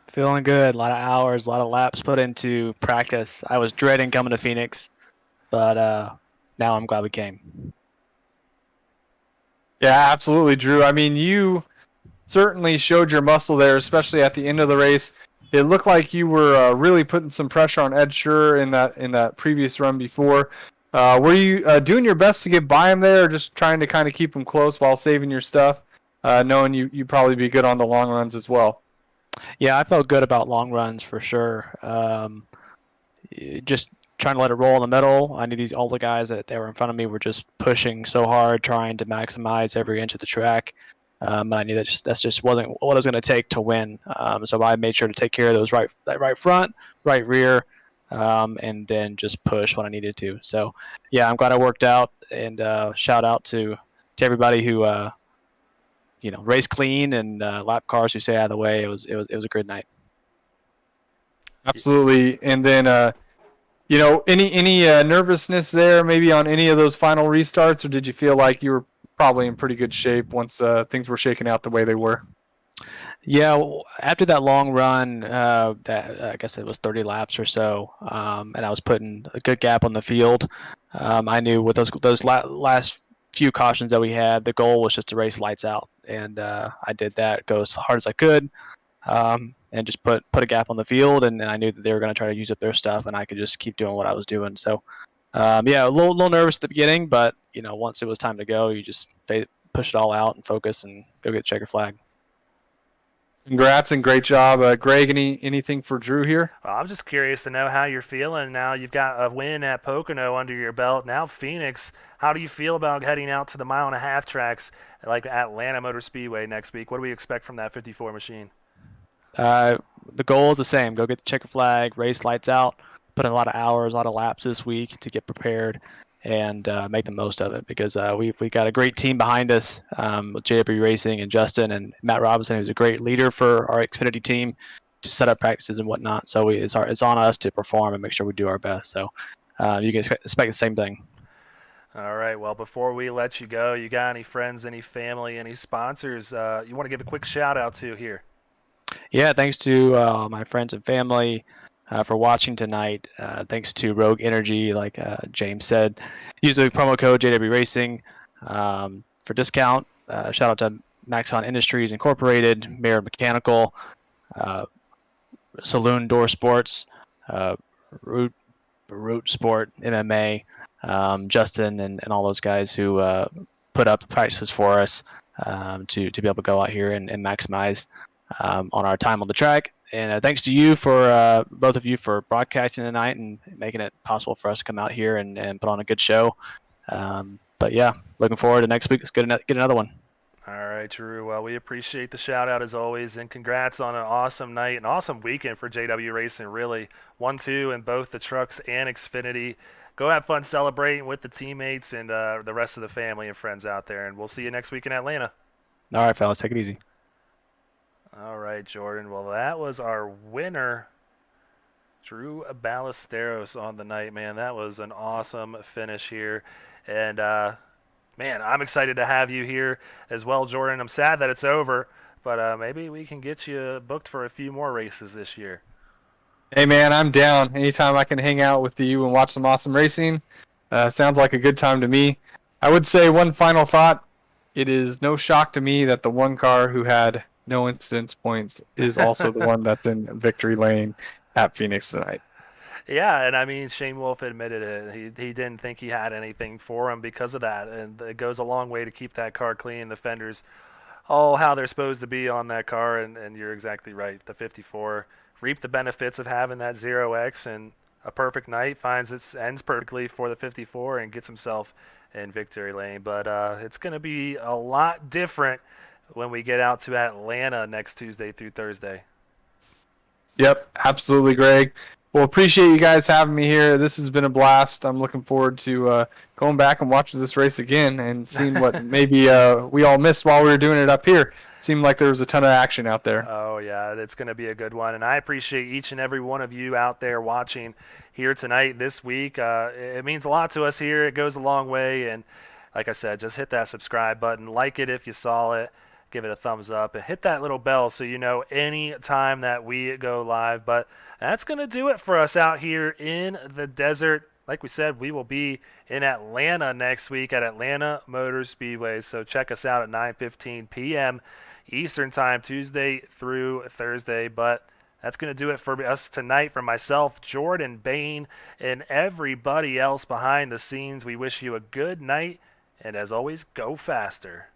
S7: Feeling good. A lot of hours, a lot of laps put into practice. I was dreading coming to Phoenix, but now I'm glad we came.
S2: Yeah, absolutely, Drew. I mean, you certainly showed your muscle there, especially at the end of the race. It looked like you were really putting some pressure on Ed Shearer in that previous run before. Were you doing your best to get by him there, or just trying to kind of keep him close while saving your stuff, knowing you'd probably be good on the long runs as well?
S7: Yeah, I felt good about long runs for sure. Just trying to let it roll in the middle. I knew all the guys that were in front of me were just pushing so hard, trying to maximize every inch of the track. And I knew that's just wasn't what it was going to take to win. So I made sure to take care of those right front, right rear, and then just push when I needed to. So yeah, I'm glad I worked out. And shout out to everybody who race clean and lap cars who stay out of the way. It was a good night.
S2: Absolutely. And then any nervousness there, maybe on any of those final restarts, or did you feel like you were probably in pretty good shape once things were shaking out the way they were?
S7: Yeah, after that long run, that I guess it was 30 laps or so, and I was putting a good gap on the field. I knew with those last few cautions that we had, the goal was just to race lights out, and I did that, go as hard as I could, and just put a gap on the field, and I knew that they were going to try to use up their stuff, and I could just keep doing what I was doing. So, yeah, a little nervous at the beginning, but once it was time to go, you just push it all out and focus and go get the checker flag.
S2: Congrats and great job, Greg. Anything for Drew here?
S1: Well, I'm just curious to know how you're feeling now. You've got a win at Pocono under your belt. Now Phoenix. How do you feel about heading out to the 1.5 mile tracks like Atlanta Motor Speedway next week? What do we expect from that 54 machine?
S7: The goal is the same. Go get the checker flag, race lights out, put in a lot of hours, a lot of laps this week to get prepared and make the most of it, because we got a great team behind us with JW Racing and Justin and Matt Robinson, who's a great leader for our Xfinity team to set up practices and whatnot. So it's on us to perform and make sure we do our best. So you can expect the same thing.
S1: All right. Well, before we let you go, you got any friends, any family, any sponsors you want to give a quick shout out to here?
S7: Yeah, thanks to my friends and family for watching tonight. Thanks to Rogue Energy, like James said. Use the promo code JW Racing for discount. Shout out to Maxon Industries Incorporated, Merid Mechanical, Saloon Door Sports, Root Sport, MMA, Justin, and all those guys who put up prices for us to be able to go out here and maximize on our time on the track. And thanks to you for both of you for broadcasting tonight and making it possible for us to come out here and put on a good show. But yeah, looking forward to next week. Let's get another one.
S1: All right, Drew. Well, we appreciate the shout out as always, and congrats on an awesome night, an awesome weekend for JW Racing. Really, 1-2 in both the trucks and Xfinity. go have fun celebrating with the teammates and the rest of the family and friends out there. And we'll see you next week in Atlanta.
S7: All right, fellas, take it easy.
S1: All right, Jordan. Well, that was our winner, Drew Ballesteros, on the night, man. That was an awesome finish here. And, man, I'm excited to have you here as well, Jordan. I'm sad that it's over, but maybe we can get you booked for a few more races this year.
S2: Hey, man, I'm down. Anytime I can hang out with you and watch some awesome racing, sounds like a good time to me. I would say one final thought. It is no shock to me that the one car who had no incidence points is also the one that's in victory lane at Phoenix tonight.
S1: Yeah, and I mean, Shane Wolf admitted it. He didn't think he had anything for him because of that, and it goes a long way to keep that car clean. The fenders, all how they're supposed to be on that car, and you're exactly right. The 54 reaped the benefits of having that 0X, and a perfect night finds its ends perfectly for the 54 and gets himself in victory lane. But it's going to be a lot different when we get out to Atlanta next Tuesday through Thursday.
S2: Yep, absolutely, Greg. Well, appreciate you guys having me here. This has been a blast. I'm looking forward to going back and watching this race again and seeing what maybe we all missed while we were doing it up here. Seemed like there was a ton of action out there.
S1: Oh, yeah, it's going to be a good one. And I appreciate each and every one of you out there watching here tonight, this week. It means a lot to us here. It goes a long way. And like I said, just hit that subscribe button. Like it if you saw it. Give it a thumbs up. And hit that little bell so you know any time that we go live. But that's going to do it for us out here in the desert. Like we said, we will be in Atlanta next week at Atlanta Motor Speedway. So check us out at 9:15 p.m. Eastern Time, Tuesday through Thursday. But that's going to do it for us tonight. For myself, Jordan Bain, and everybody else behind the scenes, we wish you a good night. And as always, go faster.